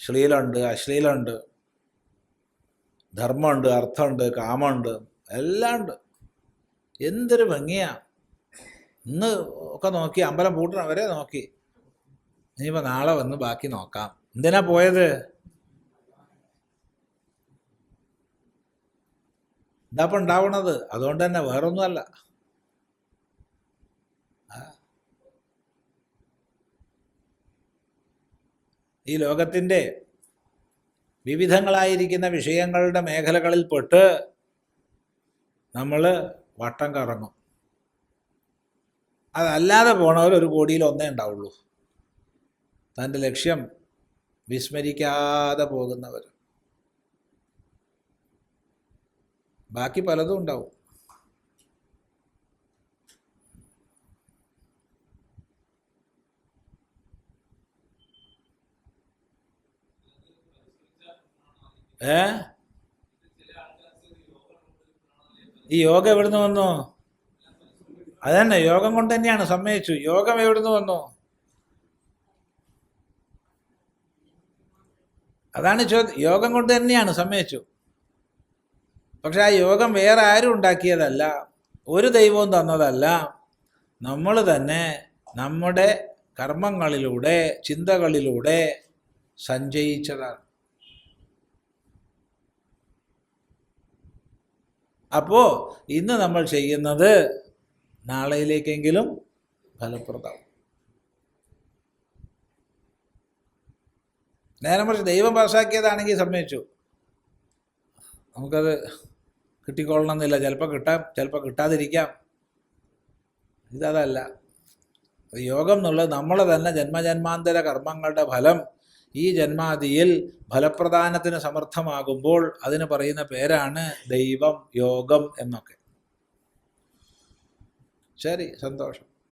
[SPEAKER 1] ശ്ലീലമുണ്ട്, അശ്ലീലമുണ്ട്, ധർമ്മമുണ്ട്, അർത്ഥമുണ്ട്, കാമമുണ്ട്, എല്ലാം ഉണ്ട്. എന്തൊരു ഭംഗിയാ. ഇന്ന് ഒക്കെ നോക്കി, അമ്പലം പൂട്ടണ വരെ നോക്കി. ഇനിയിപ്പോൾ നാളെ വന്ന് ബാക്കി നോക്കാം. എന്തിനാ പോയത്? ഇതാപ്പം ഉണ്ടാവണത്. അതുകൊണ്ട് തന്നെ, വേറൊന്നുമല്ല. ഈ ലോകത്തിൻ്റെ വിവിധങ്ങളായിരിക്കുന്ന വിഷയങ്ങളുടെ മേഖലകളിൽ പെട്ട് നമ്മൾ വട്ടം കറങ്ങും. അതല്ലാതെ പോണവർ 1 കോടിയിൽ 1 ഉണ്ടാവുള്ളൂ. തൻ്റെ ലക്ഷ്യം വിസ്മരിക്കാതെ പോകുന്നവർ. ബാക്കി പലതും ഉണ്ടാവും. ഈ യോഗം എവിടുന്ന് വന്നു? അതന്നെ, യോഗം കൊണ്ട് തന്നെയാണ്. സമ്മതിച്ചു. യോഗം എവിടുന്ന് വന്നു? അതാണ് ചോദ്യം. യോഗം കൊണ്ട് തന്നെയാണ്, സമ്മതിച്ചു. പക്ഷെ ആ യോഗം വേറെ ആരും ഉണ്ടാക്കിയതല്ല, ഒരു ദൈവവും തന്നതല്ല. നമ്മൾ തന്നെ നമ്മുടെ കർമ്മങ്ങളിലൂടെ, ചിന്തകളിലൂടെ സഞ്ചയിച്ചതാണ്. അപ്പോൾ ഇന്ന് നമ്മൾ ചെയ്യുന്നത് നാളെയിലേക്കെങ്കിലും ഫലപ്രദമാവും. നേരെ മറിച്ച് ദൈവം പാസ്സാക്കിയതാണെങ്കിൽ സമ്മതിച്ചു, നമുക്കത് കിട്ടിക്കൊള്ളണമെന്നില്ല. ചിലപ്പോൾ കിട്ടാം, ചിലപ്പോൾ കിട്ടാതിരിക്കാം. ഇതല്ല. യോഗം എന്നുള്ളത് നമ്മളെ തന്നെ ജന്മജന്മാന്തര കർമ്മങ്ങളുടെ ഫലം ഈ ജന്മാദിയിൽ ഫലപ്രദാനത്തിന് സമർത്ഥമാകുമ്പോൾ അതിന് പറയുന്ന പേരാണ് ദൈവം, യോഗം എന്നൊക്കെ. ശരി, സന്തോഷം.